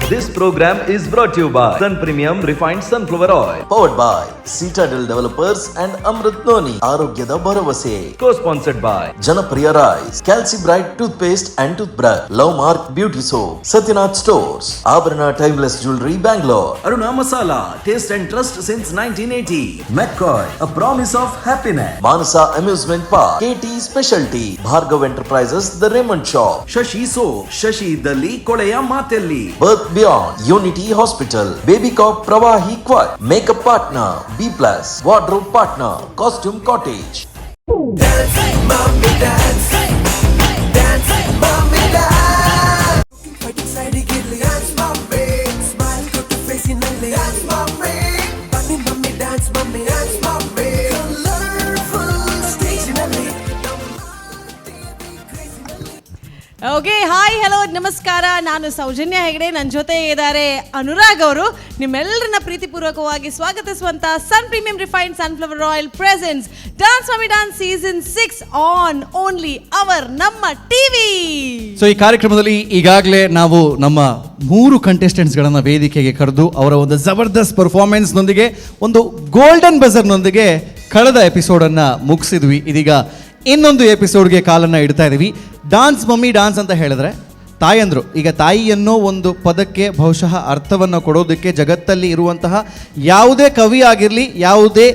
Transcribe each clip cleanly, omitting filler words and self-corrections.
This program is brought to you by Sun Premium Refined Sunflower Oil. Powered by Citadel Developers and Amrit Noni. Arogyada Bharavase. Co-sponsored by Janapriya Rice, Calci Bright Toothpaste and Toothbrush, Love Mark Beauty Soap, Satyanath Stores, Abrana Timeless Jewelry, Bangalore, Aruna Masala, Taste and Trust since 1980, McCoy, a promise of happiness, Manasa Amusement Park, KT Specialty, Bhargav Enterprises, The Raymond Shop, Shashi Soap, Shashi Dalli, Koleya Matelli, Birth Beyond, Unity Hospital, Baby Cop Pravahi Quad, Makeup Partner, B+, Wardrobe Partner, Costume Cottage. Dance, mommy, dance. Dance, mommy, dance. Fighting side gilli, dance, mommy. Smile, got to face in the dance, mommy. Bunny, mommy, dance, mommy. Colorful stage in the okay hi hello ನಮಸ್ಕಾರ. ನಾನು ಸೌಜನ್ಯ ಹೆಗಡೆ, ನನ್ನ ಜೊತೆ ಇದ್ದಾರೆ ಅನುರಾಗ್ ಅವರು. ನಿಮ್ಮೆಲ್ಲರನ್ನ ಪ್ರೀತಿಪೂರ್ವಕವಾಗಿ ಸ್ವಾಗತಿಸುವಂತ sun premium refined sunflower oil presents dance mummy dance season 6 on only our Namma TV. So ಈ ಕಾರ್ಯಕ್ರಮದಲ್ಲಿ ಈಗಾಗಲೇ ನಾವು ನಮ್ಮ 3 ಕಂಟೆಸ್ಟೆಂಟ್ಸ್ಗಳನ್ನು ವೇದಿಕೆಗೆ ಕರೆದು ಅವರ ಒಂದು ಜಬರ್ದಸ್ತ್ ಪರ್ಫಾರ್ಮೆನ್ಸ್ನೊಂದಿಗೆ ಒಂದು ಗೋಲ್ಡನ್ ಬಜರ್ನೊಂದಿಗೆ ಕಳೆದ ಎಪಿಸೋಡನ್ನು ಮುಗಿಸಿದ್ವಿ. ಇದೀಗ ಇನ್ನೊಂದು ಎಪಿಸೋಡ್ಗೆ ಕಾಲನ್ನು ಇಡ್ತಾ ಇದ್ದೀವಿ. ಡಾನ್ಸ್ ಮಮ್ಮಿ ಡಾನ್ಸ್ ಅಂತ ಹೇಳಿದ್ರೆ ತಾಯಂದರು, ಈಗ ತಾಯಿ ಅನ್ನೋ ಒಂದು ಪದಕ್ಕೆ ಬಹುಶಃ ಅರ್ಥವನ್ನು ಕೊಡೋದಕ್ಕೆ ಜಗತ್ತಲ್ಲಿ ಇರುವಂತಹ ಯಾವುದೇ ಕವಿ ಆಗಿರಲಿ, ಯಾವುದೇ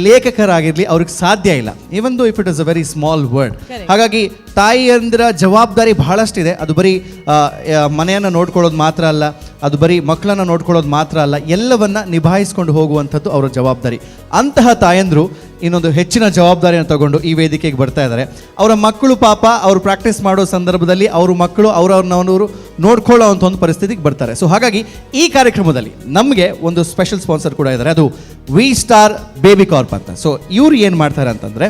ಲೇಖಕರಾಗಿರಲಿ ಅವ್ರಿಗೆ ಸಾಧ್ಯ ಇಲ್ಲ, even though if it is a very small word. ಹಾಗಾಗಿ ತಾಯಿಯಂದ್ರ ಜವಾಬ್ದಾರಿ ಬಹಳಷ್ಟಿದೆ. ಅದು ಬರೀ ಮನೆಯನ್ನು ನೋಡ್ಕೊಳ್ಳೋದು ಮಾತ್ರ ಅಲ್ಲ, ಅದು ಬರೀ ಮಕ್ಕಳನ್ನು ನೋಡ್ಕೊಳ್ಳೋದು ಮಾತ್ರ ಅಲ್ಲ, ಎಲ್ಲವನ್ನ ನಿಭಾಯಿಸ್ಕೊಂಡು ಹೋಗುವಂಥದ್ದು ಅವರ ಜವಾಬ್ದಾರಿ. ಅಂತಹ ತಾಯಂದರು ಇನ್ನೊಂದು ಹೆಚ್ಚಿನ ಜವಾಬ್ದಾರಿಯನ್ನು ತಗೊಂಡು ಈ ವೇದಿಕೆಗೆ ಬರ್ತಾ ಇದ್ದಾರೆ. ಅವರ ಮಕ್ಕಳು ಪಾಪ ಅವರು ಪ್ರಾಕ್ಟೀಸ್ ಮಾಡೋ ಸಂದರ್ಭದಲ್ಲಿ ಅವ್ರ ಮಕ್ಕಳು ಅವ್ರವ್ರನ್ನವರು ನೋಡ್ಕೊಳ್ಳೋ ಅಂಥ ಒಂದು ಪರಿಸ್ಥಿತಿಗೆ ಬರ್ತಾರೆ. ಸೊ ಹಾಗಾಗಿ ಈ ಕಾರ್ಯಕ್ರಮದಲ್ಲಿ ನಮಗೆ ಒಂದು ಸ್ಪೆಷಲ್ ಸ್ಪಾನ್ಸರ್ ಕೂಡ ಇದ್ದಾರೆ, ಅದು ವಿ ಸ್ಟಾರ್ ಬೇಬಿ ಕಾರ್ಪ್ ಅಂತ. ಸೊ ಇವ್ರು ಏನು ಮಾಡ್ತಾರೆ ಅಂತಂದರೆ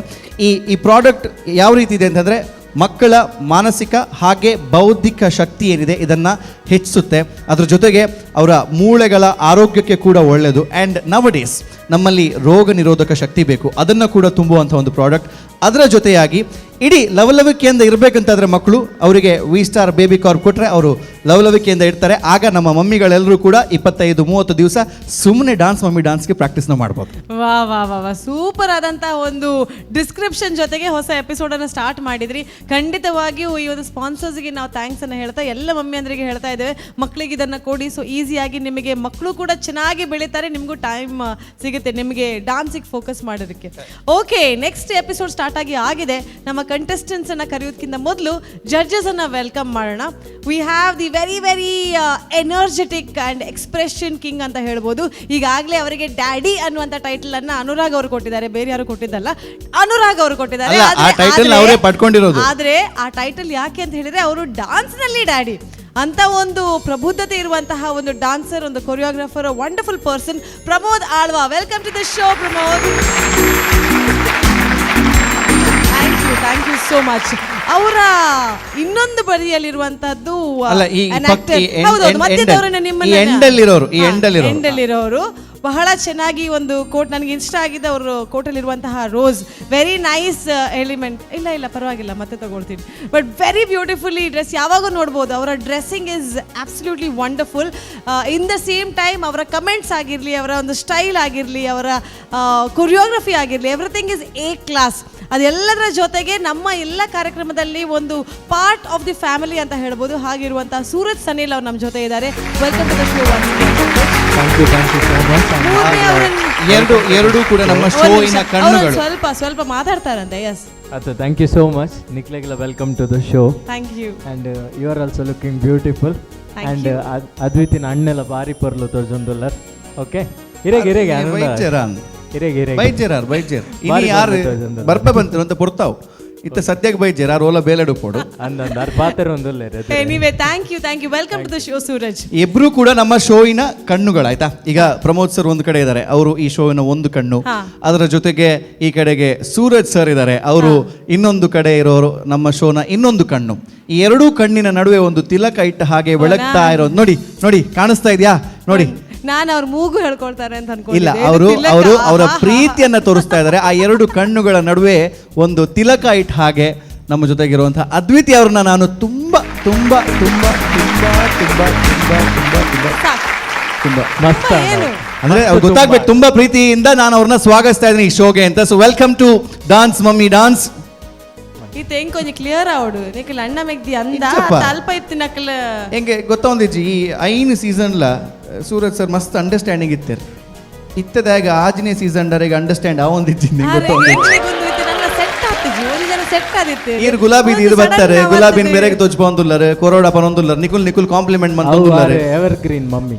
ಈ ಪ್ರಾಡಕ್ಟ್ ಯಾವ ರೀತಿ ಇದೆ ಅಂತಂದರೆ ಮಕ್ಕಳ ಮಾನಸಿಕ ಹಾಗೆ ಬೌದ್ಧಿಕ ಶಕ್ತಿ ಏನಿದೆ ಇದನ್ನು ಹೆಚ್ಚಿಸುತ್ತೆ. ಅದ್ರ ಜೊತೆಗೆ ಅವರ ಮೂಳೆಗಳ ಆರೋಗ್ಯಕ್ಕೆ ಕೂಡ ಒಳ್ಳೆಯದು. ಆ್ಯಂಡ್ ನವಡೇಸ್ ನಮ್ಮಲ್ಲಿ ರೋಗ ನಿರೋಧಕ ಶಕ್ತಿ ಬೇಕು, ಅದನ್ನು ಕೂಡ ತುಂಬುವಂಥ ಒಂದು ಪ್ರಾಡಕ್ಟ್. ಅದರ ಜೊತೆಯಾಗಿ ಇಡೀ ಲವಲವಿಕೆಯಿಂದ ಇರಬೇಕಂತಾದರೆ ಮಕ್ಕಳು ಅವರಿಗೆ ವಿ ಸ್ಟಾರ್ ಬೇಬಿ ಕಾರ್ಪ್ ಕೊಟ್ಟರೆ ಅವರು ಲವಲವಿಕೆಯಿಂದ ಇರ್ತಾರೆ. ಆಗ ನಮ್ಮ ಮಮ್ಮಿಗಳೆಲ್ಲರೂ ಕೂಡ 25-30 ದಿವಸ ಸುಮ್ಮನೆ ಡಾನ್ಸ್ ಮಮ್ಮಿ ಡಾನ್ಸ್ಗೆ ಪ್ರಾಕ್ಟೀಸ್ನ ಮಾಡ್ಬೋದು. ವಾ ವಾ ವಾ ವಾ, ಸೂಪರ್ ಆದಂಥ ಒಂದು ಡಿಸ್ಕ್ರಿಪ್ಷನ್ ಜೊತೆಗೆ ಹೊಸ ಎಪಿಸೋಡನ್ನು ಸ್ಟಾರ್ಟ್ ಮಾಡಿದ್ರಿ. ಖಂಡಿತವಾಗಿಯೂ ಈ ಒಂದು ಸ್ಪಾನ್ಸರ್ಸ್ಗೆ ನಾವು ಥ್ಯಾಂಕ್ಸನ್ನು ಹೇಳ್ತಾ ಎಲ್ಲ ಮಮ್ಮಿ ಅಂದ್ರಿಗೆ ಹೇಳ್ತಾ ಇದ್ದೇವೆ, ಮಕ್ಕಳಿಗೆ ಇದನ್ನು ಕೊಡಿ. ಸೊ ಈಸಿಯಾಗಿ ನಿಮಗೆ ಮಕ್ಕಳು ಕೂಡ ಚೆನ್ನಾಗಿ ಬೆಳೀತಾರೆ, ನಿಮಗೂ ಟೈಮ್ ಸಿಗುತ್ತೆ ನಿಮಗೆ ಡಾನ್ಸಿಗೆ ಫೋಕಸ್ ಮಾಡೋದಕ್ಕೆ. ಓಕೆ, ನೆಕ್ಸ್ಟ್ ಎಪಿಸೋಡ್ ಸ್ಟಾರ್ಟ್ ಆಗಿದೆ. ನಮ್ಮ ಕಂಟೆಸ್ಟೆಂಟ್ಸ್ ಅನ್ನ ಕರೆಯೋದಕ್ಕಿಂತ ಮೊದಲು ಜಡ್ಜಸ್ ಅನ್ನ ವೆಲ್ಕಮ್ ಮಾಡೋಣ. We have the very very energetic and expression king ಅಂತ ಹೇಳ್ಬೋದು. ಈಗಾಗಲೇ ಅವರಿಗೆ ಡ್ಯಾಡಿ ಅನ್ನುವಂಥ ಟೈಟಲ್ ಅನ್ನ ಅನುರಾಗ್ ಅವರು ಕೊಟ್ಟಿದ್ದಾರೆ, ಬೇರೆ ಯಾರು ಕೊಟ್ಟಿದ್ದಲ್ಲ, ಅನುರಾಗ್ ಅವರು ಕೊಟ್ಟಿದ್ದಾರೆ. ಆದ್ರೆ ಆ ಟೈಟಲ್ ಯಾಕೆ ಅಂತ ಹೇಳಿದ್ರೆ ಅವರು ಡಾನ್ಸ್ ನಲ್ಲಿ ಡ್ಯಾಡಿ ಅಂತ ಒಂದು ಪ್ರಬುದ್ಧತೆ ಇರುವಂತಹ ಒಂದು ಡಾನ್ಸರ್, ಒಂದು choreographer, wonderful person Pramod Alva. Welcome to the show Pramod. Thank you so much. ಅವರ ಇನ್ನೊಂದು ಬದಿಯಲ್ಲಿರುವಂತದ್ದು ಎಂಡಲ್ಲಿರೋರು ಬಹಳ ಚೆನ್ನಾಗಿ ಒಂದು ಕೋಟ್, ನನಗೆ ಇಷ್ಟ ಆಗಿದೆ ಅವರು ಕೋಟಲ್ಲಿರುವಂತಹ ರೋಸ್, ವೆರಿ ನೈಸ್ ಎಲಿಮೆಂಟ್. ಇಲ್ಲ ಪರವಾಗಿಲ್ಲ, ಮತ್ತೆ ತಗೊಳ್ತೀನಿ. ಬಟ್ ವೆರಿ ಬ್ಯೂಟಿಫುಲ್ಲಿ ಡ್ರೆಸ್, ಯಾವಾಗ ನೋಡ್ಬೋದು ಅವರ dressing is absolutely wonderful. In the same time ಅವರ ಕಮೆಂಟ್ಸ್ ಆಗಿರಲಿ, ಅವರ ಒಂದು ಸ್ಟೈಲ್ ಆಗಿರಲಿ, ಅವರ ಕೊರಿಯೋಗ್ರಫಿ ಆಗಿರಲಿ, ಎವ್ರಿಥಿಂಗ್ ಇಸ್ ಎ ಕ್ಲಾಸ್. ಅದೆಲ್ಲದರ ಜೊತೆಗೆ ನಮ್ಮ ಎಲ್ಲ ಕಾರ್ಯಕ್ರಮದಲ್ಲಿ ಒಂದು ಪಾರ್ಟ್ ಆಫ್ ದಿ ಫ್ಯಾಮಿಲಿ ಅಂತ ಹೇಳ್ಬೋದು. ಹಾಗಿರುವಂತಹ ಸೂರಜ್ ಸನಿಲ್ ಅವ್ರು ನಮ್ಮ ಜೊತೆ ಇದ್ದಾರೆ. Welcome to the show. ಎರಡು ಕೂಡ ನಮ್ಮ ಶೋಯಿನ ಕಣ್ಣುಗಳು. ಸ್ವಲ್ಪ ಮಾತಾಡ್ತಾರಂತೆ. Yes, thank you so much Niklegla, welcome to the show. Thank you. And you are also looking beautiful. And advitin annela bari parlu torjondullar. Okay, irege ಬೈಜೆರಾರ್ ಇನ್ನು ಯಾರು ಬರ್ಪೆ ಬಂತಿರು ಅಂತ ಕೊಡ್ತಾವು ಇತ್ತ ಸದ್ಯಕ್ಕೆ ಬೈಜೆರ ರೋಲ ಬೇಲೆಡು ಕೊಡು ಅಂದರ್ ಪಾತ್ರ ಒಂದಲ್ಲ. Anyway thank you. Welcome to the show Suraj. ಇಬ್ರು ಕೂಡ ನಮ್ಮ ಶೋಯಿನ ಕಣ್ಣುಗಳಾಯ್ತಾ. ಈಗ ಪ್ರಮೋದ್ ಸರ್ ಒಂದು ಕಡೆ ಇದ್ದಾರೆ, ಅವರು ಈ ಶೋವಿನ ಒಂದು ಕಣ್ಣು. ಅದರ ಜೊತೆಗೆ ಈ ಕಡೆಗೆ ಸೂರಜ್ ಸರ್ ಇದ್ದಾರೆ, ಅವರು ಇನ್ನೊಂದು ಕಡೆ ಇರೋರು ನಮ್ಮ ಶೋನ ಇನ್ನೊಂದು ಕಣ್ಣು. ಈ ಎರಡೂ ಕಣ್ಣಿನ ನಡುವೆ ಒಂದು ತಿಲಕ ಇಟ್ಟ ಹಾಗೆ ಬೆಳಗ್ತಾ ಇರೋದು ನೋಡಿ ಕಾಣಿಸ್ತಾ ಇದೆಯಾ? ನೋಡಿ, ನಾನು ಅವ್ರ ಮೂಗು ಹೇಳ್ಕೊಳ್ತಾರೆ ಅಂತ ಇಲ್ಲ, ಅವರು ಅವರ ಪ್ರೀತಿಯನ್ನ ತೋರಿಸ್ತಾ ಇದ್ದಾರೆ. ಆ ಎರಡು ಕಣ್ಣುಗಳ ನಡುವೆ ಒಂದು ತಿಲಕ ಇಟ್ಟ ಹಾಗೆ ನಮ್ಮ ಜೊತೆಗಿರುವಂತಹ ಅದ್ವಿತಿ ಅವ್ರನ್ನ ನಾನು ತುಂಬಾ ತುಂಬಾ ತುಂಬಾ ತುಂಬಾ ತುಂಬಾ ತುಂಬಾ ತುಂಬಾ ತುಂಬಾ ತುಂಬಾ ಮಸ್ತ್ ಏನು? ಅಂದ್ರೆ ಅವ್ರು ಗೊತ್ತಾಗ್ಬೇಕು ತುಂಬಾ ಪ್ರೀತಿಯಿಂದ ನಾನು ಅವ್ರನ್ನ ಸ್ವಾಗತಿಸ್ತಾ ಇದ್ದೀನಿ ಈ ಶೋಗೆ ಅಂತ. So welcome to dance mummy dance. ಇದು ಹೆಂಗ್ ಕೊಂಚ ಕ್ಲಿಯರ್ ಆವಡು ನಿಖಿಲ್ ಅಣ್ಣ ಮೆಗ್ದಿ ಅಂದ ಇಚ್ಚಪ್ಪ. ತಲ್ಪ ಇತ್ತು ನಕಲ್ ಹೆಂಗೆ ಗೊತ್ತೊಂದಿಜ್ಜಿ ಈ ಐನ್ ಸೀಸನ್ಲ ಸೂರಜ್ ಸರ್ ಮಸ್ತ್ ಅಂಡರ್ಸ್ಟ್ಯಾಂಡಿಂಗ್ ಇತ್ತೇರ್ ಇತ್ತದಾಗ ಆಜನೇ ಸೀಸನ್ ಡರೆಗೆ ಅಂಡರ್ಸ್ಟ್ಯಾಂಡ್ ಆವೊಂದಿದ್ದೀನಿ ಗೊತ್ತೊಂದಿಜ್ಜಿ ಸೆಟ್ ಆದಿತ್ತು ಈರ್ ಗುಲಾಬಿ ಇದು ಬರ್ತಾರೆ ಗುಲಾಬಿನ ಬೇರೆಗೆ ತೋಚ್ಕೊಂದುಲ್ಲರ್ ಕೊರೋಡ ಪನೊಂದುಲ್ಲರ್ ನಿಕುಲ್ ಕಾಂಪ್ಲಿಮೆಂಟ್ ಮಂತೊಂದುಲ್ಲರ್ evergreen mummy.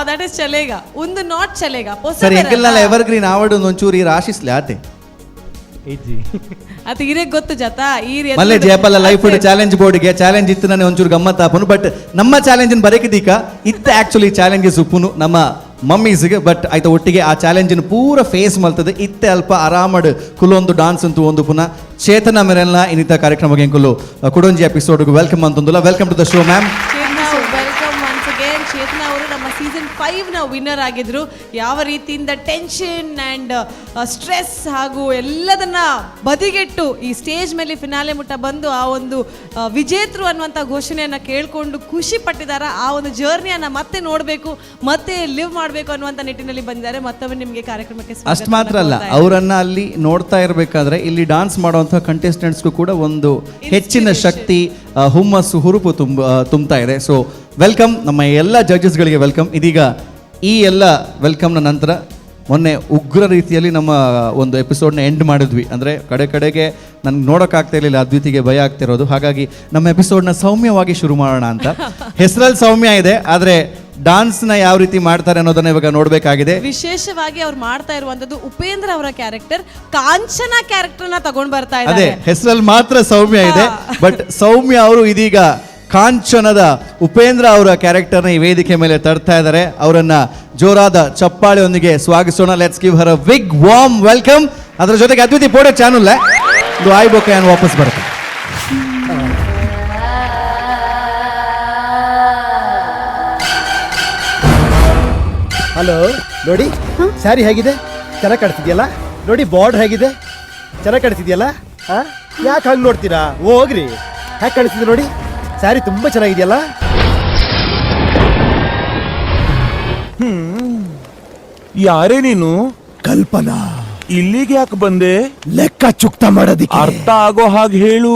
That is ಚಲೇಗ ಒಂದು ನಾಟ್ ಚಲೇಗ ಸರಿ ಎಂಕೆಲ್ಲ ಎವರ್ ಗ್ರೀನ್ ಆವಡ್ ಒಂಚೂರು ಈರ್ ಆಶಿಸ್ಲೆ ಆತೆ ಈಜಿ ಅದು ಇರೇ ಗೊತ್ತು ಜತ ಮಲ್ಲೆ ಜಯಪಾಲ ಲೈಫ್ ಚಾಲೆಂಜ್ ಬೋರ್ಡ್ಗೆ ಚಾಲೆಂಜ್ ಇತ್ತು ನಾನು ಒಂಚೂರು ಗಮ್ಮತ್ ಆಪನು ಬಟ್ ನಮ್ಮ ಚಾಲೆಂಜ್ ಬರೇಕಿದೀಕ ಇತ್ತ ಆಕ್ಚುಲಿ ಚಾಲೆಂಜಸ್ ಉಪ್ಪುನು ನಮ್ಮ ಮಮ್ಮೀಸ್ಗೆ ಬಟ್ ಆಯ್ತು ಒಟ್ಟಿಗೆ ಆ ಚಾಲೆಂಜಿನ ಪೂರ ಫೇಸ್ ಮಲ್ತದೆ ಇತ್ತೆ ಅಲ್ಪ ಆರಾಮಡ್ ಕುಲೊಂದು ಡಾನ್ಸ್ ಅಂತೂ ಒಂದು ಪುನಃ ಚೇತನ ಮೆರೆಲ್ನ ಇನ್ನಿತ ಕಾರ್ಯಕ್ರಮಕ್ಕೆ ಎಂಕುಲು ಕುಡೊಂಜಿ ಎಪಿಸೋಡ್ಗೆ ವೆಲ್ಕಮ್ ಅಂತಂದುಲ್ಲ. Welcome to the show ma'am. Welcome once again. Chetana ಅವರು ನಮ್ಮ ಸೀಸನ್ 5 ನ ವಿನ್ನರ್ ಆಗಿದ್ರು. ಯಾವ ರೀತಿಯಿಂದ ಟೆನ್ಷನ್ ಅಂಡ್ ಸ್ಟ್ರೆಸ್ ಹಾಗೂ ಎಲ್ಲದನ್ನ ಬದಿಗೆಟ್ಟು ಈ ಸ್ಟೇಜ್ ಮೇಲೆ ಫಿನಾಲೆ ಮುಟ್ಟ ಬಂದು ಆ ಒಂದು ವಿಜೇತರು ಅನ್ನುವಂಥ ಘೋಷಣೆಯನ್ನ ಕೇಳ್ಕೊಂಡು ಖುಷಿ ಪಟ್ಟಿದಾರ. ಆ ಒಂದು ಜರ್ನಿಯನ್ನ ಮತ್ತೆ ನೋಡಬೇಕು ಮತ್ತೆ ಲಿವ್ ಮಾಡಬೇಕು ಅನ್ನುವಂಥ ನಿಟ್ಟಿನಲ್ಲಿ ಬಂದಿದ್ದಾರೆ. ಮತ್ತೊಮ್ಮೆ ನಿಮಗೆ ಕಾರ್ಯಕ್ರಮಕ್ಕೆ ಅಷ್ಟು ಮಾತ್ರ ಅಲ್ಲ, ಅವರನ್ನ ಅಲ್ಲಿ ನೋಡ್ತಾ ಇರಬೇಕಾದ್ರೆ ಇಲ್ಲಿ ಡಾನ್ಸ್ ಮಾಡುವಂಥ ಕಂಟೆಸ್ಟೆಂಟ್ಸ್ಗೂ ಕೂಡ ಒಂದು ಹೆಚ್ಚಿನ ಶಕ್ತಿ ಹುಮ್ಮಸ್ಸು ಹುರುಪು ತುಂಬ್ತಾ ಇದೆ. ಸೊ ವೆಲ್ಕಮ್ ನಮ್ಮ ಎಲ್ಲ ಜಡ್ಜಸ್ಗಳಿಗೆ ವೆಲ್ಕಮ್. ಇದೀಗ ಈ ಎಲ್ಲ ವೆಲ್ಕಮ್ನ ನಂತರ ಮೊನ್ನೆ ಉಗ್ರ ರೀತಿಯಲ್ಲಿ ನಮ್ಮ ಒಂದು ಎಪಿಸೋಡ್ನ ಎಂಡ್ ಮಾಡಿದ್ವಿ. ಅಂದರೆ ಕಡೆಗೆ ನನಗೆ ನೋಡೋಕ್ಕಾಗ್ತಾ ಇರಲಿಲ್ಲ, ಅದ್ವಿತಿಗೆ ಭಯ ಆಗ್ತಿರೋದು. ಹಾಗಾಗಿ ನಮ್ಮ ಎಪಿಸೋಡ್ನ ಸೌಮ್ಯವಾಗಿ ಶುರು ಮಾಡೋಣ ಅಂತ. ಹೆಸರಲ್ಲಿ ಸೌಮ್ಯ ಇದೆ, ಆದರೆ ಡಾನ್ಸ್ನ ಯಾವ ರೀತಿ ಮಾಡ್ತಾರೆ ಅನ್ನೋದನ್ನ ಇವಾಗ ನೋಡಬೇಕಾಗಿದೆ. ವಿಶೇಷವಾಗಿ ಅವ್ರು ಮಾಡ್ತಾ ಇರುವಂತದ್ದು ಉಪೇಂದ್ರ ಅವರ ಕ್ಯಾರೆಕ್ಟರ್, ಕಾಂಚನ ಕ್ಯಾರೆಕ್ಟರ್ನ ತಗೊಂಡ್ ಬರ್ತಾ ಅದೇ ಇದ್ದಾರೆ. ಹೆಸರಲ್ಲಿ ಮಾತ್ರ ಸೌಮ್ಯ ಇದೆ, ಬಟ್ ಸೌಮ್ಯ ಅವರು ಇದೀಗ ಕಾಂಚನದ ಉಪೇಂದ್ರ ಅವರ ಕ್ಯಾರೆಕ್ಟರ್ನ ಈ ವೇದಿಕೆ ಮೇಲೆ ತರ್ತಾ ಇದ್ದಾರೆ. ಅವರನ್ನ ಜೋರಾದ ಚಪ್ಪಾಳೆಯೊಂದಿಗೆ ಸ್ವಾಗತಿಸೋಣ. Let's give her a big warm welcome. ಅದರ ಜೊತೆಗೆ ಅದ್ವಿತಿ ಪೋಡೆ ಚಾನಲ್ ಇದು ಆಯ್ಬೋಕೆ ಏನು ವಾಪಸ್ ಬರುತ್ತೆ. ಹಲೋ, ನೋಡಿ ಸ್ಯಾರಿ ಹೇಗಿದೆ, ಚೆನ್ನಾಗಿ ಕಾಣಿಸ್ತಿದ್ಯಲ್ಲ. ನೋಡಿ ಬಾರ್ಡರ್ ಹೇಗಿದೆ, ಚೆನ್ನಾಗಿ ಕಾಣಿಸ್ತಿದ್ಯಲ್ಲ. ಹಾ, ಯಾಕೆ ಹಂಗೆ ನೋಡ್ತೀರಾ, ಹೋಗ್ರಿ. ಹೇಗೆ ಕಾಣಿಸ್ತಿದೆ ನೋಡಿ, ಸ್ಯಾರಿ ತುಂಬಾ ಚೆನ್ನಾಗಿದೆಯಲ್ಲ. ಯಾರೇ ನೀನು? ಕಲ್ಪನಾ. ಇಲ್ಲಿಗೆ ಯಾಕೆ ಬಂದೆ? ಲೆಕ್ಕ ಚುಕ್ತ ಮಾಡೋದಿಕ್ಕೆ. ಅರ್ಥ ಆಗೋ ಹಾಗೆ ಹೇಳು.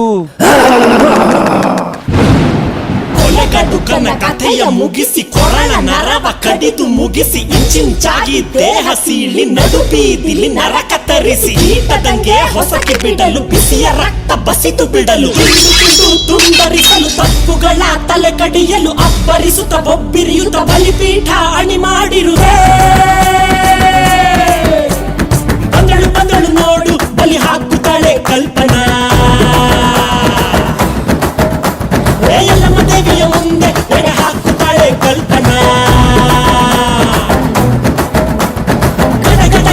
ಕನ್ನ ಕಥೆಯ ಮುಗಿಸಿ ಕೊರಳ ನರವ ಕಡಿದು ಮುಗಿಸಿ ಇಂಚಿಂಚಾಗಿ ದೇಹ ಸೀಳಿ ನಡು ಬೀದಿಲಿ ನರಕ ತರಿಸಿ ಈಟದಂಗೆ ಹೊಸಕ್ಕೆ ಬಿಡಲು ಬಿಸಿಯ ರಕ್ತ ಬಸಿತು ಬಿಡಲು ತುಂಡರಿಸಲು ತಪ್ಪುಗಳ ತಲೆ ಕಡಿಯಲು ಅಬ್ಬರಿಸುತ್ತ ಬೊಬ್ಬಿರಿಯುತ್ತ ಬಲಿಪೀಠ ಅಣಿ ಮಾಡಿರುವೆ. ಬಂದಳು ನೋಡು ಬಲಿ ಹಾಕುತ್ತಾಳೆ ಕಲ್ಪನಾ. ಎಲ್ಲಮ್ಮ ದೇವಿಯ ಮುಂದೆ ಎಡೆ ಹಾಕುತ್ತಾಳೆ ಕಲ್ಪನಾ.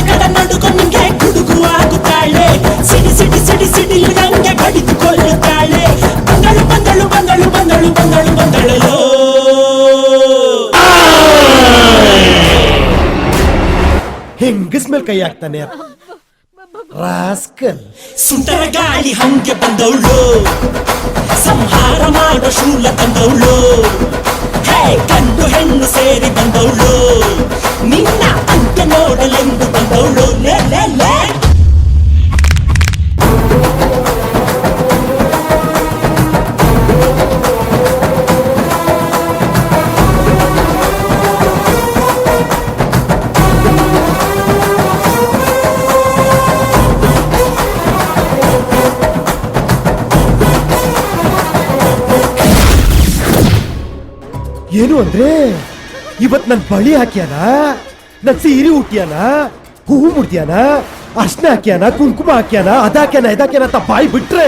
ಗಡ ನಡುಕೊನಿಗೆ ಗುಡುಗು ಆಗುತ್ತಾಳೆ. ಸಿಡಿಲು ನಂಗೆ ಬಡಿದುಕೊಳ್ಳುತ್ತಾಳೆ. ಬಂದಳು ಹೆಂಗಸ್ ಮೇಲೆ ಕೈ ಹಾಕ್ತಾನೆ ರಾಸ್ಕಲ್. ಸುಂಟರ ಗಾಳಿ ಹಂಗೆ ಬಂದವಳು, ಸಂಹಾರ ಮಾಡೋ ಶೂಲ ತಂದವಳು. ಹೇ, ಗಂಡು ಹೆಣ್ಣು ಸೇರಿ ಬಂದವಳು, ನಿನ್ನ ಅಂತ್ಯ ನೋಡಲೆಂದು ಬಂದವಳು. ಲೇ ಲೇ ಲೇ ಏನು ಅಂದ್ರೆ ಇವತ್ ನನ್ ಬಳಿ ಹಾಕ್ಯಾನ, ನನ್ ಸೀರೆ ಹುಟ್ಟ್ಯಾನ, ಹೂವು ಮುಡ್ದ್ಯಾನ, ಅರ್ಶನ ಹಾಕ್ಯಾನ, ಕುಂಕುಮ ಹಾಕ್ಯಾನ, ಅದಾಕ್ಯಾನ ಇದಾಕ್ಯಾನ ಅಂತ ಬಾಯಿ ಬಿಟ್ರೆ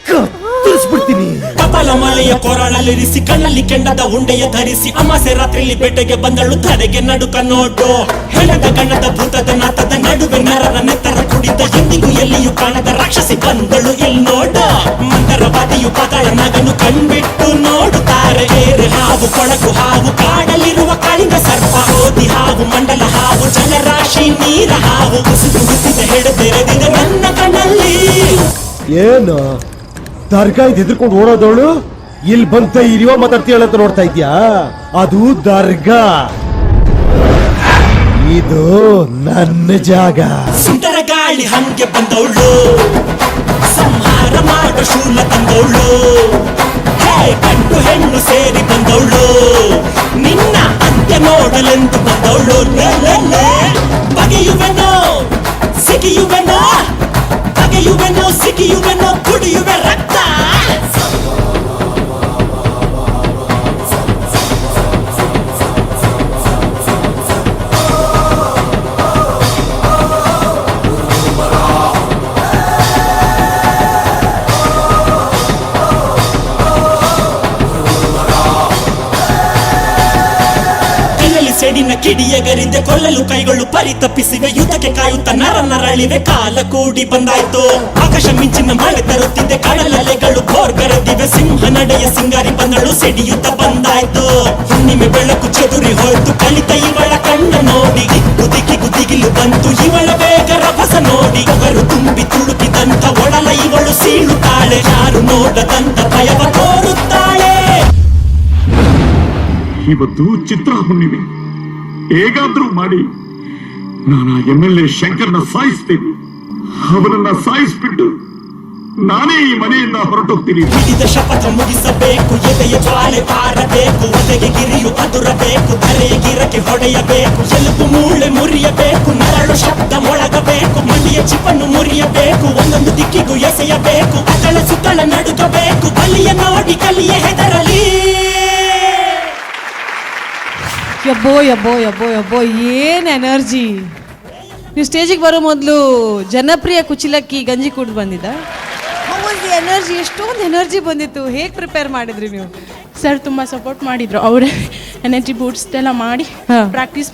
ಕತ್ತರಿಸ್ಬಿಡ್ತೀನಿ. ಕಪಾಲ ಮಳೆಯ ಕೊರಳಲ್ಲಿರಿಸಿ ಕಣ್ಣಲ್ಲಿ ಕೆಂಡದ ಉಂಡೆಯ ಧರಿಸಿ ಅಮಾಸೆ ರಾತ್ರಿಲಿ ಬೆಟ್ಟಗೆ ಬಂದಳು. ತಡೆಗೆ ನಡುಕ ನೋಡು ಹೆಣದ ಗಣದ ಭೂತದ ನಾತದ ನಡುವೆ ನರರ ನೆತ್ತರ ಕುಡಿದ ಎಂದಿಗೂ ಎಲ್ಲಿಯೂ ಕಾಣದ ರಾಕ್ಷಸಿ ಬಂದಳು ಇಲ್ಲಿ ನೋಡು. ಮಂದರವಾದಿಯು ಪಾತಾಳ ನಗನು ಕಣ್ಬಿಟ್ಟು ನೋಡುತ್ತಾರೆ. ಏರೆ ಹಾವು, ಕೊಳಕು ಹಾವು, ಕಾಡಲ್ಲಿರುವ ಕಾಳಿಂಗ ಸರ್ಪ, ಓದಿ ಹಾವು, ಮಂಡಲ ಹಾವು, ಜಲರಾಶಿ ನೀರ ಹಾವು, ಕುಸಿದು ಹುಸಿದ ಹೆಡೆದೆರೆದಿದೆ ನನ್ನ ಕಣ್ಣಲ್ಲಿ. ಏನು ದರ್ಗಾ ಇದು ಹೆದರ್ಕೊಂಡು ಓಡೋದವಳು ಇಲ್ಲಿ ಬಂತ ಇರಿಯೋ ಮಾತಾಡ್ತೀಯಲ್ಲ ಅಂತ ನೋಡ್ತಾ ಇದ್ಯಾ? ಅದು ದರ್ಗಾ, ಇದು ನನ್ನ ಜಾಗ. ಸುಂದರ ಗಾಳಿ ಹಂಗೆ ಬಂದವಳು, ಸಂಹಾರ ಮಾಡೋ ಶೂಲ ತಂದವಳು, ಗಂಡು ಹೆಣ್ಣು ಸೇರಿ ಬಂದವಳು, ನಿನ್ನ ಅಂತ್ಯ ನೋಡಲೆಂದು ಬಂದವಳು. ಬಗೆಯುವೆನೋ ಸಿಗಿಯುವೆನೋ, ಬಗೆಯುವೆನೋ ಸಿಗಿಯುವೆನೋ, ಕುಡಿಯುವೆ ರಕ್ತ. ಸೆಡಿನ ಕಿಡಿಯಗರಿಂದ ಕೊಲ್ಲಲು ಕೈಗಳು ಪರಿತಪ್ಪಿಸಿವೆ, ಯುದ್ಧಕ್ಕೆ ಕಾಯುತ್ತ ನರ ನರಳಿವೆ, ಕಾಲ ಕೂಡಿ ಬಂದಾಯ್ತು. ಆಕಾಶ ಮಿಂಚಿನ ಮಳೆ ತರುತ್ತಿದೆ, ಕಡಲಲೆಗಳು ಬೋರ್ಗರೆದಿವೆ, ಸಿಂಹ ನಡೆಯ ಸಿಂಗಾರಿ ಬಂದಳು, ಸಿಡಿಯುತ್ತ ಬಂದಾಯ್ತು. ಹುಣ್ಣಿಮೆ ಬೆಳಕು ಚದುರಿ ಹೋಯ್ತು, ಕಲಿತ ಇವಳ ಕಣ್ಣ ನೋಡಿ, ದಿಕ್ಕಿಗೂ ದಿಗಿಲು ಬಂತು ಇವಳ ಬೇಗ ರಭಸ ನೋಡಿ. ಅವರು ತುಂಬಿ ತುಳುಕಿದಂತ ಒಡಲ ಇವಳು ಸೀಳುತ್ತಾಳೆ, ಯಾರು ನೋಡದಂತ ಭಯವ ತೋರುತ್ತಾಳೆ. ಇವತ್ತು ಚಿತ್ರ ಹುಣ್ಣಿಮೆ, ಹೇಗಾದ್ರೂ ಮಾಡಿ ನಾನು MLA ಶಂಕರ್ನ ಸಾಯಿಸ್ತೀನಿ. ಅವನನ್ನ ಸಾಯಿಸ್ಬಿಟ್ಟು ನಾನೇ ಈ ಮನೆಯಿಂದ ಹೊರಟೋಗ್ತೀನಿ. ಹಿಡಿದ ಶಪಥ ಮುಗಿಸಬೇಕು, ಎದೆಯ ಜ್ವಾಲೆ ಬಾರಬೇಕು, ಒದೆಗೆ ಗಿರಿಯು ಅದುರಬೇಕು, ಧರೆಗಿರಕ್ಕೆ ಹೊಡೆಯಬೇಕು, ಎಲುಬು ಮೂಳೆ ಮುರಿಯಬೇಕು, ನರಳು ಶಬ್ದ ಮೊಳಗಬೇಕು, ಮಂಡಿಯ ಚಿಪ್ಪನ್ನು ಮುರಿಯಬೇಕು, ಒಂದೊಂದು ದಿಕ್ಕಿಗೂ ಎಸೆಯಬೇಕು, ಅತಳ ಸುತ್ತಳ ನಡುಗಬೇಕು, ಬಲಿಯ ನೋಡಿ ಕಲಿಯ ಹೆದರಲಿ. ಯಬ್ಬೋ ಯಬ್ಬೋ ಯಬ್ಬೋ ಯಬ್ಬೋ, ಏನು ಎನರ್ಜಿ! ನೀವು ಸ್ಟೇಜಿಗೆ ಬರೋ ಮೊದಲು ಜನಪ್ರಿಯ ಕುಚಿಲಕ್ಕಿ ಗಂಜಿ ಕುಡ್ದು ಬಂದಿದ್ದ? ಒಂದು ಎನರ್ಜಿ, ಎಷ್ಟೊಂದು ಎನರ್ಜಿ ಬಂದಿತ್ತು. ಹೇಗೆ ಪ್ರಿಪೇರ್ ಮಾಡಿದ್ರಿ ನೀವು? ಸರ್ ತುಂಬ ಸಪೋರ್ಟ್ ಮಾಡಿದ್ರು, ಅವರೇ ಎನರ್ಜಿ ಬೂಟ್ಸ್ ಎಲ್ಲ ಮಾಡಿ ಪ್ರಾಕ್ಟೀಸ್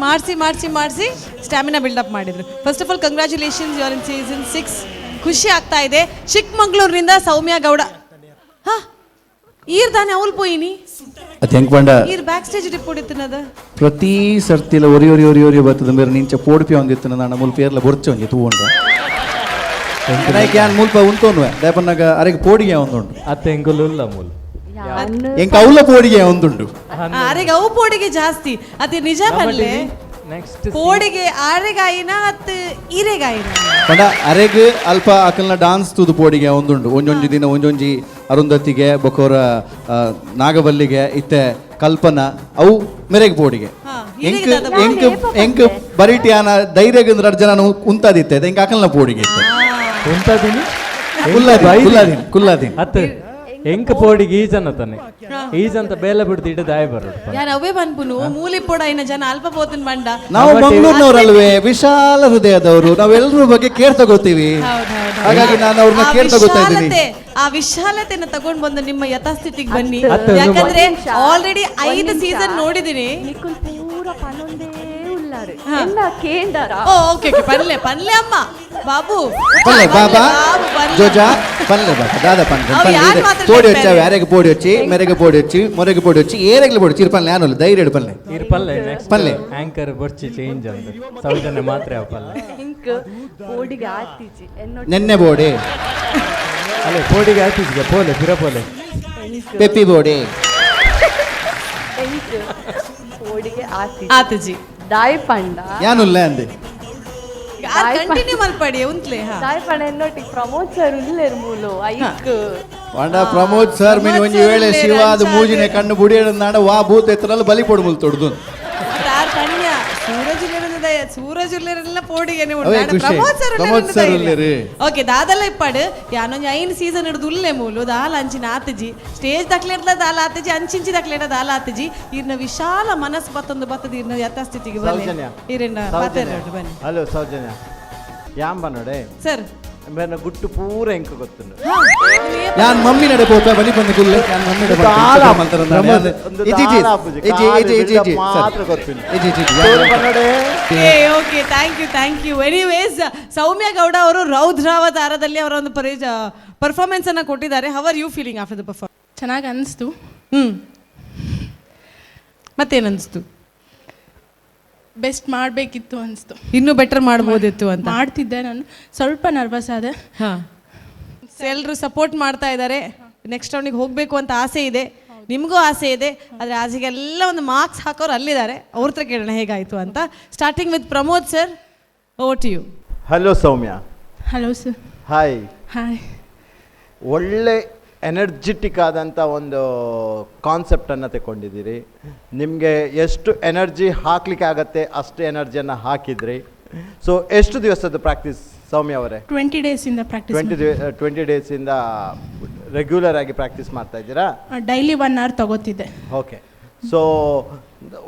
ಮಾಡಿಸಿ ಸ್ಟ್ಯಾಮಿನಾ ಬಿಲ್ಡಪ್ ಮಾಡಿದ್ರು. First of all congratulations, you are in season 6. ಖುಷಿ ಆಗ್ತಾ ಇದೆ. ಚಿಕ್ಕಮಂಗ್ಳೂರಿನಿಂದ ಸೌಮ್ಯ ಗೌಡ. ಹಾಂ, ಈರ್ ತಾನೆ ಅವಳು ಪೋಯಿನಿ ಅದು ಹೆಂಗೆ ಬಂಡ ಈರ್ ಬ್ಯಾಕ್ ಸ್ಟೇಜ್ ರಿಪೋರ್ಟ್ ಇತ್ತಿನದ ಪ್ರತಿ ಸರ್ತಿಲ ಒರಿ ಬರ್ತದ ಮೇರೆ ನಿಂಚ ಪೋಡ್ಪಿ ಒಂದಿತ್ತು ನಾನು ಮೂಲ ಪೇರ್ಲ ಬೊರ್ಚೆ ಒಂಜಿ ತೂಂಡ ಕ್ಯಾನ್ ಮುಲ್ಪ ಉಂಟೋನ್ವೆ ದೇಪನ್ನಾಗ ಅರೆಗೆ ಪೋಡಿಗೆ ಒಂದುಂಡು ಅತ್ತೆ ಎಂಗುಲ್ಲ ಮೂಲ ಎಂಕ ಅವಲ ಪೋಡಿಗೆ ಒಂದುಂಡು ಅರೆಗೆ ಅವು ಪೋಡಿಗೆ ಜಾಸ್ತಿ ಅತಿ ನಿಜ ಬಲ್ಲೆ ಪೋಡಿಗೆ ಆರೆಗಾಯಿನ ಅತ್ ಈರೆಗಾಯಿನ ಪಂಡ ಅರೆಗ್ ಅಲ್ಪ ಅಕಲ್ನ ಡಾನ್ಸ್ ತೂದು ಪೋಡಿಗೆ ಒಂದುಂಡು ಒಂಜೊಂಜಿ ದಿನ ಒಂಜೊಂಜಿ ಅರುಂಧತಿಗೆ ಬೊಕೋರ ನಾಗವಲ್ಲಿಗೆ ಇತ್ತೆ ಕಲ್ಪನಾ ಅವು ಮೆರೆಗೆ ಪೋಡಿಗೆ ಎಂಕ್ ಬರಿಟಿಯಾನ ಧೈರ್ಯಗಂದ್ರ ಅರ್ಜನ ಉಂತಾದಿತ್ತೆ ಎಂಕ ಅಕಲ್ನ ಪೋಡಿಗೆ ಇತ್ತೆ ಉಂತಾದಿನಿ ಕುಲ್ಲಾದಿನ್ ಅತ್ತೆ ಎಂಕ ಪೋಡಿಗೆ ಈಜನ ತಾನೆ ಈಜಂತ ಬೇಲೆ ಬಿಡ್ದು ಇಡದ ಆಯ್ ಬರೋದು ಯಾನ್ ಅವೇ ಬಂದ್ಪುನು ಮೂಲಿ ಪೋಡ ಇನ್ನ ಜನ ಅಲ್ಪ ಪೋತನ್ ಬಂಡ ನಾವು ಮಂಗಳೂರಿನವರಲ್ವೇ ವಿಶಾಲ ಹೃದಯದವರು ನಾವೆಲ್ಲರ ಬಗ್ಗೆ ಕೇರ್ ತಗೋತೀವಿ ಹಾಗಾಗಿ ನಾನು ಅವ್ರನ್ನ ಕೇರ್ ತಗೋತಾ ಇದ್ದೀನಿ ಆ ವಿಶಾಲತೆನ ತಗೊಂಡ್ ಬಂದು ನಿಮ್ಮ ಯಥಾಸ್ಥಿತಿಗೆ ಬನ್ನಿ ಯಾಕಂದ್ರೆ ಆಲ್ರೆಡಿ 5 ಸೀಸನ್ ನೋಡಿದೀನಿ ಓಕೆ ಪನ್ಲೆ ಅಮ್ಮ ಬಾಬು పల్లె బాబా జోజా పల్లె బాబా దాదా పల్లె పోడి వచ్చా వేరేకి పోడి వచ్చి మెరగ పోడి వచ్చి మొరగ పోడి వచ్చి ఏరెగలు పోడి చిరు పల్లె యానోలు ధైర్యడు పల్లె ఇర్పల్లె నెక్స్ట్ పల్లె యాంకర్ ಬರ್ಚಿ ಚೇಂಜ್ ಅಂತ ಸೌಜನ್ಯ ಮಾತ್ರ ಪಲ್ಲె ಇಂಕ್ ಪೋಡಿಗೆ ಆತಿಜಿ ನೆನ್ನೆ ಬೋಡೆ ಅಲೆ ಪೋಡಿಗೆ ಆತಿಜಿ ಪೋಲೆ ಪಿರಪೋಲೆ ಪೆಪ್ಪಿ ಬೋಡೆ ಇಂಕ್ ಪೋಡಿಗೆ ಆತಿಜಿ ದಾಯ್ ಪಂಡ ಯಾನುಲ್ಲ ಅಂದೆ ಕಂಟಿನ್ಯೂ ಮಲ್ಪಡಿ ಉಂತ್ಲೆ ದಾಯ್ ಪಂಡ ಎನ್ನೊಟ್ಟಿ ಪ್ರಮೋದ್ ಸರ್ ಉಲ್ಲೇರು ಮೂಲು ಐಕ್ ಪಂಡ ಪ್ರಮೋದ್ ಸರ್ ಮಿನಿ ಒಂಜಿ ವೇಳೆ ಶಿವಾದ ಮೂಜಿನೆ ಕಣ್ಣು ಬುಡಿಯಡನಾಡ ವಾ ಭೂತ ಎತ್ತರಲ್ಲ ಬಲಿ ಪೊಡು ಮುಲ್ ತೊಡ್ದು ತಾರ್ ಕನ್ಯ ಸೂರಜ್ ಉಲ್ಲೇರೆಲ್ಲ ಪೋಡಿಗೆ ಪ್ರಮೋದ್ ಸರ್ ಉಲ್ಲೇರು ಓಕೆ ದಾದಲ್ಲ ಇಪ್ಪಾಡು ಯಾನೊಂಜಿ 5 ಸೀಸನ್ ಹಿಡಿದು ಉಲ್ಲೆ ಮೂಲು ದಾಲ ಅಂಚಿನ ಆತಜಿ ಸ್ಟೇಜ್ ದಕ್ಲೇರ್ಲ ದಾಲ ಆತಜಿ ಅಂಚಿಂಚಿ ದಕ್ಲೇರ ದಾಲ ಆತಜಿ ಇರ್ನ ವಿಶಾಲ ಮನಸ್ಸು ಬತ್ತದ ಇರ್ನ ಯಥಾಸ್ಥಿತಿಗೆ ಬನ್ನಿ ಇರ್ನ ಬನ್ನಿ ಹಲೋ ಸೌಜನ್ಯ ಯಾಂಬ ನೋಡೆ ಸರ್ ಮೇನ ಗುಟ್ಟು ಪೂರ ಎಂಕ ಗೊತ್ತುಂಡು ಯಾನ್ ಮಮ್ಮಿ ನಡೆ ಪೋಪ ಬಲಿ ಬಂದು ಕುಲ್ಲೆ ಯಾನ್ ಮಮ್ಮಿ ನಡೆ ಮಾತ್ರ ಗೊತ್ತುಂಡು okay thank you anyways Soumya Gowda ಅವರು ರೌದ್ರಾವತಾರದಲ್ಲಿ ಅವರ ಒಂದು ಪರ್ಫಾರ್ಮೆನ್ಸ್ ಅನ್ನ ಕೊಟ್ಟಿದ್ದಾರೆ. How are you feeling after the performance? ಚೆನ್ನಾಗಿ ಅನಿಸ್ತು. ಮತ್ತೇನು ಅನಿಸ್ತು? ಬೆಸ್ಟ್ ಮಾಡಬೇಕಿತ್ತು ಅನಿಸ್ತು. ಇನ್ನೂ ಬೆಟರ್ ಮಾಡ್ಬೋದಿತ್ತು ಅಂತ ಮಾಡ್ತಿದ್ದೆ. ನಾನು ಸ್ವಲ್ಪ ನರ್ವಸ್ ಆದೆ. ಎಲ್ಲರೂ ಸಪೋರ್ಟ್ ಮಾಡ್ತಾ ಇದ್ದಾರೆ. ನೆಕ್ಸ್ಟ್ ರೌಂಡಿಗೆ ಹೋಗಬೇಕು ಅಂತ ಆಸೆ ಇದೆ, ನಿಮಗೂ ಆಸೆ ಇದೆ. ಆದರೆ ಆಸೆಗೆಲ್ಲ ಒಂದು ಮಾರ್ಕ್ಸ್ ಹಾಕೋರು ಅಲ್ಲಿದ್ದಾರೆ, ಅವ್ರ ಹತ್ರ ಕೇಳೋಣ ಹೇಗಾಯಿತು ಅಂತ. Starting with Pramod sir, over to you. Hello Soumya. Hello sir. Hi. Hi. ಒಳ್ಳೆ ಎನರ್ಜಿಟಿಕ್ ಆದಂಥ ಒಂದು ಕಾನ್ಸೆಪ್ಟನ್ನು ತಗೊಂಡಿದ್ದೀರಿ. ನಿಮಗೆ ಎಷ್ಟು ಎನರ್ಜಿ ಹಾಕ್ಲಿಕ್ಕೆ ಆಗತ್ತೆ ಅಷ್ಟು ಎನರ್ಜಿಯನ್ನು ಹಾಕಿದ್ರಿ. ಸೊ ಎಷ್ಟು ದಿವಸದ ಪ್ರಾಕ್ಟೀಸ್ ಸೌಮ್ಯ ಅವರೇ? 20 ಡೇಸಿಂದ ಪ್ರಾಕ್ಟೀಸ್. 20 ಡೇಸಿಂದ ರೆಗ್ಯುಲರ್ ಆಗಿ ಪ್ರಾಕ್ಟೀಸ್ ಮಾಡ್ತಾ ಇದ್ದೀರಾ? Daily 1 hour ತಗೋತಿದ್ದೆ. ಓಕೆ. ಸೊ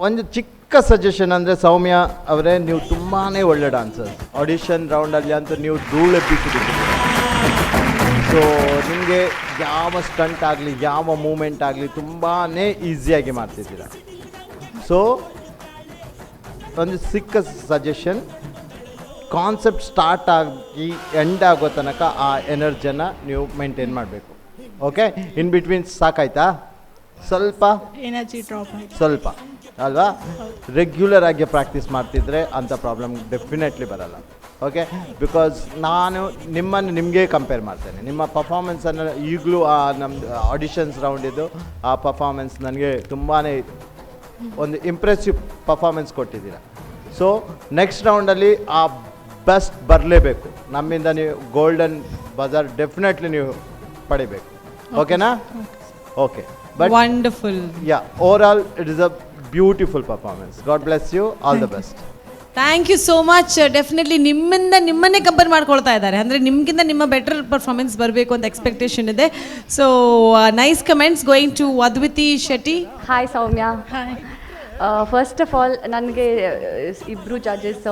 ಒಂದು ಚಿಕ್ಕ ಸಜೆಷನ್ ಅಂದರೆ ಸೌಮ್ಯ ಅವರೇ, ನೀವು ತುಂಬಾ ಒಳ್ಳೆ ಡಾನ್ಸರ್. ಆಡಿಷನ್ ರೌಂಡಲ್ಲಿ ಅಂತೂ ನೀವು ಧೂಳೆಬ್ಬಿಸಿದ್ದೀರಿ. ಸೊ ನಿಮಗೆ ಯಾವ ಸ್ಟಂಟ್ ಆಗಲಿ ಯಾವ ಮೂಮೆಂಟ್ ಆಗಲಿ ತುಂಬಾ ಈಸಿಯಾಗಿ ಮಾಡ್ತಿದ್ದೀರ. ಸೊ ಒಂದು ಸಿಕ್ಕ ಸಜೆಷನ್, ಕಾನ್ಸೆಪ್ಟ್ ಸ್ಟಾರ್ಟ್ ಆಗಿ ಎಂಡ್ ಆಗೋ ತನಕ ಆ ಎನರ್ಜಿಯನ್ನು ನೀವು ಮೇಂಟೈನ್ ಮಾಡಬೇಕು. ಓಕೆ, ಇನ್ ಬಿಟ್ವೀನ್ ಸಾಕಾಯ್ತಾ? ಸ್ವಲ್ಪ ಎನರ್ಜಿ ಡ್ರಾಪ್ ಆಯ್ತು ಸ್ವಲ್ಪ ಅಲ್ವಾ? ರೆಗ್ಯುಲರ್ ಆಗಿ ಪ್ರಾಕ್ಟೀಸ್ ಮಾಡ್ತಿದ್ರೆ ಅಂಥ ಪ್ರಾಬ್ಲಮ್ ಡೆಫಿನೆಟ್ಲಿ ಬರಲ್ಲ. ಓಕೆ, ಬಿಕಾಸ್ ನಾನು ನಿಮಗೆ ಕಂಪೇರ್ ಮಾಡ್ತೇನೆ. ನಿಮ್ಮ ಪರ್ಫಾರ್ಮೆನ್ಸನ್ನು ಈಗಲೂ ನಮ್ಮದು ಆಡಿಷನ್ಸ್ ರೌಂಡಿದ್ದು ಆ ಪರ್ಫಾರ್ಮೆನ್ಸ್ ನನಗೆ ತುಂಬಾ ಒಂದು ಇಂಪ್ರೆಸಿವ್ ಪರ್ಫಾರ್ಮೆನ್ಸ್ ಕೊಟ್ಟಿದ್ದೀರ. ಸೊ ನೆಕ್ಸ್ಟ್ ರೌಂಡಲ್ಲಿ ಆ ಬೆಸ್ಟ್ ಬರಲೇಬೇಕು. ನಮ್ಮಿಂದ ನೀವು ಗೋಲ್ಡನ್ ಬಜಾರ್ ಡೆಫಿನೆಟ್ಲಿ ನೀವು ಪಡಿಬೇಕು. ಓಕೆನಾ? Okay, but wonderful. Yeah, over all it is a beautiful performance. God bless you, all the best. Thank you so much. Definitely ನಿಮ್ಮನ್ನೇ ಕಂಪೇರ್ ಮಾಡ್ಕೊಳ್ತಾ ಇದ್ದಾರೆ, ಅಂದರೆ ನಿಮಗಿಂತ ನಿಮ್ಮ ಬೆಟರ್ ಪರ್ಫಾರ್ಮೆನ್ಸ್ ಬರಬೇಕು ಅಂತ ಎಕ್ಸ್ಪೆಕ್ಟೇಷನ್ ಇದೆ. So nice comments. Going to Advithi Shetty. Hi Soumya. Hi. First of all ನನಗೆ ಇಬ್ಬರು ಜಡ್ಜಸ್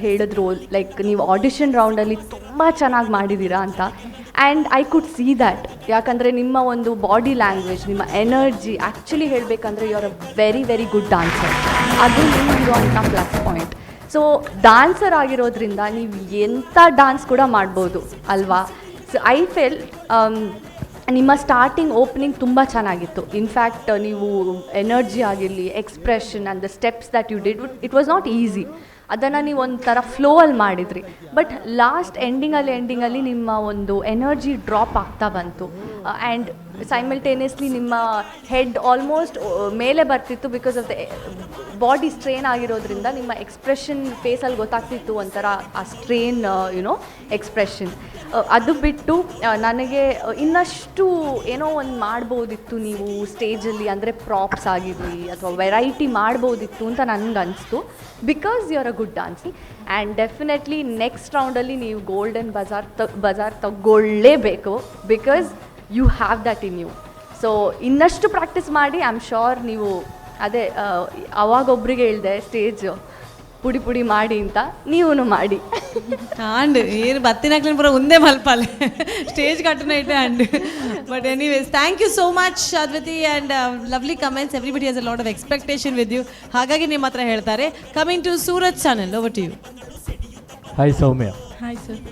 ಹೇಳಿದ್ರು ಲೈಕ್ ನೀವು ಆಡಿಷನ್ ರೌಂಡಲ್ಲಿ ತುಂಬ ಚೆನ್ನಾಗಿ ಮಾಡಿದ್ದೀರಾ ಅಂತ. And I could see that. ಯಾಕಂದರೆ ನಿಮ್ಮ ಒಂದು ಬಾಡಿ ಲ್ಯಾಂಗ್ವೇಜ್, ನಿಮ್ಮ ಎನರ್ಜಿ, ಆ್ಯಕ್ಚುಲಿ ಹೇಳಬೇಕಂದ್ರೆ you are a very very good dancer. ಅದು ನಿಮಗಿರುವಂಥ ಪ್ಲಸ್ ಪಾಯಿಂಟ್. ಸೊ ಡಾನ್ಸರ್ ಆಗಿರೋದ್ರಿಂದ ನೀವು ಎಂಥ ಡಾನ್ಸ್ ಕೂಡ ಮಾಡ್ಬೋದು ಅಲ್ವಾ? ಸೊ ಐ ಫೆಲ್ ನಿಮ್ಮ ಸ್ಟಾರ್ಟಿಂಗ್ ಓಪನಿಂಗ್ ತುಂಬ ಚೆನ್ನಾಗಿತ್ತು. ಇನ್ಫ್ಯಾಕ್ಟ್ ನೀವು ಎನರ್ಜಿ ಆಗಿರಲಿ, expression and the steps that you did, it was not easy. ಅದನ್ನು ನೀವು ಒಂಥರ ಫ್ಲೋವಲ್ಲಿ ಮಾಡಿದ್ರಿ. ಬಟ್ ಲಾಸ್ಟ್ ಎಂಡಿಂಗಲ್ಲಿ ನಿಮ್ಮ ಒಂದು ಎನರ್ಜಿ ಡ್ರಾಪ್ ಆಗ್ತಾ ಬಂತು. ಆ್ಯಂಡ್ ಸೈಮಲ್ಟೇನಿಯಸ್ಲಿ ನಿಮ್ಮ ಹೆಡ್ ಆಲ್ಮೋಸ್ಟ್ ಮೇಲೆ ಬರ್ತಿತ್ತು because of the body strain ಆಗಿರೋದ್ರಿಂದ ನಿಮ್ಮ ಎಕ್ಸ್ಪ್ರೆಷನ್ ಫೇಸಲ್ಲಿ ಗೊತ್ತಾಗ್ತಿತ್ತು ಒಂಥರ ಆ ಸ್ಟ್ರೇನ್ ಯುನೋ ಎಕ್ಸ್ಪ್ರೆಷನ್. ಅದು ಬಿಟ್ಟು ನನಗೆ ಇನ್ನಷ್ಟು ಏನೋ ಒಂದು ಮಾಡ್ಬೋದಿತ್ತು ನೀವು ಸ್ಟೇಜಲ್ಲಿ, ಅಂದರೆ ಪ್ರಾಪ್ಸ್ ಆಗಿರಲಿ ಅಥವಾ ವೆರೈಟಿ ಮಾಡ್ಬೋದಿತ್ತು ಅಂತ ನನಗೆ ಅನಿಸ್ತು. Because you are a good dancer. And definitely next ರೌಂಡಲ್ಲಿ ನೀವು ಗೋಲ್ಡನ್ ಬಜಾರ್ ತಗೊಳ್ಳೇಬೇಕು. Because you have that in you. So ಇನ್ನಷ್ಟು ಪ್ರಾಕ್ಟೀಸ್ ಮಾಡಿ. ಐ ಆಮ್ ಶ್ಯೂರ್ ನೀವು ಅದೇ ಅವಾಗೊಬ್ಬರಿಗೆ ಹೇಳಿದೆ ಸ್ಟೇಜ್ ಪುಡಿ ಮಾಡಿ ಅಂತ, ನೀವು ಮಾಡಿ. ಆಂಡ್ ಏನು ಬತ್ತಿನಾಕ್ಲಿನ ಪೂರ ಒಂದೇ ಮಲ್ಪಾಲೆ ಸ್ಟೇಜ್ ಕಟ್ಟನ ಇಟ್ಟೆ ಆಂಡ್. But anyways, thank you so much Advithi, and lovely comments. Everybody has a lot of expectation with you, ಹಾಗಾಗಿ ನಿಮ್ಮ ಹತ್ರ ಹೇಳ್ತಾರೆ. Coming to Suraj channel, over to you. Hi Soumya. Hi sir.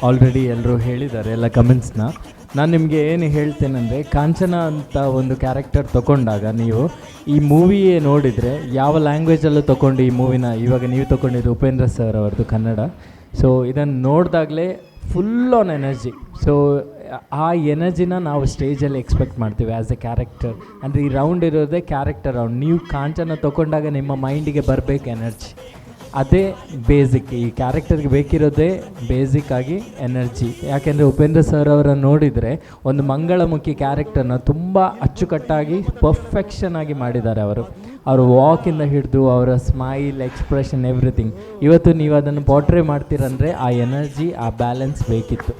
Already ಎಲ್ಲರೂ ಹೇಳಿದ್ದಾರೆ ಎಲ್ಲ ಕಮೆಂಟ್ಸ್ನ. ನಾನು ನಿಮಗೆ ಏನು ಹೇಳ್ತೇನೆಂದರೆ, ಕಾಂಚನ ಅಂತ ಒಂದು ಕ್ಯಾರೆಕ್ಟರ್ ತೊಗೊಂಡಾಗ ನೀವು ಈ ಮೂವಿಯೇ ನೋಡಿದರೆ ಯಾವ ಲ್ಯಾಂಗ್ವೇಜಲ್ಲೂ ತೊಗೊಂಡು ಈ ಮೂವಿನ ಇವಾಗ ನೀವು ತೊಗೊಂಡಿದ್ದು ಉಪೇಂದ್ರ ಸರ್ ಅವ್ರದ್ದು ಕನ್ನಡ. ಸೊ ಇದನ್ನು ನೋಡಿದಾಗಲೇ ಫುಲ್ ಆನ್ ಎನರ್ಜಿ. ಸೊ ಆ ಎನರ್ಜಿನ ನಾವು ಸ್ಟೇಜಲ್ಲಿ ಎಕ್ಸ್ಪೆಕ್ಟ್ ಮಾಡ್ತೀವಿ ಆ್ಯಸ್ ಎ ಕ್ಯಾರೆಕ್ಟರ್. ಅಂದರೆ ಈ ರೌಂಡ್ ಇರೋದೇ ಕ್ಯಾರೆಕ್ಟರ್ ರೌಂಡ್. ನೀವು ಕಾಂಚನ ತೊಗೊಂಡಾಗ ನಿಮ್ಮ ಮೈಂಡಿಗೆ ಬರಬೇಕು ಎನರ್ಜಿ. ಅದೇ ಬೇಸಿಕ್, ಈ ಕ್ಯಾರೆಕ್ಟರ್ಗೆ ಬೇಕಿರೋದೇ ಬೇಸಿಕ್ ಆಗಿ ಎನರ್ಜಿ. ಯಾಕೆಂದರೆ ಉಪೇಂದ್ರ ಸರ್ ಅವರನ್ನು ನೋಡಿದರೆ ಒಂದು ಮಂಗಳಮುಖಿ ಕ್ಯಾರೆಕ್ಟರ್ನ ತುಂಬ ಅಚ್ಚುಕಟ್ಟಾಗಿ ಪರ್ಫೆಕ್ಷನ್ ಆಗಿ ಮಾಡಿದ್ದಾರೆ ಅವರು. ಅವರ ವಾಕಿಂದ ಹಿಡಿದು ಅವರ ಸ್ಮೈಲ್, ಎಕ್ಸ್ಪ್ರೆಷನ್, ಎವ್ರಿಥಿಂಗ್. ಇವತ್ತು ನೀವು ಅದನ್ನು ಪೋರ್ಟ್ರೇ ಮಾಡ್ತೀರಂದರೆ ಆ ಎನರ್ಜಿ, ಆ ಬ್ಯಾಲೆನ್ಸ್ ಬೇಕಿತ್ತು.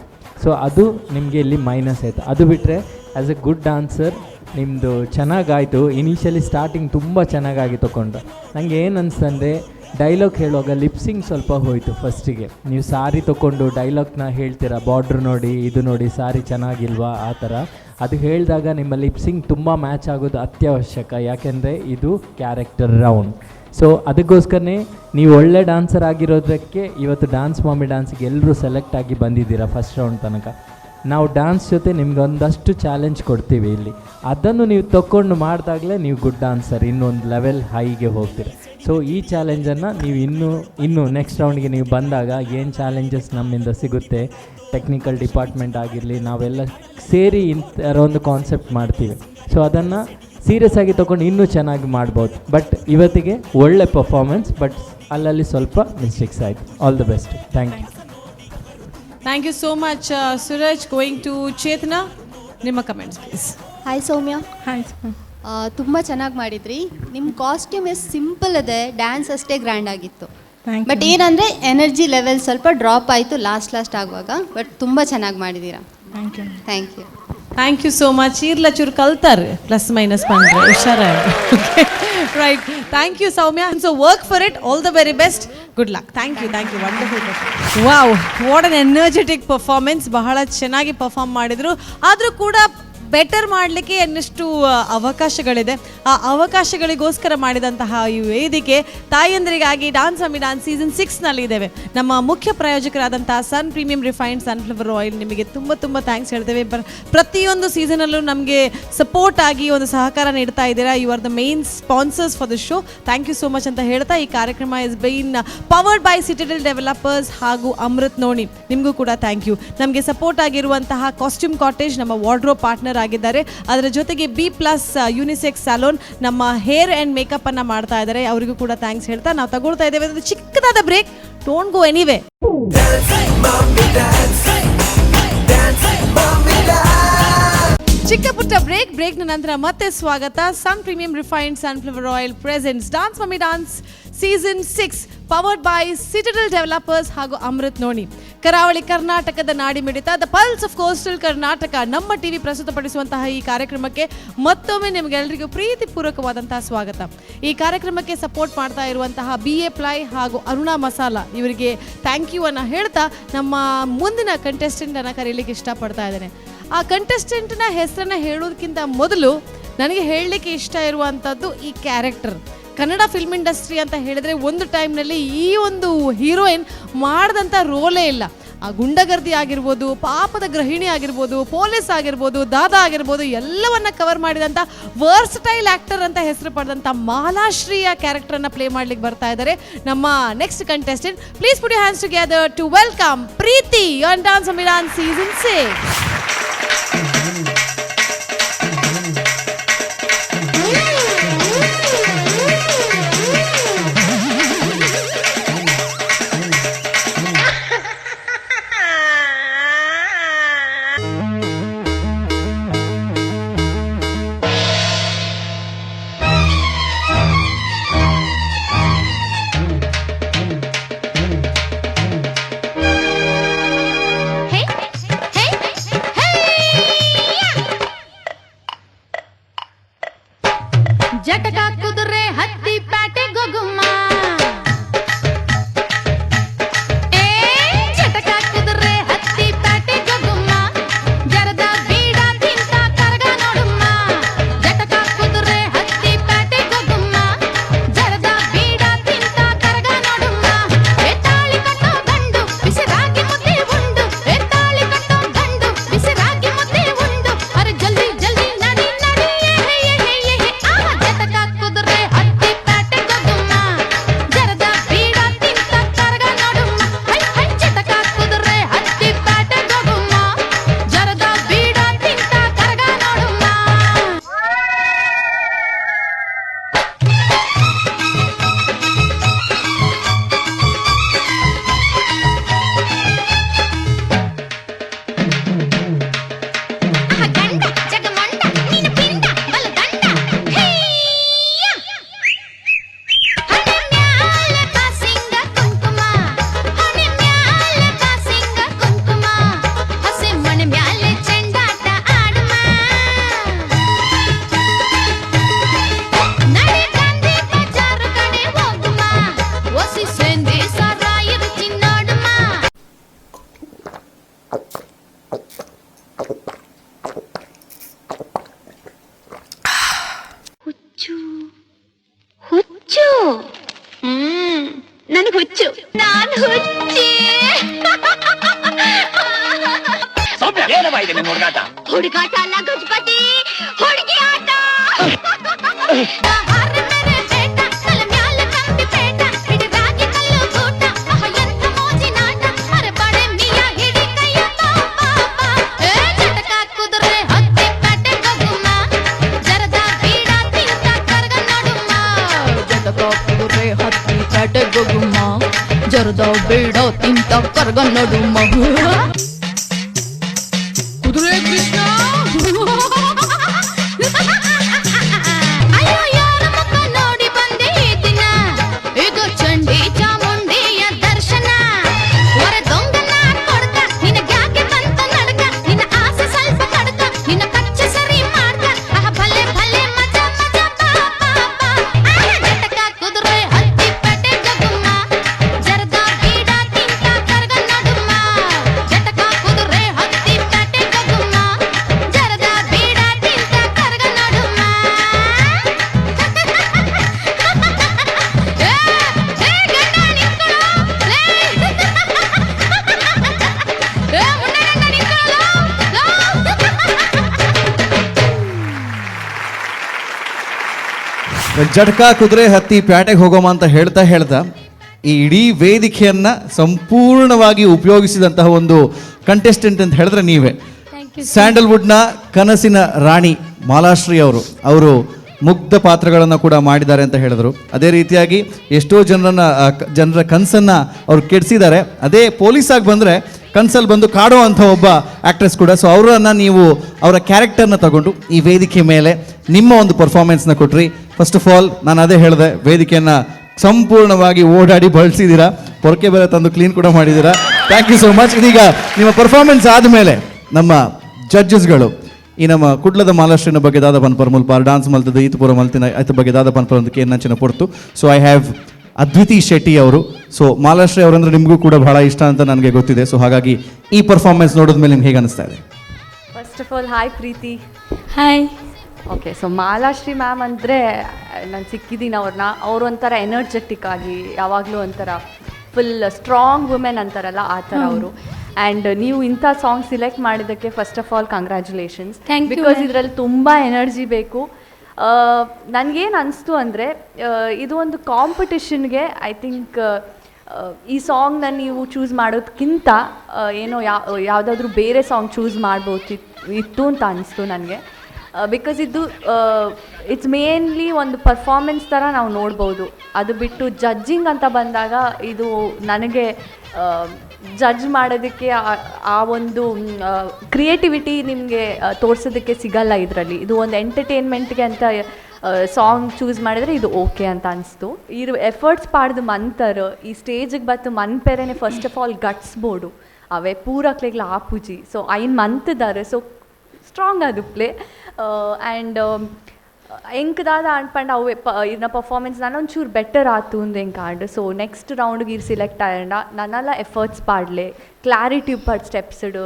ಸೊ ಅದು ನಿಮಗೆ ಇಲ್ಲಿ ಮೈನಸ್ ಆಯಿತು. ಅದು ಬಿಟ್ಟರೆ ಆ್ಯಸ್ ಎ ಗುಡ್ ಡಾನ್ಸರ್ ನಿಮ್ಮದು ಚೆನ್ನಾಗಾಯಿತು. ಇನಿಷಿಯಲಿ ಸ್ಟಾರ್ಟಿಂಗ್ ತುಂಬ ಚೆನ್ನಾಗಾಗಿ ತೊಗೊಂಡು ನನಗೆ ಏನು ಅನಿಸ್ತಂದರೆ, ಡೈಲಾಗ್ ಹೇಳುವಾಗ ಲಿಪ್ಸಿಂಗ್ ಸ್ವಲ್ಪ ಹೋಯಿತು ಫಸ್ಟಿಗೆ. ನೀವು ಸಾರಿ ತೊಗೊಂಡು ಡೈಲಾಗ್ನ ಹೇಳ್ತೀರಾ, ಬಾರ್ಡ್ರ್ ನೋಡಿ, ಇದು ನೋಡಿ, ಸಾರಿ ಚೆನ್ನಾಗಿಲ್ವಾ ಆ ಥರ. ಅದು ಹೇಳಿದಾಗ ನಿಮ್ಮ ಲಿಪ್ಸಿಂಗ್ ತುಂಬ ಮ್ಯಾಚ್ ಆಗೋದು ಅತ್ಯವಶ್ಯಕ. ಯಾಕೆಂದರೆ ಇದು ಕ್ಯಾರೆಕ್ಟರ್ ರೌಂಡ್. ಸೊ ಅದಕ್ಕೋಸ್ಕರನೇ ನೀವು ಒಳ್ಳೆ ಡಾನ್ಸರ್ ಆಗಿರೋದಕ್ಕೆ ಇವತ್ತು ಡ್ಯಾನ್ಸ್ ಮಾಮಿ ಡ್ಯಾನ್ಸಿಗೆ ಎಲ್ಲರೂ ಸೆಲೆಕ್ಟ್ ಆಗಿ ಬಂದಿದ್ದೀರಾ ಫಸ್ಟ್ ರೌಂಡ್ ತನಕ. ನಾವು ಡ್ಯಾನ್ಸ್ ಜೊತೆ ನಿಮ್ಗೆ ಒಂದಷ್ಟು ಚಾಲೆಂಜ್ ಕೊಡ್ತೀವಿ ಇಲ್ಲಿ. ಅದನ್ನು ನೀವು ತಗೊಂಡು ಮಾಡಿದಾಗಲೇ ನೀವು ಗುಡ್ ಡಾನ್ಸರ್ ಇನ್ನೊಂದು ಲೆವೆಲ್ ಹೈಗೆ ಹೋಗ್ತೀರಿ. ಸೊ ಈ ಚಾಲೆಂಜನ್ನು ನೀವು ಇನ್ನೂ ನೆಕ್ಸ್ಟ್ ರೌಂಡ್ಗೆ ನೀವು ಬಂದಾಗ ಏನು ಚಾಲೆಂಜಸ್ ನಮ್ಮಿಂದ ಸಿಗುತ್ತೆ, ಟೆಕ್ನಿಕಲ್ ಡಿಪಾರ್ಟ್ಮೆಂಟ್ ಆಗಿರಲಿ, ನಾವೆಲ್ಲ ಸೇರಿ ಇಂಥರ ಒಂದು ಕಾನ್ಸೆಪ್ಟ್ ಮಾಡ್ತೀವಿ. ಸೊ ಅದನ್ನು ಸೀರಿಯಸ್ ಆಗಿ ತೊಗೊಂಡು ಇನ್ನೂ ಚೆನ್ನಾಗಿ ಮಾಡ್ಬೋದು. ಬಟ್ ಇವತ್ತಿಗೆ ಒಳ್ಳೆ ಪರ್ಫಾರ್ಮೆನ್ಸ್, ಬಟ್ ಅಲ್ಲಲ್ಲಿ ಸ್ವಲ್ಪ ಮಿಸ್ಟೇಕ್ಸ್ ಆಯಿತು. All the best. Thank you. Thank you so much Suraj. Going to Chetana, ನಿಮ್ಮ comments please. Hi Soumya. Hi. ತುಂಬ ಚೆನ್ನಾಗಿ ಮಾಡಿದ್ರಿ. ನಿಮ್ಮ ಕಾಸ್ಟ್ಯೂಮ್ ಎಷ್ಟು ಸಿಂಪಲ್ ಇದೆ, ಡ್ಯಾನ್ಸ್ ಅಷ್ಟೇ ಗ್ರ್ಯಾಂಡ್ ಆಗಿತ್ತು. ಬಟ್ ಏನಂದರೆ ಎನರ್ಜಿ ಲೆವೆಲ್ ಸ್ವಲ್ಪ ಡ್ರಾಪ್ ಆಯಿತು ಲಾಸ್ಟ್ ಆಗುವಾಗ. ಬಟ್ ತುಂಬ ಚೆನ್ನಾಗಿ ಮಾಡಿದ್ದೀರಾ. Thank you. Thank you. Thank you so much. ಈರ್ಲ ಚೂರು ಕಲ್ತಾರೆ ಪ್ಲಸ್ ಮೈನಸ್ ಬಂದರೆ ಹುಷಾರಾಗಿ. Right. Thank you Soumya. So work for it. All the very best. Good luck. Thank you. Wonderful. Wow, what an energetic performance. ಬಹಳ ಚೆನ್ನಾಗಿ perform ಮಾಡಿದರು. ಆದರೂ ಕೂಡ ಬೆಟರ್ ಮಾಡಲಿಕ್ಕೆ ಇನ್ನಷ್ಟು ಅವಕಾಶಗಳಿದೆ. ಆ ಅವಕಾಶಗಳಿಗೋಸ್ಕರ ಮಾಡಿದಂತಹ ಈ ವೇದಿಕೆ ತಾಯಂದರಿಗಾಗಿ ಡಾನ್ಸ್ ಮಮ್ಮಿ ಡಾನ್ಸ್ ಸೀಸನ್ 6ನಲ್ಲಿ ಇದ್ದೇವೆ. ನಮ್ಮ ಮುಖ್ಯ ಪ್ರಾಯೋಜಕರಾದಂತಹ ಸನ್ ಪ್ರೀಮಿಯಂ ರಿಫೈನ್ಡ್ ಸನ್ಫ್ಲವರ್ ಆಯಿಲ್ ನಿಮಗೆ ತುಂಬ ಥ್ಯಾಂಕ್ಸ್ ಹೇಳ್ತೇವೆ. ಪ್ರತಿಯೊಂದು ಸೀಸನಲ್ಲೂ ನಮಗೆ ಸಪೋರ್ಟ್ ಆಗಿ ಒಂದು ಸಹಕಾರ ನೀಡ್ತಾ ಇದ್ದೀರಾ. You are the main sponsors for the show. Thank you so much ಅಂತ ಹೇಳ್ತಾ ಈ ಕಾರ್ಯಕ್ರಮ is been powered by Citadel developers ಹಾಗೂ ಅಮೃತ್ ನೋಣಿ. ನಿಮಗೂ ಕೂಡ ಥ್ಯಾಂಕ್ ಯು. ನಮಗೆ ಸಪೋರ್ಟ್ ಆಗಿರುವಂತಹ ಕಾಸ್ಟ್ಯೂಮ್ ಕಾಟೇಜ್ ನಮ್ಮ ವಾರ್ಡ್ರೋಬ್ ಪಾರ್ಟ್ನರ್ ಆಗಿದ್ದಾರೆ. ಅದರ ಜೊತೆಗೆ B+ ಯೂನಿಸೆಕ್ಸ್ ಸಲೂನ್ ನಮ್ಮ ಹೇರ್ ಆ್ಯಂಡ್ ಮೇಕಪ್ ಅನ್ನ ಮಾಡ್ತಾ ಇದ್ದಾರೆ. ಅವರಿಗೂ ಕೂಡ ಥ್ಯಾಂಕ್ಸ್ ಹೇಳ್ತಾ ನಾವು ತಗೊಳ್ತಾ ಇದ್ದೇವೆ ಒಂದು ಚಿಕ್ಕದಾದ ಬ್ರೇಕ್. Don't go anyway. ಚಿಕ್ಕ ಪುಟ್ಟ ಬ್ರೇಕ್ನ ನಂತರ ಮತ್ತೆ ಸ್ವಾಗತ. Sun premium refined sunflower oil presents dance mummy dance season 6 powered by Citadel developers ಹಾಗೂ ಅಮೃತ್ ನೋಣಿ. ಕರಾವಳಿ ಕರ್ನಾಟಕದ ನಾಡಿ ಮಿಡಿತ the pulse of coastal Karnataka Namma TV ಪ್ರಸ್ತುತಪಡಿಸುವಂತಹ ಈ ಕಾರ್ಯಕ್ರಮಕ್ಕೆ ಮತ್ತೊಮ್ಮೆ ನಿಮಗೆಲ್ಲರಿಗೂ ಪ್ರೀತಿಪೂರ್ವಕವಾದಂತಹ ಸ್ವಾಗತ. ಈ ಕಾರ್ಯಕ್ರಮಕ್ಕೆ ಸಪೋರ್ಟ್ ಮಾಡ್ತಾ ಇರುವಂತಹ BA ಪ್ಲೈ ಹಾಗೂ ಅರುಣಾ ಮಸಾಲ ಇವರಿಗೆ ಥ್ಯಾಂಕ್ ಯು ಅನ್ನು ಹೇಳ್ತಾ ನಮ್ಮ ಮುಂದಿನ ಕಂಟೆಸ್ಟೆಂಟ್ ಅನ್ನು ಕರೀಲಿಕ್ಕೆ ಇಷ್ಟಪಡ್ತಾ ಇದ್ದೇನೆ. ಆ ಕಂಟೆಸ್ಟೆಂಟ್ನ ಹೆಸರನ್ನ ಹೇಳೋದಕ್ಕಿಂತ ಮೊದಲು ನನಗೆ ಹೇಳಲಿಕ್ಕೆ ಇಷ್ಟ ಇರುವಂಥದ್ದು ಈ ಕ್ಯಾರೆಕ್ಟರ್. ಕನ್ನಡ ಫಿಲ್ಮ್ ಇಂಡಸ್ಟ್ರಿ ಅಂತ ಹೇಳಿದ್ರೆ ಒಂದು ಟೈಮ್ನಲ್ಲಿ ಈ ಒಂದು ಹೀರೋಯಿನ್ ಮಾಡಿದಂಥ ರೋಲೇ ಇಲ್ಲ. ಆ ಗುಂಡಗರ್ದಿ ಆಗಿರ್ಬೋದು, ಪಾಪದ ಗೃಹಿಣಿ ಆಗಿರ್ಬೋದು, ಪೊಲೀಸ್ ಆಗಿರ್ಬೋದು, ದಾದಾ ಆಗಿರ್ಬೋದು, ಎಲ್ಲವನ್ನ ಕವರ್ ಮಾಡಿದಂಥ ವರ್ಸಟೈಲ್ ಆ್ಯಕ್ಟರ್ ಅಂತ ಹೆಸರು ಪಡೆದಂಥ ಮಾಲಾಶ್ರೀಯ ಕ್ಯಾರೆಕ್ಟರನ್ನು ಪ್ಲೇ ಮಾಡ್ಲಿಕ್ಕೆ ಬರ್ತಾ ಇದ್ದಾರೆ ನಮ್ಮ next contestant. Please put your hands together to welcome Preethi on dance mummy dance season 6. ಜಟಕ ಕುದುರೆ ಹತ್ತಿ ಪ್ಯಾಟೆ ಗೊಗುಮ್ಮ, ಜಟಕ ಕುದುರೆ ಹತ್ತಿ ಪ್ಯಾಟೆ ಗೊಗುಮ್ಮ, ಜರದ ಬೀಡ ತಿಂತ ಕರಗ ನೋಡುಮ್ಮ. ಜಟಕ ಕುದುರೆ ಹತ್ತಿ ಪ್ಯಾಟೆ ಗೊಗುಮ್ಮ, ಜರದ ಬೀಡ ತಿಂತ ಕರಗ ನೋಡುಮ್ಮ. ಎತ್ತಾಳಿ ಕಟ್ಟೋ ಗಂಡು ಬಿಸಿರಾಗಿ ಮುದ್ದೆ ಉಂಡು, ಎತ್ತಾಳಿ ಕಟ್ಟೋ ಗಂಡು ಬಿಸಿರಾಗಿ ಮುದ್ದೆ ಉಂಡು. ಅರೆ ಜಲ್ದಿ ಜಲ್ದಿ ನಡಿ ನಡಿ ಜಟಕ ಕುದುರೆ ಹತ್ತಿ ಪ್ಯಾಟೆ ಗೊಗುಮ್ಮ, ಜರದ ಬೀಡ ತಿಂತ ಕರಗ ನೋಡುಮ್ಮ. ಹೈ ಹೈ ಜಟಕ ಕುದುರೆ ಹತ್ತಿ ಪ್ಯಾಟೆ ಗೊಗುಮ್ಮ, ಜರದ ಬೀಡ ತಿಂತ ಕರಗ ನೋಡುಮ್ಮ. ಗಂಡ ಜಗಮಂಡ ನೀನು ಪಿಂಡ ಬಲ ದಂಡ ಹೇಯ್ಯ. ಹಣೆ ಮ್ಯಾಲೆ ಕಾಸಿಂಗ ಕುಂಕುಮ, ಹಣೆ ಮ್ಯಾಲೆ ಕಾಸಿಂಗ ಕುಂಕುಮ, ಹಸೆ ಮಣೆ ಮ್ಯಾಲೆ ಚೆಂಡಾಟ ಆಡುಮ. ನಡೆ ಗಾಂಧಿ ಬಜಾರು ಕಡೆ ಹೋಗುಮ, ಒಸಿ ಸೇಂದಿ ಸಾರಾಯಿ ರುಚಿ ನೋಡುಮ. ಹುಚ್ಚು ಹುಚ್ಚು ನನಗೆ ಹುಚ್ಚು, ನಾನು ಹುಚ್ಚಿ. ಹುಡುಗಾಟ ಅಲ್ಲ ಗಜಪತಿ, ಹುಡುಗಿ ಆಟ. ಹಾರ ಮೇರೆ ಬೇಟ, ತಲೆ ಮ್ಯಾಲೆ ಕಂಬಿ ಜರದ ಬೇಡ ತಿಂತ ಕರ್ಗ ನೋಡು ಮಗು ಕುದುರೆ ಕೃಷ್ಣ ಅಯ್ಯೋ ಯಾರ ಮುಖ ನೋಡಿ ಬಂದೆ ಈ ದಿನ ಇದು ಚಂಡಿ ಚಾಮುಂಡಿಯ ದರ್ಶನ ಹೊರ ದೊಂಗನ ಕೊಡ್ಕ ನಿನಗ್ಯಾಕೆ ಬಂತ ನಡ್ಕ ನಿನ್ನ ಆಸೆ ಸ್ವಲ್ಪ ಕಡ್ಕ ನಿನ್ನ ಕಚ್ಚ ಸರಿ ಮಾಡ್ಕ ಭಲೆ ಭಲೆ ಮಜಾ ಮಜಾ ಜಟಕ ಕುದುರೆ ಹತ್ತಿ ಪೇಟೆ ಜಗುಮ್ಮ ಜರದ ಬೀಡ ತಿಂತ ಕರ್ಗ ನಡುಮ್ಮ ಜಟಕ ಕುದುರೆ ಹತ್ತಿ ಪೇಟೆ ಜಗುಮ್ಮ ಜರದ ಬೀಡ ತಿಂತ ಕರ್ಗ ನಡುಮ್ಮ ಏ ಗಂಡ ನಿಂತ್ಕೊಳ್ಳೋ ಲೇ ಏ ಮುಂಡೆ ಗಂಡ ನಿಂತ್ಕೊಳ್ಳೋ ಜಟಕ ಕುದುರೆ ಹತ್ತಿ ಪ್ಯಾಟೆಗೆ ಹೋಗೋಮ ಅಂತ ಹೇಳ್ತಾ ಈ ಇಡೀ ವೇದಿಕೆಯನ್ನ ಸಂಪೂರ್ಣವಾಗಿ ಉಪಯೋಗಿಸಿದಂತಹ ಒಂದು ಕಂಟೆಸ್ಟೆಂಟ್ ಅಂತ ಹೇಳಿದ್ರೆ ನೀವೇ. ಸ್ಯಾಂಡಲ್ವುಡ್ನ ಕನಸಿನ ರಾಣಿ ಮಾಲಾಶ್ರೀ ಅವರು ಮುಗ್ಧ ಪಾತ್ರಗಳನ್ನು ಕೂಡ ಮಾಡಿದ್ದಾರೆ ಅಂತ ಹೇಳಿದ್ರು. ಅದೇ ರೀತಿಯಾಗಿ ಎಷ್ಟೋ ಜನರ ಕನಸನ್ನು ಅವ್ರು ಕೆಡಿಸಿದ್ದಾರೆ. ಅದೇ ಪೊಲೀಸಾಗಿ ಬಂದರೆ ಕನ್ಸಲ್ಲಿ ಬಂದು ಕಾಡೋ ಅಂಥ ಒಬ್ಬ ಆ್ಯಕ್ಟ್ರೆಸ್ ಕೂಡ. ಸೊ ಅವರನ್ನು ನೀವು ಅವರ ಕ್ಯಾರೆಕ್ಟರ್ನ ತಗೊಂಡು ಈ ವೇದಿಕೆ ಮೇಲೆ ನಿಮ್ಮ ಒಂದು ಪರ್ಫಾರ್ಮೆನ್ಸ್ನ ಕೊಟ್ರಿ. ಫಸ್ಟ್ ಆಫ್ ಆಲ್ ನಾನು ಅದೇ ಹೇಳಿದೆ, ವೇದಿಕೆಯನ್ನು ಸಂಪೂರ್ಣವಾಗಿ ಓಡಾಡಿ ಬಳಸಿದ್ದೀರಾ, ಪೊರಕೆ ಬೇರೆ ತಂದು ಕ್ಲೀನ್ ಕೂಡ ಮಾಡಿದ್ದೀರಾ. Thank you so much. ಇದೀಗ ನಿಮ್ಮ ಪರ್ಫಾರ್ಮೆನ್ಸ್ ಆದಮೇಲೆ ನಮ್ಮ ಜಡ್ಜಸ್ಗಳು ಈ ನಮ್ಮ ಕುಡ್ಲದ ಮಾಲಾಶ್ರೀನ ಬಗ್ಗೆ ದಾದ ಪನ್ಪರ್ ಮುಲ್ಪಾರ್ ಡಾನ್ಸ್ ಮಲ್ತದ ಈತ ಪೂರ ಮಲ್ತಿನ ಆಯ್ತ ಬಗ್ಗೆ ದಾದ ಪನ್ಪರ್ ಅಂತ ಏನಾಚಿನ ಪೊರ್ತು. ಸೊ ಐ ಹ್ಯಾವ್ ಅದ್ವಿತಿ ಶೆಟ್ಟಿ ಅವರು. ಸೊ ಮಾಲಾಶ್ರೀ ಅವರಂದ್ರೆ ನಿಮಗೂ ಕೂಡ ಬಹಳ ಇಷ್ಟ ಅಂತ ನನಗೆ ಗೊತ್ತಿದೆ. ಸೊ ಹಾಗಾಗಿ ಈ ಪರ್ಫಾರ್ಮೆನ್ಸ್ ನೋಡಿದ್ಮೇಲೆ ನಿಮ್ಗೆ ಹೇಗೆ ಅನಿಸ್ತಾ ಇದೆ? First of all hi Preethi. Hi. Okay, so Malashree ma'am ಅಂದರೆ ನಾನು ಸಿಕ್ಕಿದ್ದೀನಿ ಅವ್ರನ್ನ. ಅವರು ಒಂಥರ ಎನರ್ಜೆಟಿಕ್ ಆಗಿ ಯಾವಾಗಲೂ ಒಂಥರ ಫುಲ್ ಸ್ಟ್ರಾಂಗ್ ವುಮೆನ್ ಅಂತಾರಲ್ಲ ಆ ಥರ ಅವರು. ಆ್ಯಂಡ್ ನೀವು ಇಂಥ ಸಾಂಗ್ ಸಿಲೆಕ್ಟ್ ಮಾಡಿದ್ದಕ್ಕೆ first of all congratulations. Because ಇದರಲ್ಲಿ ತುಂಬ ಎನರ್ಜಿ ಬೇಕು. ನನಗೇನು ಅನಿಸ್ತು ಅಂದರೆ ಇದು ಒಂದು ಕಾಂಪಿಟಿಷನ್ಗೆ ಐ ಥಿಂಕ್ ಈ ಸಾಂಗ್ನ ನೀವು ಚೂಸ್ ಮಾಡೋದಕ್ಕಿಂತ ಏನೋ ಯಾವುದಾದ್ರೂ ಬೇರೆ ಸಾಂಗ್ ಚೂಸ್ ಮಾಡ್ಬೋದಿತ್ತು ಅಂತ ಅನಿಸ್ತು ನನಗೆ. ಬಿಕಾಸ್ ಇದು ಇಟ್ಸ್ ಮೇನ್ಲಿ ಒಂದು ಪರ್ಫಾರ್ಮೆನ್ಸ್ ಥರ ನಾವು ನೋಡ್ಬೋದು. ಅದು ಬಿಟ್ಟು ಜಡ್ಜಿಂಗ್ ಅಂತ ಬಂದಾಗ ಇದು ನನಗೆ ಜಡ್ಜ್ ಮಾಡೋದಕ್ಕೆ ಆ ಒಂದು ಕ್ರಿಯೇಟಿವಿಟಿ ನಿಮಗೆ ತೋರಿಸೋದಕ್ಕೆ ಸಿಗಲ್ಲ ಇದರಲ್ಲಿ. ಇದು ಒಂದು ಎಂಟರ್ಟೈನ್ಮೆಂಟ್ಗೆ ಅಂತ ಸಾಂಗ್ ಚೂಸ್ ಮಾಡಿದರೆ ಇದು ಓಕೆ ಅಂತ ಅನಿಸ್ತು. ಇರು ಎಫರ್ಟ್ಸ್ ಪಾಡ್ದು ಮಂತರ್ ಈ ಸ್ಟೇಜಿಗೆ ಬತ್ತು ಮನ್ಪೇರೇನೆ ಫಸ್ಟ್ ಆಫ್ ಆಲ್ ಗಟ್ಸ್ಬೋಡು ಅವೇ ಪೂರಕ್ಲೆಗ್ಲ ಆಪುಜಿ. ಸೊ ಐನ್ ಮಂತಿದ್ದಾರೆ. ಸೊ ಸ್ಟ್ರಾಂಗ್ ಅದು ಪ್ಲೇ ಆ್ಯಂಡ್ ಎಂಕದಾದ ಅನ್ಪಂಡು ಅವು ಇನ್ನ ಪರ್ಫಾರ್ಮೆನ್ಸ್ ನಾನೊಂಚೂರು ಬೆಟರ್ ಆಯ್ತು ಅಂದು ಹೆಂಗೆ ಕಾಂಡು. ಸೊ ನೆಕ್ಸ್ಟ್ ರೌಂಡ್ಗೆ ಇರು ಸಿಲೆಕ್ಟ್ ಆಯಂಡ ನನ್ನೆಲ್ಲ ಎಫರ್ಟ್ಸ್ ಪಾಡ್ಲೆ ಕ್ಲಾರಿಟಿ ಪಡ್ ಸ್ಟೆಪ್ಸ್ಡು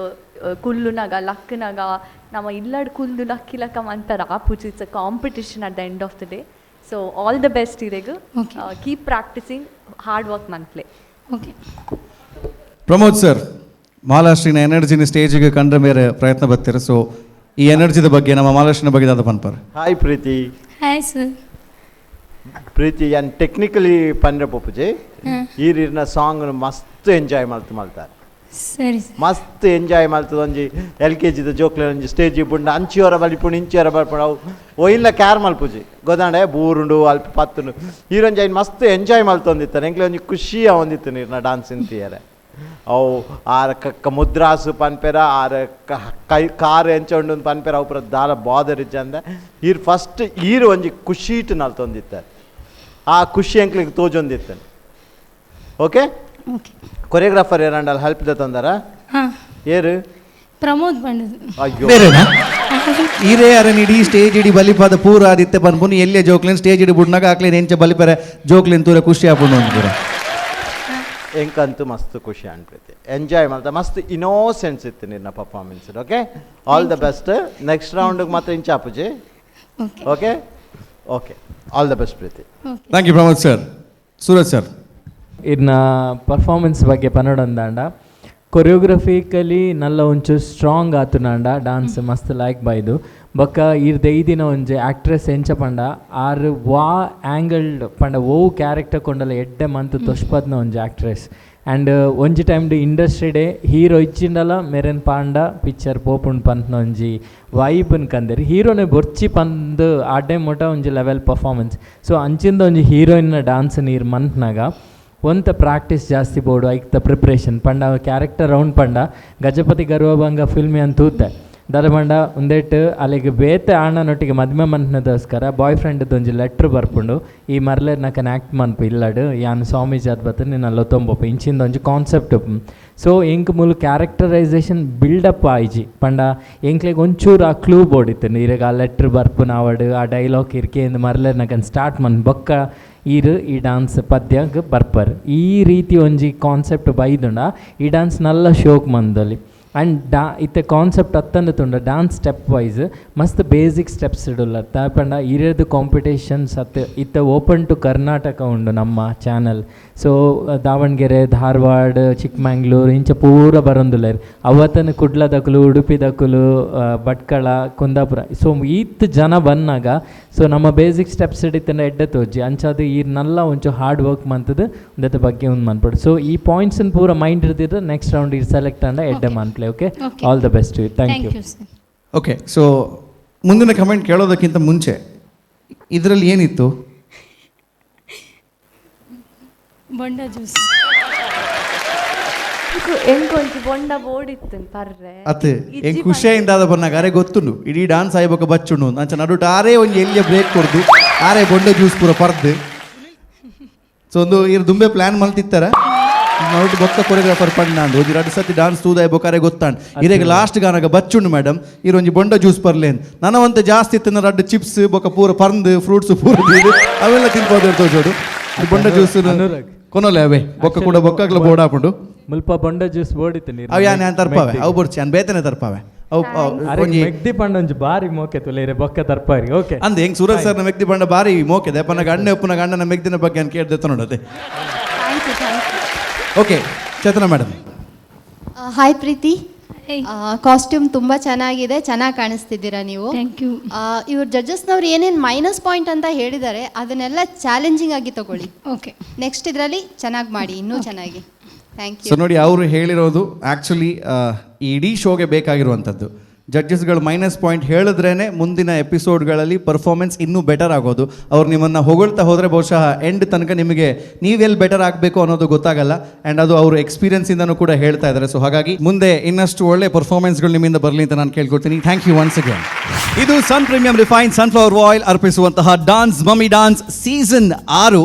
ಕುಲ್ಲುನಾಗ ಲಕ್ನಾಗ ನಮ್ಮ ಇಲ್ಲಡ್ ಕುಲ್ಲು ಲಕ್ಕ ಅಂತಾರೆ ಆಪುಜಿ. It's a competition at the end of the day. So all the best ಇರೆಗು. ಕೀಪ್ ಪ್ರಾಕ್ಟಿಸಿಂಗ್ ಹಾರ್ಡ್ ವರ್ಕ್ ಮನ್ಪ್ಲೆ. ಓಕೆ ಪ್ರಮೋದ್ ಸರ್, ಮಾಲಾಶ್ರೀನ ಎನರ್ಜಿನ ಸ್ಟೇಜಿಗೆ ಕಂಡ್ರೆ ಬೇರೆ ಪ್ರಯತ್ನ ಬರ್ತೀರ. ಸೊ ಈ ಎನರ್ಜಿದ ಬಗ್ಗೆ ನಮ್ಮ ಮಾಲಾಶ್ರೀನ ಬಗ್ಗೆ ದಾದ ಪನ್ಪರ್. Hi Preethi. Hi sir. Preethi ಏನು ಟೆಕ್ನಿಕಲಿ ಪಂಡ್ರೆ ಪೊಪ್ಪುಜಿ ಈರಿನ ಸಾಂಗ್ ಮಸ್ತ್ ಎಂಜಾಯ್ ಮಾಡ್ತಾರೆ. ಸರಿ ಮಸ್ತ್ ಎಂಜಾಯ್ ಮಾಡ್ತದೆ. ಒಂಜಿ LKGದ ಜೋಕ್ಲೆ ಒಂಜಿ ಸ್ಟೇಜಿಗೆ ಬುಂಡ ಅಂಚಿಯವರ ಬಲಿಪುಂಡು ಇಂಚಿಯವರ ಬಲಿಪುಂಡು ಅವು ಒಯ್ಲ ಕ್ಯಾರ್ ಮಲ್ಪುಜಿ ಗೊತ್ತಾಂಡೆ ಬೂರುಂಡು ಅಲ್ಪ ಪತ್ತುಂಡು ಈರೊಂಜಿ ಐನ್ ಮಸ್ತ್ ಎಂಜಾಯ್ ಮಾಡ್ತೊಂದಿತ್ತಾನೆ. ಎಂಕ್ಲೆ ಒಂಜಿ ಖುಷಿ ಒಂದಿತ್ತು ನೀರ್ನ ಡಾನ್ಸ್ ಇಂತಿಯರೆ ಅವು ಆರ ಮುದ್ರಾಸು ಪನ್ಪೆರ ಆರ ಕೈ ಕಾರು ಎಂಚೊಂಡು ಪನ್ಪೆರ ಅವು ಪುರ ದಾರ ಬಾದರಿಜ್ಜ ಅಂದ ಈರು ಫಸ್ಟ್ ಈರು ಒಂಜಿ ಖುಷಿ ಇಟ್ಟು ನಲ್ತೊಂದಿತ್ತಾರೆ. ಆ ಖುಷಿ ಎಂಕ್ಲಿಗೆ ತೋಜೊಂದಿತ್ತಾನೆ. ಓಕೆ, ಕೊರಿಯೋಗ್ರಾಫರ್ ಏರಂಡಲ್ಲಿ ಹೆಲ್ಪ್ ತಂದಾರ ಏರು ಪ್ರಮೋದ್ ಬಂಡದು. ಅಯ್ಯೋ ಬೇರೆನಾ ಈರೇ ಅರನ್ ಇಡೀ ಸ್ಟೇಜ್ ಇಡೀ ಬಲಿಪಾದ ಪೂರ ಆದಿತ್ಯ ಪನ್ಪುನಿ ಎಲ್ಲೇ ಜೋಕ್ಲಿನ್ ಸ್ಟೇಜ್ ಇಡಿ ಬುಡ್ನಾಗ ಹಾಕ್ಲೇನು ಎಂಚ ಬಲಿಪರೆ ಜೋಕ್ಲಿನ್ ತೂರ ಖುಷಿ ಆಪುಂಡು ಅಂತೀರ. ಎಂಕಂತೂ ಮಸ್ತ್ ಖುಷಿ ಅನ್ಪ್ರೀತಿ. ಎಂಜಾಯ್ ಮಾಡ್ತಾ ಮಸ್ತ್ ಇನೋಸೆನ್ಸ್ ಇತ್ತು ನಿನ್ನ performance. Okay, all the best. Next ರೌಂಡ್ಗೆ ಮಾತ್ರ ಇಂಚ ಆಪುಜಿ. Okay okay, all the best Preethi. Thank you Pramod sir. Suraj sir, ಇದನ್ನ ಪರ್ಫಾರ್ಮೆನ್ಸ್ ಬಗ್ಗೆ ಪನ್ನಡಂದಾಂಡ ಕೊರಿಯೋಗ್ರಫಿಕಲಿ ನಲ್ಲ ಒಂಚೂರು ಸ್ಟ್ರಾಂಗ್ ಆತುನಾಂಡ డాన్స్ ಮಸ್ತ್ ಲೈಕ್ ಬೈದು ಬೊಕ್ಕ ಇರ್ದ ಈ ದಿನ ಒಂಜಿ ಆ್ಯಕ್ಟ್ರೆಸ್ ಎಂಚ ಪಂಡ ಆರ್ ವಾ ಆ್ಯಂಗಲ್ಡ್ ಪಂಡ ಓ ಕ್ಯಾರೆಕ್ಟರ್ ಕೊಂಡಲ ಎಡ್ಡೆ ಮಂತ್ ತೊಷ್ಪದ್ನ ಒಂಜಿ ಆ್ಯಕ್ಟ್ರೆಸ್. ಆ್ಯಂಡ್ ಒಂಜಿ ಟೈಮ್ಡು ಇಂಡಸ್ಟ್ರಿ ಡೇ ಹೀರೋ ಇಚ್ಚಿಂಡಲ ಮೆರೆನ್ ಪಾಂಡ ಪಿಕ್ಚರ್ ಪೋಪುಂಡು ಪಂತ್ನ ಒಂಜಿ ವೈಬನ್ ಕಂದೆರ್ ಹೀರೋನೆ ಬೊರ್ಚಿ ಪಂದು ಆಡ್ಡೆ ಮೊಟ ಒಂಜಿ ಲೆವೆಲ್ ಪರ್ಫಾರ್ಮೆನ್ಸ್. ಸೊ ಅಂಚಿಂದ ಒಂಜಿ ಹೀರೋಯಿನ್ನ డాన్స్ ನೀರು ಮಂತ್ನಾಗ ಒಂತ ಪ್ರಾಕ್ಟೀಸ್ ಜಾಸ್ತಿ ಬೋಡು ಐಕ್ತ ಪ್ರಿಪ್ರೇಷನ್ ಪಂಡ ಕ್ಯಾರೆಕ್ಟರ್ ರೌಂಡ್ ಪಂಡ ಗಜಪತಿ ಗರ್ವಭಂಗ ಫಿಲ್ಮಿ ಅಂತ ತೂತೆ ದಾದ ಪಂಡ ಒಂದೇಟು ಅಲ್ಲಿಗೆ ಬೇತೆ ಆಣ್ಣನೊಟ್ಟಿಗೆ ಮದುವೆ ಮನ್ಪನದೋಸ್ಕರ ಬಾಯ್ ಫ್ರೆಂಡ್ದು ಒಂಜಿ ಲೆಟ್ರ್ ಬರ್ಪುಂಡು ಈ ಮರ್ಲೆ ನಾಕನ್ ಆ್ಯಕ್ಟ್ ಮನ್ಪು ಇಲ್ಲಡು ಯಾನು ಸ್ವಾಮೀಜಿ ಅದು ಬತ್ತ ನೀನು ತೊಂಬಪ್ಪ ಇಂಚಿಂದ ಒಂಜಿ ಕಾನ್ಸೆಪ್ಟ್ ಸೊ ಎಂಕ್ ಮೂಲ ಕ್ಯಾರೆಕ್ಟರೈಸೇಷನ್ ಬಿಲ್ಡಪ್ ಆಯ್ಜಿ ಪಂಡ ಎಂಕ್ಲೆಗೆ ಒಂಚೂರು ಆ ಕ್ಲೂ ಬೋಡಿತ್ತು ನೀರಿಗೆ ಆ ಲೆಟ್ರ್ ಬರ್ಪು ನಾವಡು ಆ ಡೈಲಾಗ್ ಇರ್ಕೆಂದು ಮರ್ಲೆ ನಾಕನ್ ಸ್ಟಾರ್ಟ್ ಮನ್ ಬೊಕ್ಕ ಈ ಡಾನ್ಸ್ ಪದ್ಯಕ್ಕೆ ಬರ್ಪರ್ ಈ ರೀತಿ ಒಂಜಿ ಕಾನ್ಸೆಪ್ಟ್ ಬೈದುಂಡ ಈ ಡಾನ್ಸ್ ನಲ್ಲ ಶೋಕ್ ಮಂದಲ್ಲಿ ಆ್ಯಂಡ್ ಇತ್ತೆ ಕಾನ್ಸೆಪ್ಟ್ ಅತ್ತಂದು ತುಂಡ ಡಾನ್ಸ್ ಸ್ಟೆಪ್ ವೈಸ್ ಮಸ್ತ್ ಬೇಸಿಕ್ ಸ್ಟೆಪ್ಸ್ ಇಡಲ್ಲ ತಾಪಂಡ ಇರೋದು ಕಾಂಪಿಟೇಷನ್ಸ್ ಇತ್ತೆ ಓಪನ್ ಟು ಕರ್ನಾಟಕ ಉಂಡು ನಮ್ಮ ಚಾನಲ್ ಸೊ ದಾವಣಗೆರೆ ಧಾರವಾಡ ಚಿಕ್ಕಮಂಗ್ಳೂರು ಇಂಚ ಪೂರ ಬರೊಂದುಲ್ಲೇರು ಅವತ್ತನ್ನು ಕುಡ್ಲದಕ್ಕಲು ಉಡುಪಿದಕ್ಕಲು ಭಟ್ಕಳ ಕುಂದಾಪುರ ಸೊ ಈತ್ ಜನ ಬಂದಾಗ ಸೊ ನಮ್ಮ ಬೇಸಿಕ್ ಸ್ಟೆಪ್ಸ್ ಹಿಡಿತಂಡ ಎಡ್ಡೆ ತೋಜಿ ಅಂಚದು ಈ ನಲ್ಲ ಒಂಚು ಹಾರ್ಡ್ ವರ್ಕ್ ಮಂತದ್ದು ಒಂದത്തെ ಬಗ್ಗೆ ಒಂದು ಮನ್ಪಡು ಸೊ ಈ ಪಾಯಿಂಟ್ಸನ್ನು ಪೂರ ಮೈಂಡ್ ಹಿಡಿದಿದ್ರೆ ನೆಕ್ಸ್ಟ್ ರೌಂಡ್ ಇದು ಸೆಲೆಕ್ಟ್ ಅಂಡ ಎಡ್ಡೆ ಮನ್ಪ್ಲೆ okay all the best you thank you okay so ಮುಂದಿನ ಕಮೆಂಟ್ ಕೇಳೋದಕ್ಕಿಂತ ಮುಂಚೆ ಇದರಲ್ಲಿ ಏನಿತ್ತು ಬೊಂಡ ಜ್ಯೂಸ್ ಎಂಕೊಂಚು ಬೊಂಡ ಬೋಡಿತ್ತು ಪರ್ರೆ ಅತ್ತೆ ಹೆಂಗೆ ಖುಷಿಯಿಂದ ಅದ ಬಂದಾಗ ಅರೆ ಗೊತ್ತುಂಡು ಇಡೀ ಡಾನ್ಸ್ ಆಯ್ಬೇಕು ಬಚ್ಚುಂಡು ಅಂಚ ನಡುಟ ಆರೇ ಒಂದು ಎಲ್ಲಿಯ ಬ್ರೇಕ್ ಕೊಡ್ದು ಆರೇ ಬೊಂಡ ಜ್ಯೂಸ್ ಪೂರ ಪರ್ದು ಸೊ ಒಂದು ಇರು ದುಂಬೆ ಪ್ಲ್ಯಾನ್ ಮಲ್ತಿತ್ತಾರ ನೋಡು ಬೊಕ್ಕ ಕೊರಿಯೋಗ್ರಾಫರ್ ಪಣ್ಣ ಅಂದು ಒಂದು 2 ಸತಿ ಡಾನ್ಸ್ ತೂದಾಯ ಬೇಕಾರೆ ಗೊತ್ತಾಂಡು ಇರೇಗ ಲಾಸ್ಟ್ ಗಾನಾಗ ಬಚ್ಚುಂಡು ಮೇಡಮ್ ಇರೊಂಜಿ ಬೊಂಡ ಜ್ಯೂಸ್ ಪರ್ಲೇನ್ ನನವಂತೆ ಜಾಸ್ತಿ ತಿನ್ನ 2 ಚಿಪ್ಸ್ ಬೊಕ್ಕ ಪೂರ ಪರ್ದು ಫ್ರೂಟ್ಸ್ ಪೂರ ಬೀಡು ಅವೆಲ್ಲ ತಿನ್ಬೋದು ತೋಜೋಡು ಬೊಂಡ ಜ್ಯೂಸ್ ಕೊನೋಲೆ ಅವೇ ಬೊಕ್ಕ ಕೂಡ ಬೊಕ್ಕಾಗ್ಲ ಬೋರ್ಡ್ ಹಾಕೊಂಡು ಮುಲ್ಪ ಬೊಂಡ ಜ್ಯೂಸ್ ಬೋಡಿತ್ತು ನೀರು ಅವು ಯಾನ್ ತರ್ಪಾವೆ ಅವು ಬೊಡ್ಚಿ ಅನ್ ಬೇತನೆ ತರ್ಪಾವೆ ಅವು ಮೆಗ್ದಿ ಪಂಡ ಒಂಜಿ ಬಾರಿ ಮೋಕೆ ತುಲೇರೆ ಬೊಕ್ಕ ತರ್ಪಾರಿ ಓಕೆ ಅಂದೆ ಹೆಂಗ್ ಸೂರಜ್ ಸರ್ನ ಮೆಗ್ದಿ ಪಂಡ ಬಾರಿ ಮೋಕೆ ದೆಪ್ಪನ ಗಂಡ ಉಪ್ಪನ ಗಂಡನ ಮೆಗ್ದಿನ ಬಗ್ಗೆ ಅನ್ ಕೇಳ್ದೆ ನೋಡದೆ okay Chethana madam hi Preethi costume ತುಂಬ ಚೆನ್ನಾಗಿದೆ, ಚೆನ್ನಾಗಿ ಕಾಣಿಸ್ತಿದ್ದೀರಾ ನೀವು. Thank you. ಇವ್ರು ಜಡ್ಜಸ್ನವ್ರು ಏನೇನು ಮೈನಸ್ ಪಾಯಿಂಟ್ ಅಂತ ಹೇಳಿದ್ದಾರೆ ಅದನ್ನೆಲ್ಲ ಚಾಲೆಂಜಿಂಗ್ ಆಗಿ ತಗೊಳ್ಳಿ. ಓಕೆ, ನೆಕ್ಸ್ಟ್ ಇದರಲ್ಲಿ ಚೆನ್ನಾಗಿ ಮಾಡಿ, ಇನ್ನೂ ಚೆನ್ನಾಗಿ. Thank you. ಸೊ ನೋಡಿ, ಅವರು ಹೇಳಿರೋದು ಆ್ಯಕ್ಚುಲಿ ಈ ಇಡೀ ಶೋಗೆ ಬೇಕಾಗಿರುವಂಥದ್ದು. ಜಡ್ಜಸ್ಗಳು ಮೈನಸ್ ಪಾಯಿಂಟ್ ಹೇಳಿದ್ರೇ ಮುಂದಿನ ಎಪಿಸೋಡ್ಗಳಲ್ಲಿ ಪರ್ಫಾರ್ಮೆನ್ಸ್ ಇನ್ನೂ ಬೆಟರ್ ಆಗೋದು. ಅವ್ರು ನಿಮ್ಮನ್ನು ಹೊಗಳ್ತಾ ಹೋದರೆ ಬಹುಶಃ ಎಂಡ್ ತನಕ ನಿಮಗೆ ನೀವೆಲ್ಲಿ ಬೆಟರ್ ಆಗಬೇಕು ಅನ್ನೋದು ಗೊತ್ತಾಗಲ್ಲ. ಆ್ಯಂಡ್ ಅದು ಅವರು ಎಕ್ಸ್ಪೀರಿಯನ್ಸಿಂದನೂ ಕೂಡ ಹೇಳ್ತಾ ಇದ್ದಾರೆ. ಸೊ ಹಾಗಾಗಿ ಮುಂದೆ ಇನ್ನಷ್ಟು ಒಳ್ಳೆ ಪರ್ಫಾರ್ಮೆನ್ಸ್ಗಳು ನಿಮ್ಮಿಂದ ಬರಲಿ ಅಂತ ನಾನು ಕೇಳ್ಕೊಳ್ತೀನಿ. Thank you once again. ಇದು sun premium refine sunflower oil ಅರ್ಪಿಸುವಂತಹ ಡಾನ್ಸ್ ಮಮ್ಮಿ ಡಾನ್ಸ್ ಸೀಸನ್ 6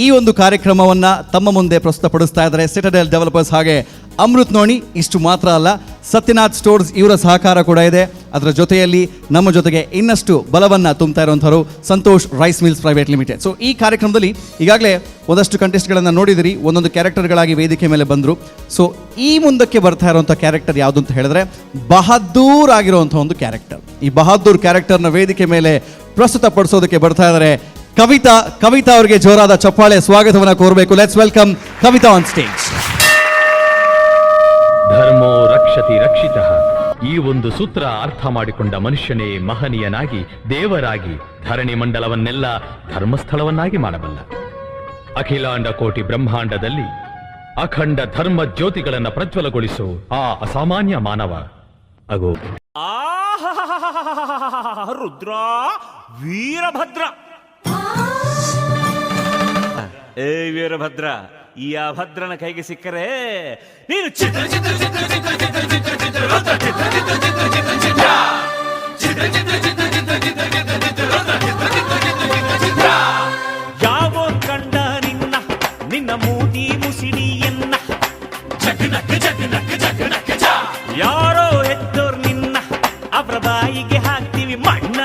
ಈ ಒಂದು ಕಾರ್ಯಕ್ರಮವನ್ನು ತಮ್ಮ ಮುಂದೆ ಪ್ರಸ್ತುತಪಡಿಸ್ತಾ ಇದ್ದಾರೆ ಸಿಟಡೆಲ್ ಡೆವಲಪರ್ಸ್ ಹಾಗೆ ಅಮೃತ್ ನೋಣಿ. ಇಷ್ಟು ಮಾತ್ರ ಅಲ್ಲ, ಸತ್ಯನಾಥ್ ಸ್ಟೋರ್ಸ್ ಇವರ ಸಹಕಾರ ಕೂಡ ಇದೆ. ಅದರ ಜೊತೆಯಲ್ಲಿ ನಮ್ಮ ಜೊತೆಗೆ ಇನ್ನಷ್ಟು ಬಲವನ್ನು ತುಂಬ್ತಾ ಇರುವಂಥವರು Santosh rice mills private limited. So ಈ ಕಾರ್ಯಕ್ರಮದಲ್ಲಿ ಈಗಾಗಲೇ ಒಂದಷ್ಟು ಕಂಟೆಸ್ಟ್ಗಳನ್ನು ನೋಡಿದಿರಿ, ಒಂದೊಂದು ಕ್ಯಾರೆಕ್ಟರ್ಗಳಾಗಿ ವೇದಿಕೆ ಮೇಲೆ ಬಂದರು. ಸೊ ಈ ಮುಂದಕ್ಕೆ ಬರ್ತಾ ಇರುವಂಥ ಕ್ಯಾರೆಕ್ಟರ್ ಯಾವುದು ಅಂತ ಹೇಳಿದ್ರೆ ಬಹದ್ದೂರ್ ಆಗಿರುವಂಥ ಒಂದು ಕ್ಯಾರೆಕ್ಟರ್. ಈ ಬಹದ್ದೂರ್ ಕ್ಯಾರೆಕ್ಟರ್ನ ವೇದಿಕೆ ಮೇಲೆ ಪ್ರಸ್ತುತಪಡಿಸೋದಕ್ಕೆ ಬರ್ತಾ ಇದ್ದಾರೆ ಕವಿತಾ ಅವರಿಗೆ ಜೋರಾದ ಚಪ್ಪಾಳೆ ಸ್ವಾಗತವನ್ನು ಕೋರಬೇಕು. Let's welcome Kavitha on stage. ಧರ್ಮೋ ರಕ್ಷತಿ ರಕ್ಷಿತಃ. ಈ ಒಂದು ಸೂತ್ರ ಅರ್ಥ ಮಾಡಿಕೊಂಡ ಮನುಷ್ಯನೇ ಮಹನೀಯನಾಗಿ ದೇವರಾಗಿ ಧರಣಿ ಮಂಡಲವನ್ನೆಲ್ಲ ಧರ್ಮಸ್ಥಳವನ್ನಾಗಿ ಮಾಡಬಲ್ಲ. ಅಖಿಲಾಂಡ ಕೋಟಿ ಬ್ರಹ್ಮಾಂಡದಲ್ಲಿ ಅಖಂಡ ಧರ್ಮ ಜ್ಯೋತಿಗಳನ್ನು ಪ್ರಜ್ವಲಗೊಳಿಸು ಆ ಅಸಾಮಾನ್ಯ ಮಾನವ ಅಗೋ ರುದ್ರ ವೀರಭದ್ರ. ಏ ವೀರಭದ್ರ, ಈ ಅಭದ್ರನ ಕೈಗೆ ಸಿಕ್ಕರೆ ನೀನು ಚಿತ್ರ ಚಿತ್ರ ಚಿತ್ರ ಚಿತ್ರ ಚಿತ್ರ ಚಿತ್ರ ಚಿತ್ರ ರುದ್ರ ಚಿತ್ರ ಚಿತ್ರ ಚಿತ್ರ ಚಿತ್ರ ಚಿತ್ರ ಚಿತ್ರ ಚಿತ್ರ ಚಿತ್ರ ಚಿತ್ರ ಚಿತ್ರ ಚಿತ್ರ ಚಿತ್ರ ರುದ್ರ ಚಿತ್ರ ಚಿತ್ರ ಚಿತ್ರ ಚಿತ್ರ ಚಿತ್ರ. ಯಾವೋ ಕಂಡ ನಿನ್ನ ಮೂತಿ ಮುಸಿಡಿಯನ್ನ ಜಗನಕ್ಕ ಜಗನಕ್ಕ ಜಗನಕ್ಕ ಜ. ಯಾರೋ ಎದ್ದೋರ್ ನಿನ್ನ ಅವರ ಬಾಯಿಗೆ ಹಾಕ್ತೀವಿ ಮಣ್ಣ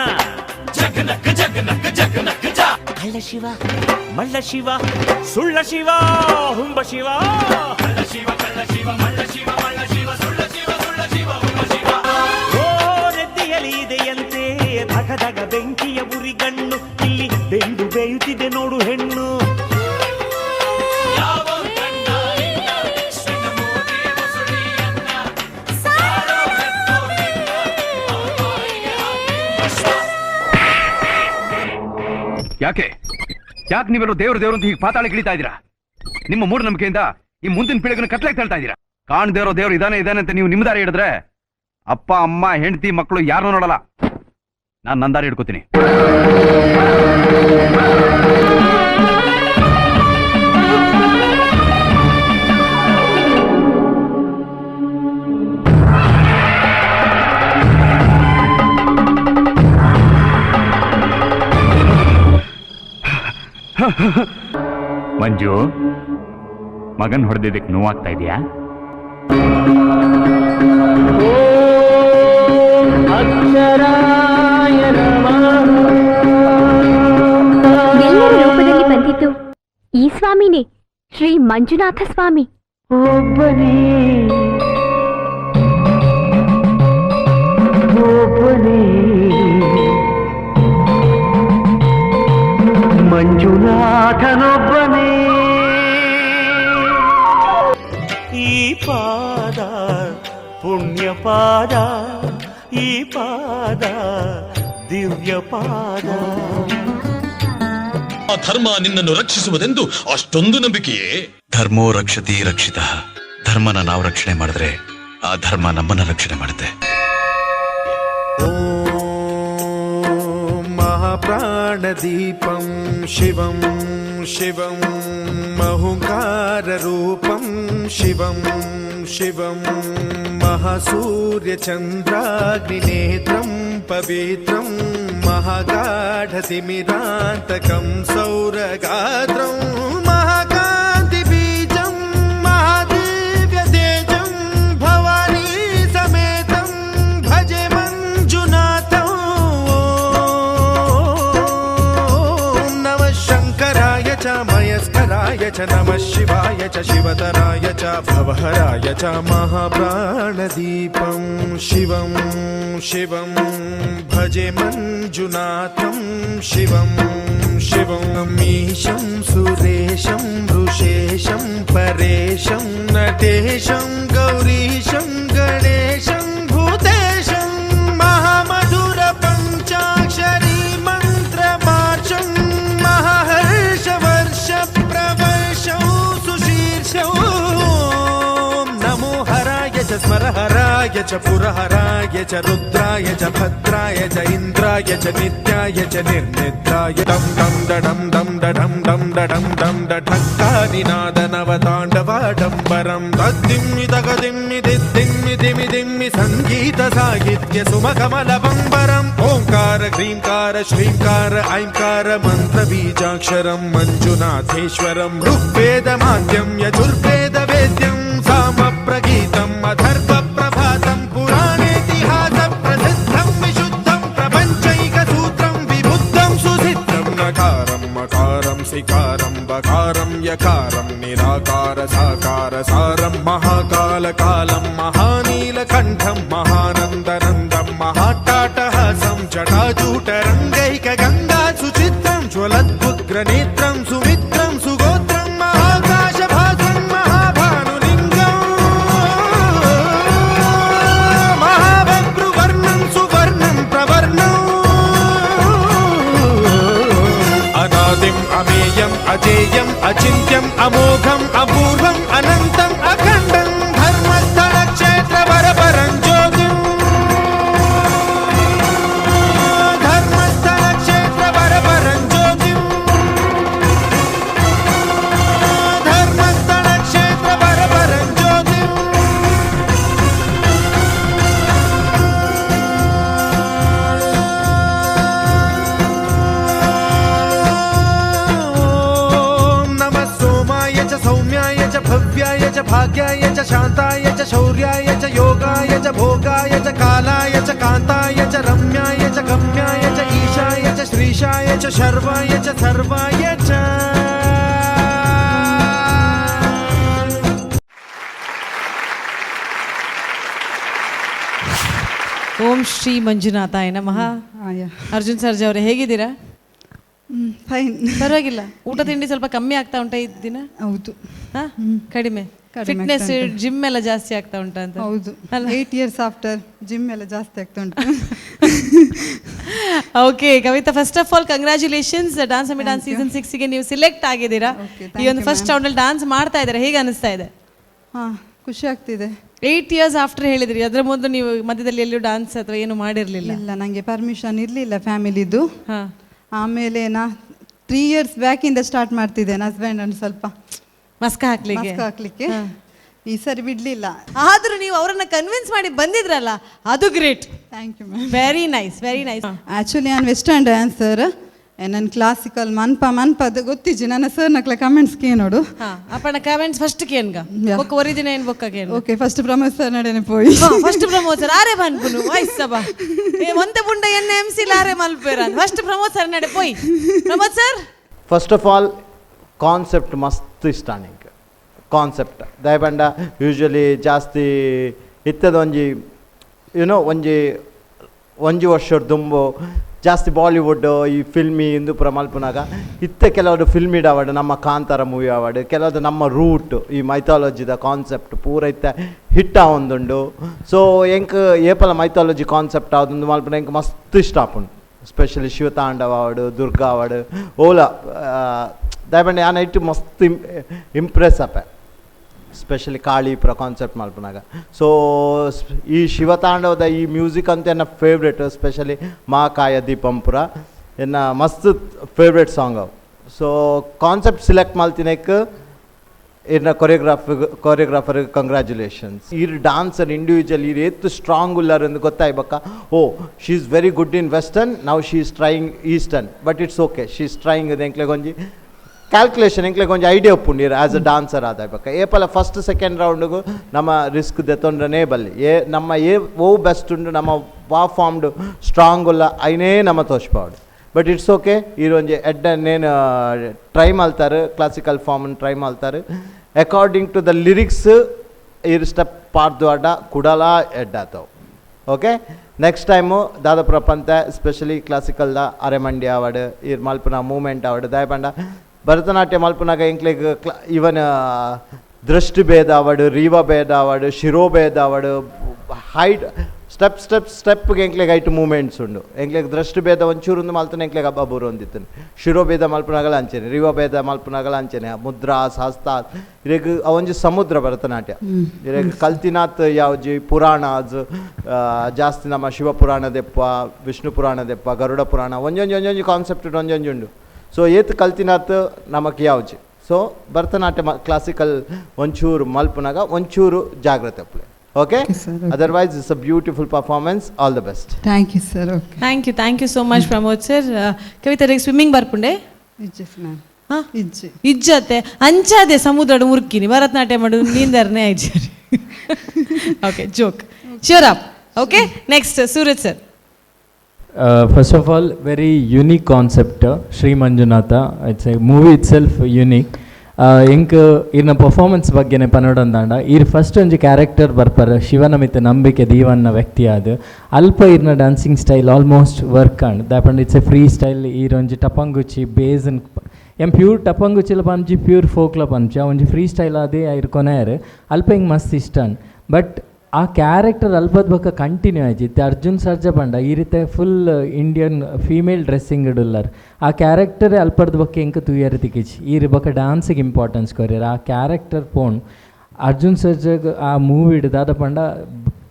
ಜಗನಕ್ಕ ಜಗನಕ್ಕ ಜಗನಕ್ಕ ಜ. ಕಳ್ಳ ಶಿವ ಮಳ್ಳ ಶಿವ ಸುಳ್ಳ ಶಿವ ಹುಂಬ ಶಿವ. ಕಳ್ಳ ಶಿವ ಕಳ್ಳ ಶಿವ ಮಳ್ಳ ಶಿವ ಮಳ್ಳ ಶಿವ ಸುಳ್ಳ ಶಿವ ಸುಳ್ಳ ಶಿವ ಹುಂಬ ಶಿವ. ಓ ನೆತ್ತಿಯಲ್ಲಿ ಇದೆಯಂತೆ ಧಗ ಧಗ ಬೆಂಕಿಯ ಉರಿಗಣ್ಣು, ಇಲ್ಲಿ ಬೆಂದು ಬೇಯುತ್ತಿದೆ ನೋಡು ಹೆಣ್ಣು. ಯಾಕೆ ನೀವೆಲ್ಲರೂ ದೇವರು ಅಂತ ಹೀಗೆ ಪಾತಾಳ ಗಿಳಿತಾ ಇದ್ದೀರಾ? ನಿಮ್ಮ ಮೂಢನಂಬಿಕೆಯಿಂದ ಈ ಮುಂದಿನ ಪೀಳಿಗೆನ ಕತ್ಲಾಗಿ ತಳ್ತಾ ಇದ್ದೀರಾ. ಕಾಣದೇ ಇರೋ ದೇವರು ಇದಾನೆ ಅಂತ ನೀವು ನಿಮ್ಮ ದಾರಿ ಹಿಡಿದ್ರೆ ಅಪ್ಪ ಅಮ್ಮ ಹೆಂಡತಿ ಮಕ್ಕಳು ಯಾರನ್ನೂ ನೋಡಲ್ಲ. ನಾನು ನನ್ನ ದಾರಿ ಹಿಡ್ಕೋತೀನಿ. ಮಂಜು, ಮಗನ್ ಹೊಡೆದಿದ್ದಕ್ಕೆ ನೋವಾಗ್ತಾ ಇದೆಯಾ? ಎಲ್ಲರ ರೂಪದಲ್ಲಿ ಬಂದಿದ್ದು ಈ ಸ್ವಾಮಿನೇ, ಶ್ರೀ ಮಂಜುನಾಥ ಸ್ವಾಮಿ. ಮಂಜುನಾಥನೊಬ್ಬನೇ. ಈ ಪಾದ ಪುಣ್ಯ ಪಾದ, ಈ ಪಾದ ದಿವ್ಯ ಪಾದ. ಆ ಧರ್ಮ ನಿನ್ನನ್ನು ರಕ್ಷಿಸುವುದೆಂದು ಅಷ್ಟೊಂದು ನಂಬಿಕೆಯೇ? ಧರ್ಮೋ ರಕ್ಷತಿ ರಕ್ಷಿತ. ಧರ್ಮನ ನಾವು ರಕ್ಷಣೆ ಮಾಡಿದ್ರೆ ಆ ಧರ್ಮ ನಮ್ಮನ್ನ ರಕ್ಷಣೆ ಮಾಡುತ್ತೆ. ಮಹಾಪ್ರಾಣದೀಪಂ ಶಿವಂ ಶಿವಂ ಮಹುಂಕಾರರೂಪಂ ಶಿವಂ ಶಿವಂ ಮಹಾಸೂರ್ಯಚಂದ್ರಾಗ್ನಿನೇತ್ರಂ ಪವಿತ್ರಂ ಮಹಾಗಾಢತಿಮಿರಾಂತಕಂ ಸೌರಗಾತ್ರಂ ಮಹಾಕಾಂತಿಬೀಜಂ ಮಹಾದಿವ್ಯತೇಜಂ ಭವಾನಿ ಸಮೇತಂ ಭಜೆ ಮಂಜುನಾಥಂ. ಓಂ ನಮಃ ಶಂಕರಾಯ ಚ ಮಯಸ್ಕರಾಯ ಚ ನಮಃ ಶಿವಾಯ ಚ ಶಿವತರಾಯ ಚ ಭವಹರಾಯ ಚ ಮಹಾಪ್ರಾಣದೀಪಂ ಶಿವಂ ಶಿವಂ ಭಜೆ ಮಂಜುನಾಥಂ ಶಿವಂ ಶಿವಂ ಈಶಂ ಸುರೇಶಂ ಋಷೇಶಂ ಪರೇಶಂ ನಟೇಶಂ ಗೌರೀಶಂ ಗಣೇಶಂ ಭೂತೇಶಂ ಮಹಾಮಧುರ ಪಂಚಾಕ್ಷರಿ ಮಂತ್ರಮಾರ್ಷಂ ಮಹಾಹರ್ಷವರ್ಷ ಪ್ರವರ್ಷಂ ಸುಶೀರ್ಷಂ. ನಮೋ ಹರಾಯ ಚ ಸ್ಮರಹರಾಯ ಚ ಪುರಹರಾಯ ಚ ರುದ್ರಾಯ ಚ ಭದ್ರಾಯ ಚ ಇಂದ್ರಾಯ ಚ ನಿತ್ಯಾಯ ಚ ನಿರ್ನಿದ್ರಾಯ. ಡಂ ಡಂ ಡಂ ಡಂ ಡಂ ಡಂ ಡಂ ಡಂ ಢಕ್ಕಾನಿನಾದ ನವತಾಂಡವಾಡಂಬರಂ ತದ್ದಿಮ್ಮಿ ತಗದಿಮ್ಮಿ ದಿದ್ದಿಮ್ಮಿ ದಿಮಿ ದಿಮ್ಮಿ ಸಂಗೀತ ಸಾಹಿತ್ಯ ಸುಮಕಮಲ ಬಂಬರಂ. ಓಂಕಾರ ಕ್ರೀಂಕಾರ ಶ್ರೀಂಕಾರ ಐಂಕಾರ ಮಂತ್ರ ಬೀಜಾಕ್ಷರಂ ಮಂಜುನಾಥೇಶ್ವರಂ. ಋಗ್ವೇದ ಮಾಧ್ಯಂ ಯಜುರ್ವೇದ ವೇದ್ಯಂ ಸಾಮ ಪ್ರಗೀತಂ ಅಧರ್ವ ಪ್ರಭಾತಂ ಪುರಾಣೇತಿಹಾಸ ಪ್ರಸಿದ್ಧಂ ವಿಶುದ್ಧಂ ಪ್ರಪಂಚೈಕ ಸೂತ್ರಂ ವಿಬುದ್ಧಂ ಸುಸಿದ್ಧಂ. ನಕಾರಂ ಮಕಾರಂ ಸಿಕಾರಂ ಬಕಾರಂ ಯಕಾರಂ ನಿರಾಕಾರ ಸಾಕಾರ ಸಾರಂ ಮಹಾಕಾಲ ಕಾಲಂ ಮಹಾನೀಲಕಂಠಂ ಮಹಾನಂದನಂದಂ ಮಹಾಟಾಟಹಾಸಂ ಜಟಾಜೂಟರಂಗೈಕ ಗಂಗಾ ಸುಚಿತ್ರಂ ಜ್ವಲದ್ಭುಗ್ರನೇತ್ರಂ ಸುಮಿತ್ರಂ ಸುಗೋತ್ರಂ ಮಹಾಕಾಶಭಾಸಂ ಮಹಾಭಾನುಲಿಂಗಂ ಮಹಾಭದ್ರುವರ್ಣಂ ಸುವರ್ಣಂ ಪ್ರವರ್ಣಂ. ಅನಾದಿಂ ಅಮೇಯಂ ಅಜೇಯಂ ಅಚಿಂತ್ಯಂ ಅಮೋಘಂ ಅಪೂರ್ವಂ ಅನಂತಂ ಅಖಂಡಂ ಧರ್ಮಸ್ಥಳ ಕ್ಷೇತ್ರ ವರಪರಂ ಜ್ಯೋತಿಂ. ಧರ್ಮಸ್ಥಳ ಕ್ಷೇತ್ರ ವರಪರಂ ಜ್ಯೋತಿಂ. ಧರ್ಮಸ್ಥಳ ಕ್ಷೇತ್ರ ವರಪರಂ ಜ್ಯೋತಿಂ. ನಮಃ ಸೋಮಾಯ ಚ ಸೌಮ್ಯಾಯ ಚ ಭವ್ಯಾಯ ಚ ಭಾಗ್ಯಾಯ ಚ ಶಾಂತಾಯ ಚ ಶೌರ್ಯಾಯ ಚ ಯೋಗಾಯ ಚ ಭೋಗಾಯ ಚ ಕಾಲಾಯ ಚ ಕಾಂತಾಯ ಚ ರಮ್ಯಾಯ ಚ ಗಮ್ಯಾಯ ಚ ಈಶಾಯ ಚ ಶ್ರೀಶಾಯ ಚ ಶರ್ವಾಯ ಚ ಸರ್ವಾಯ ಚ. ಓಂ ಶ್ರೀ ಮಂಜುನಾಥಾಯ ನಮಃ. ಅರ್ಜುನ್ ಸರ್ಜಾ ಅವರೇ ಹೇಗಿದ್ದೀರಾ? ಫೈನ್, ಪರವಾಗಿಲ್ಲ. ಊಟ ತಿಂಡಿ ಸ್ವಲ್ಪ ಕಮ್ಮಿ ಆಗ್ತಾ ಉಂಟಾ ಈ ದಿನ? ಹೌದು. ಕಡಿಮೆ ಫಿಟ್ನೆಸ್ ಜಿಮ್ ಎಲ್ಲ ಜಾಸ್ತಿ ಆಗ್ತಾ ಉಂಟಾ ಅಂತ? ಹೌದು, 8 years ಆಫ್ಟರ್ ಜಿಮ್ ಎಲ್ಲ ಜಾಸ್ತಿ ಆಗ್ತಾ ಉಂಟು. Okay Kavitha, first of all congratulations. Dance mummy dance season 6ಗೆ ನೀವು ಸಿಲೆಕ್ಟ್ ಆಗಿದ್ದೀರಾ. ಈ ಒಂದು ಫಸ್ಟ್ ರೌಂಡಲ್ಲಿ ಡಾನ್ಸ್ ಮಾಡ್ತಾ ಇದ್ದಾರೆ, ಹೇಗೆ ಅನಿಸ್ತಾ ಇದೆ? ಖುಷಿ ಆಗ್ತಿದೆ. 8 years ಆಫ್ಟರ್ ಹೇಳಿದ್ರಿ, ಅದರ ಮೊದಲು ನೀವು ಮಧ್ಯದಲ್ಲಿ ಎಲ್ಲೂ ಡಾನ್ಸ್ ಅಥವಾ ಏನು ಮಾಡಿರಲಿಲ್ಲ? ಇಲ್ಲ, ನನಗೆ ಪರ್ಮಿಷನ್ ಇರಲಿಲ್ಲ ಫ್ಯಾಮಿಲಿದು. ಆಮೇಲೆ 3 years ಬ್ಯಾಕಿಂದ ಸ್ಟಾರ್ಟ್ ಮಾಡ್ತಿದ್ದೇನೆ ಹಸ್ಬೆಂಡ್ ಅನ್ನು ಸ್ವಲ್ಪ ಮಸ್ಕ ಹಾಕ್ಲಿಕ್ಕೆ. ಈ ಸರಿ ಬಿಡ್ಲಿಲ್ಲ. ಆದ್ರೂ ನೀವು ಅವರನ್ನ ಕನ್ವಿನ್ಸ್ ಮಾಡಿ ಬಂದಿದ್ರಲ್ಲ, ಅದು great. Thank you ma'am. Very nice, very nice. Actually ನಾನು ವೆಸ್ಟರ್ನ್ ಡ್ಯಾನ್ಸರ್. ನನ್ನ ಕ್ಲಾಸಿಕಲ್ ಮನ್ಪದ ಗೊತ್ತಿಜ್ಜಿ ನನ್ನ ಸರ್ ನಕ್ಲೆ ಕಮೆಂಟ್ಸ್ ನೋಡು ಅಪ್ಪನ ಕಮೆಂಟ್ಸ್ ಫಸ್ಟ್ ಕೇನ್ಗ ಬೊಕ್ಕ ಒರಿಜಿನ ಏನ್ ಬೊಕ್ಕ ಕೇನ್ ಓಕೆ ಫಸ್ಟ್ ಪ್ರಮೋದ್ ಸರ್ ನಡೇನೆ ಪೋಯಿ ಫಸ್ಟ್ ಪ್ರಮೋದ್ ಸರ್ ಆರೆ ಬನ್ಪುನು ವಯಸ್ಸಬ ಒಂತೆ ಬುಂಡ ಎನ್ನ MC ಲಾರೆ ಮಲ್ಪೇರ ಫಸ್ಟ್ ಪ್ರಮೋದ್ ಸರ್ ನಡೆ ಪೋಯಿ Pramod sir first of all concept ಮಸ್ತ್ ಇಷ್ಟ ನಿಂಗೆ ಕಾನ್ಸೆಪ್ಟ್ ದಯಪಂಡ ಯೂಶ್ವಲಿ ಜಾಸ್ತಿ ಇತ್ತದ ಯುನೋ ಒಂಜಿ ವರ್ಷದ ದುಂಬು ಜಾಸ್ತಿ ಬಾಲಿವುಡ್ ಈ ಫಿಲ್ಮಿ ಇಂದು ಪುರ ಮಲ್ಪುನಾಗ ಇತ್ತೆ ಕೆಲವರು ಫಿಲ್ಮ್ ಇಡಾವಡು ನಮ್ಮ ಕಾಂತಾರ ಮೂವಿ ಆವಡು ಕೆಲವುದು ನಮ್ಮ ರೂಟ್ ಈ ಮೈಥಾಲಜಿದ ಕಾನ್ಸೆಪ್ಟ್ ಪೂರ ಇತ್ತೆ ಹಿಟ್ ಆವೊಂದುಂಡು ಸೊ ಎಂಕ್ ಏಪಲ ಮೈಥಾಲಜಿ ಕಾನ್ಸೆಪ್ಟ್ ಆವೊಂದು ಮಲ್ಪುನ ಎಂಕ್ ಮಸ್ತ್ ಇಷ್ಟ ಆಪುಂಡು ಸ್ಪೆಷಲಿ ಶಿವತಾಂಡವ ಆವಡು ದುರ್ಗಾ ಆವಡು ಓಲಾ ದಯಪಂಡ ಆ ನೈಟ್ ಮಸ್ತ್ ಇಂಪ್ರೆಸ್ ಆಪೆ ಸ್ಪೆಷಲಿ ಕಾಳಿ ಪುರ ಕಾನ್ಸೆಪ್ಟ್ ಮಲ್ಪನಾಗ ಸೊ ಈ ಶಿವತಾಂಡವದ ಈ ಮ್ಯೂಸಿಕ್ ಅಂತ ಎನ್ನ ಫೇವ್ರೇಟ್ ಸ್ಪೆಷಲಿ ಮಹಾಕಾಯ ದೀಪಂ ಪುರ ಎನ್ನ ಮಸ್ತ್ ಫೇವ್ರೇಟ್ ಸಾಂಗ್ ಅವು ಸೊ ಕಾನ್ಸೆಪ್ಟ್ ಸಿಲೆಕ್ಟ್ ಮಲ್ತಿನಕ್ ಇನ್ನ ಕೊರಿಯೋಗ್ರಾಫರ್ ಕಂಗ್ರ್ಯಾಚುಲೇಷನ್ಸ್ ಈ ಡಾನ್ಸರ್ ಇಂಡಿವಿಜುವಲ್ ಈ ಏತ್ ಸ್ಟ್ರಾಂಗ್ ಉಲ್ಲರ್ ಎಂದು ಗೊತ್ತಾಯ್ಬಕ್ಕ oh she is very good in western now she is trying eastern but it's okay she is trying ಎಂಕ್ಲೆಗೊಂಜಿ ಕ್ಯಾಲ್ಕುಲೇಷನ್ ಎಂಕ್ಲೆ ಕೊಂಚ ಐಡಿಯಾ ಉಪ್ಪುಂಡಿರ ಆ್ಯಸ್ ಅ ಡಾನ್ಸರ್ ಆದಾಯ್ಬಕ್ಕ ಏಪಲ ಫಸ್ಟ್ ಸೆಕೆಂಡ್ ರೌಂಡ್ಗೂ ನಮ್ಮ ರಿಸ್ಕ್ ದೆತ್ತೊಂಡ್ರನೇ ಬಲ್ಲಿ ನಮ್ಮ ಓ ಬೆಸ್ಟ್ ಉಂಡು ನಮ್ಮ ವಾ ಫಾರ್ಮ್ಡ್ ಸ್ಟ್ರಾಂಗ್ ಉಲ್ಲ ಐನೇ ನಮ್ಮ ತೋಚ್ಪಾಡು ಬಟ್ ಇಟ್ಸ್ ಓಕೆ ಈರೊಂಜಿ ಎಡ್ಡನ್ನೇನು ಟ್ರೈ ಮಾಡ್ತಾರೆ ಕ್ಲಾಸಿಕಲ್ ಫಾರ್ಮನ್ನು ಟ್ರೈ ಮಾಡ್ತಾರೆ ಅಕಾರ್ಡಿಂಗ್ ಟು ದ ಲಿರಿಕ್ಸ್ ಇರು ಸ್ಟೆಪ್ ಪಾಡ್ದು ಅಡ್ಡ ಕುಡಲ ಎಡ್ಡಾತವು ಓಕೆ ನೆಕ್ಸ್ಟ್ ಟೈಮು ದಾದಾಪುರ ಪಂತ ಸ್ಪೆಷಲಿ ಕ್ಲಾಸಿಕಲ್ದ ಅರೆಮಂಡಿ ಆವಡು ಇರ್ ಮಲ್ಪುನ ಮೂಮೆಂಟ್ ಆವಡು ದಯಪಂಡ ಭರತನಾಟ್ಯ ಮಲ್ಪನಾಗ ಎಂಕ್ಲೆಗ್ ಇವನ್ ದೃಷ್ಟಿಭೇದ ಆವಡು ರೀವಭೇದ ಆವಡು ಶಿರೋಭೇದ ಆವಡು ಹೈಟ್ ಸ್ಟೆಪ್ಗೆ ಎಂಕ್ಲೆಗ್ ಹೈಟ್ ಮೂಮೆಂಟ್ಸ್ ಉಂಡು ಎಂಕ್ಲೆಗ್ ದೃಷ್ಟಿಭೇದ ಒಂಚೂರು ಮಲ್ತನ ಎಂಕ್ಲೆಗ್ ಹಬ್ಬರು ಹೊಂದಿತ್ತನು ಶಿರೋಭೇದ ಮಲ್ಪನಾಗಲ ಅಂಚೆನೆ ರೀವಭೇದ ಮಲ್ಪನಾಗಲ ಅಂಚೆನೆ ಮುದ್ರಾಸ್ ಹಸ್ತಾಸ್ ಇರೆಗ್ ಅವೊಂಜಿ ಸಮುದ್ರ ಭರತನಾಟ್ಯ ಇರೆಗ್ ಕಲ್ತಿನಾಥ್ ಯಾವ್ಜಿ ಪುರಾಣ ಜಾಸ್ತಿ ನಮ್ಮ ಶಿವಪುರಾಣ ದೆಪ್ಪ ವಿಷ್ಣು ಪುರಾಣ ದೆಪ್ಪ ಗರುಡ ಪುರಾಣ ಒಂಜೊಂಜಿ ಕಾನ್ಸೆಪ್ಟ್ ಒಂಜೊಂಜಿ ಉಂಡು ಸೊ ಏತ್ ಕಲ್ತಿನಾಥ್ ನಮಕ್ ಯಾವ್ಜಿ ಸೊ ಭರತನಾಟ್ಯ ಕ್ಲಾಸಿಕಲ್ ಒಂಚೂರು ಮಲ್ಪನಾಗ ಒಂಚೂರು ಜಾಗ್ರತೆ play okay otherwise it's a beautiful performance all the best thank you sir okay thank you so much Pramod sir ಕವಿತರಿಗೆ ಸ್ವಿಮ್ಮಿಂಗ್ ಬರ್ಪುಂಡೆ ಇಜ್ಜತೆ ಅಂಚಾದೆ ಸಮುದ್ರ ಮುರ್ಕಿನಿ ಭರತನಾಟ್ಯ ಮಾಡೋದು ನೀಂದರ್ನೇ ಆಯ್ತು okay joke sure up okay next Suraj sir first of all very unique concept Shri Manjunatha it's a movie itself unique ಇಂಕ್ ಇರ್ನ ಪರ್ಫಾರ್ಮೆನ್ಸ್ ಬಗ್ಗೆನೇ ಪನೋಡಂದಾಂಡ ಇರ್ ಫಸ್ಟ್ ಒಂಜಿ ಕ್ಯಾರೆಕ್ಟರ್ ಬರ್ಪರ ಶಿವನ ಮಿತ್ತ ನಂಬಿಕೆ ದೀವನ್ನ ವ್ಯಕ್ತಿ ಆದ್ ಅಲ್ಪ ಇರ್ನ ಡ್ಯಾನ್ಸಿಂಗ್ ಸ್ಟೈಲ್ ಆಲ್ಮೋಸ್ಟ್ ವರ್ಕ್ ಅಂಡ್ ದಾಪಂಡ್ ಇಟ್ಸ್ ಎ ಫ್ರೀ ಸ್ಟೈಲ್ ಈರೊಂಜಿ ಟಪಂಗುಚ್ಚಿ ಬೇಸನ್ ಪ್ಯೂರ್ ಟಪಂಗುಚ್ಚಿಲ ಪಂಚಿ ಪ್ಯೂರ್ ಫೋಕ್ಲ ಪಂಚಿ ಒಂಜಿ ಫ್ರೀ ಸ್ಟೈಲ್ ಆದಿ ಐರ್ ಕೊನೆಯರ್ ಅಲ್ಪ ಹಿಂಗೆ ಮಸ್ತ್ ಇಷ್ಟ ಬಟ್ ಆ ಕ್ಯಾರೆಕ್ಟರ್ ಅಲ್ಪದ ಬಕ್ಕ ಕಂಟಿನ್ಯೂ ಆಯ್ತು ಅರ್ಜುನ್ ಸರ್ಜಾ ಬಂಡ ಈ ರೀತಿ ಫುಲ್ ಇಂಡಿಯನ್ ಫೀಮೇಲ್ ಡ್ರೆಸ್ಸಿಂಗ್ ಇಡುಲ್ಲರ್ ಆ ಕ್ಯಾರೆಕ್ಟರ್ ಅಲ್ಪದ ಬಕ್ಕ ಎಂಕ ತೂಯರ್ ತಿಕ್ಕಿಚ್ ಈ ಬಕ್ಕ ಡ್ಯಾನ್ಸಿಗೆ ಇಂಪಾರ್ಟೆನ್ಸ್ ಕೊರಿಯರ್ ಆ ಕ್ಯಾರೆಕ್ಟರ್ ಪೋಣ್ ಅರ್ಜುನ್ ಸರ್ಜಾಗ ಆ ಮೂವಿ ಹಿಡ್ದಾದ ಪಂಡ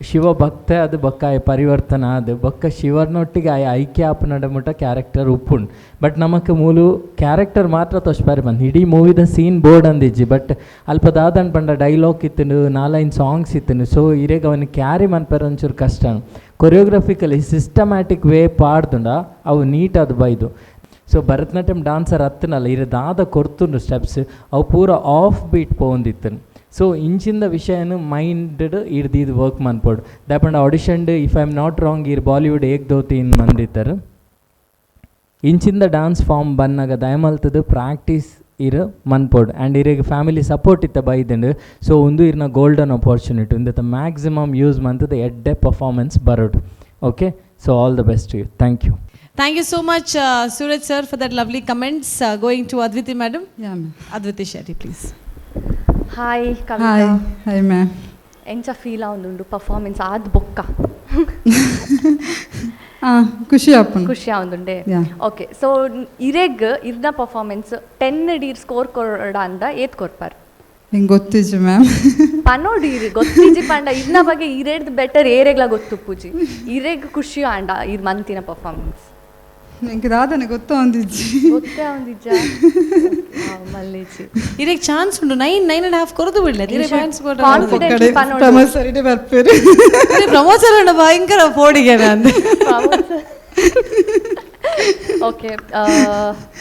ಶಿವ ಭಕ್ತ ಅದು ಬಕ್ಕ ಪರಿವರ್ತನ ಅದು ಬಕ್ಕ ಶಿವರ್ನೊಟ್ಟಿಗೆ ಐಕ್ಯ ಆಪನಡ ಮುಟ್ಟ ಕ್ಯಾರೆಕ್ಟರ್ ಉಪ್ಪುಂಡು ಬಟ್ ನಮಕ್ ಮೂಲು ಕ್ಯಾರೆಕ್ಟರ್ ಮಾತ್ರ ತೋಚ್ಪಾರಿ ಬಂದು ಇಡೀ ಮೂವಿದ ಸೀನ್ ಬೋರ್ಡ್ ಅಂದಿಜ್ಜಿ ಬಟ್ ಅಲ್ಪದಾದನ್ ಪಂಡ ಡೈಲಾಗ್ ಇತ್ತನು 4 ಸಾಂಗ್ಸ್ ಇತ್ತನು ಸೊ ಇರೇಗ ಅವನಿಗೆ ಕ್ಯಾರಿ ಮನ್ಪೇರ ಒಂಚೂರು ಕಷ್ಟ ಕೊರಿಯೋಗ್ರಫಿಕಲಿ ಸಿಸ್ಟಮ್ಯಾಟಿಕ್ ವೇ ಪಾಡ್ದುಂಡ ಅವು ನೀಟ್ ಅದು ಬೈದು ಸೊ ಭರತನಾಟ್ಯಂ ಡಾನ್ಸರ್ ಹತ್ತನಲ್ಲ ಇರದಾದ ಕೊರ್ತುಂಡು ಸ್ಟೆಪ್ಸ್ ಅವು ಪೂರ ಆಫ್ ಬೀಟ್ ಪೋಂದಿತ್ತನು ಸೊ ಇಂಚಿಂದ ವಿಷಯನು ಮೈಂಡೆಡ್ ಇದು ವರ್ಕ್ ಮನ್ಪೋಡು ದಾಪಂಡ auditioned if I am not wrong ಇರ್ ಬಾಲಿವುಡ್ ಏಕ್ ದೋತಿ ಇನ್ ಮಂದಿತ್ತರು ಇಂಚಿಂದ ಡ್ಯಾನ್ಸ್ ಫಾರ್ಮ್ ಬನ್ನಾಗ ದಯಮಲ್ತದು ಪ್ರಾಕ್ಟೀಸ್ ಇರು ಮನ್ಪೋಡು ಆ್ಯಂಡ್ ಇರಿಗೆ ಫ್ಯಾಮಿಲಿ ಸಪೋರ್ಟ್ ಇತ್ತ ಬೈದಂಡು ಸೊ ಒಂದು ಇರ್ನ ಗೋಲ್ಡನ್ ಆಪರ್ಚುನಿಟಿ ಇಂದ ಮ್ಯಾಕ್ಸಿಮಮ್ ಯೂಸ್ ಮಂತದ ಎಡ್ಡೆ ಪರ್ಫಾರ್ಮೆನ್ಸ್ ಬರೋಡು okay so all the best you thank you Thank you so much, Suraj sir, for that lovely comments. Going to Adviti madam. Yeah, ma'am. Adviti Shetty, please. Hi, Kavita. Hi, ma'am. ಎಂಚ feel ಆವೊಂದುಂಡು performance ಆದ್ ಬೊಕ್ಕ ಖುಷಿ ಆವೊಂದುಂಡೆ okay so ಇರೆಗ್ ಇರ್ನ performance 10 Deere score ಕೊಡ ಅಂದ ಏತ್ ಕೊರ್ಪಾರ್ ಹಿಂಗೆ ಗೊತ್ತಿಜ್ಜಿ ಮ್ಯಾಮ್ ಪನೋಡೀರಿ ಗೊತ್ತಿಜ್ಜಿ ಪಂಡ ಇರ್ನ ಬಗ್ಗೆ ಇರೇಡ್ ಬೆಟರ್ ಏರೆಗ್ಲ ಗೊತ್ತು ಪೂಜಿ ಇರೆಗ್ ಖುಷಿ ಆಂಡ ಇರ್ ಮಂತಿನ ಪರ್ಫಾರ್ಮೆನ್ಸ್ ನಿಂಗೆ ದಾದನೆ ಗೊತ್ತೇ ಒಂದಿಜ್ಜ ಮಲ್ಲೇಜಿ ಇರೆಗ್ ಚಾನ್ಸ್ ಉಂಡು 9.5 ಕೊರದು ಬಿಡ್ಲೆ ಇರೆ ಚಾನ್ಸ್ ಪ್ರಮೋಸರಿಡೆ ಬರ್ಪೇರು ಪ್ರಮೋಸರ್ ಭಯಂಕರ ಪೋಡಿಗೆ ನಾನು ಓಕೆ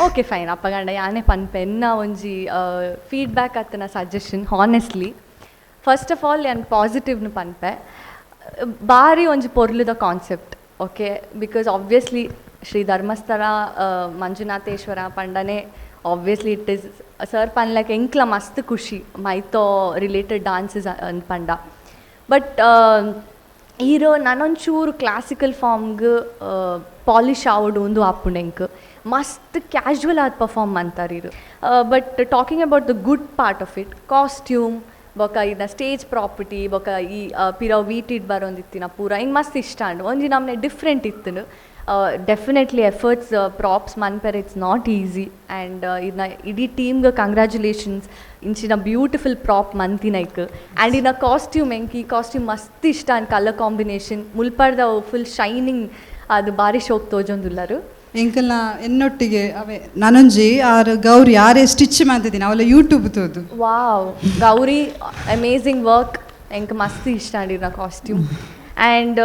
ಓಕೆ ಫೈನ್ ಅಪ್ಪಗಂಡ ಯಾನೇ ಪನ್ಪೆನ್ನ ಒಂಜಿ ಫೀಡ್ಬ್ಯಾಕ್ ಅತ್ತನ suggestion honestly first of all ಯಾನ್ ಪಾಸಿಟಿವ್ನು ಪನ್ಪೆ ಬಾರಿ ಒಂಜಿ ಪೊರ್ಲುದ concept okay because obviously Shri Dharmasthala Manjunatheshwara ಪಂಡನೆ ಆಬ್ವಿಯಸ್ಲಿ ಇಟ್ ಈಸ್ ಸರ್ ಪನ್ಲಕ್ ಎಂಕ್ಲ ಮಸ್ತ್ ಖುಷಿ ಮೈತೋ ರಿಲೇಟೆಡ್ ಡಾನ್ಸಸ್ ಅಂತ ಪಂಡ ಬಟ್ ಈರೋ ನಾನೊಂಚೂರು ಕ್ಲಾಸಿಕಲ್ ಫಾರ್ಮ್ಗೆ ಪಾಲಿಶ್ ಆವಡು ಒಂದು ಆಪುಂಡೆಂಕ್ ಮಸ್ತ್ ಕ್ಯಾಶುವಲ್ ಆದ ಪರ್ಫಾರ್ಮ್ ಅಂತಾರೆ ಇರು but talking about the good part of it costume ಬೊಕ ಇದ ಸ್ಟೇಜ್ ಪ್ರಾಪರ್ಟಿ ಬೊಕ ಈ ಪಿರವ್ ವೀಟಿಡ್ ಬರೋಂದಿತ್ತಿನ ಪೂರ ಹಿಂಗೆ ಮಸ್ತ್ ಇಷ್ಟ ಅಂಡು ಒಂಜಿ ನಮ್ನೆ ಡಿಫ್ರೆಂಟ್ ಇತ್ತು ಡೆಫಿನೆಟ್ಲಿ ಎಫರ್ಟ್ಸ್ ಪ್ರಾಪ್ಸ್ ಮನ್ಪೆರ್ ಇಟ್ಸ್ ನಾಟ್ ಈಸಿ ಆ್ಯಂಡ್ ಇದನ್ನ ಇಡೀ ಟೀಮ್ಗೆ ಕಂಗ್ರ್ಯಾಚುಲೇಷನ್ಸ್ ಇಂಚಿನ ಬ್ಯೂಟಿಫುಲ್ ಪ್ರಾಪ್ ಮಂತಿನೈಕ್ ಆ್ಯಂಡ್ ಇನ್ನ ಕಾಸ್ಟ್ಯೂಮ್ ಎಂಕ್ ಈ ಕಾಸ್ಟ್ಯೂಮ್ ಮಸ್ತ್ ಇಷ್ಟ ಅಂಡ್ ಕಲರ್ ಕಾಂಬಿನೇಷನ್ ಮುಲ್ಪಡ್ದ ಫುಲ್ ಶೈನಿಂಗ್ ಅದು ಬಾರಿ ಶೋಕ್ ತೋಜೊಂದುಲ್ಲರು ಎಂಕಲ್ನ ಎನ್ನೊಟ್ಟಿಗೆ ಅವೇ ನಾನೊಂಜಿ ಆರು ಗೌರಿ ಯಾರೇ ಸ್ಟಿಚ್ ಮಾಡ್ತಿದ್ದೀನಿ ಅವೆಲ್ಲ ಯೂಟ್ಯೂಬ್ ತೋದು ವಾವ್ ಗೌರಿ ಅಮೇಝಿಂಗ್ ವರ್ಕ್ ಎಂಕ್ ಮಸ್ತ್ ಇಷ್ಟ ಅಂಡಿನ ಕಾಸ್ಟ್ಯೂಮ್ ಆ್ಯಂಡ್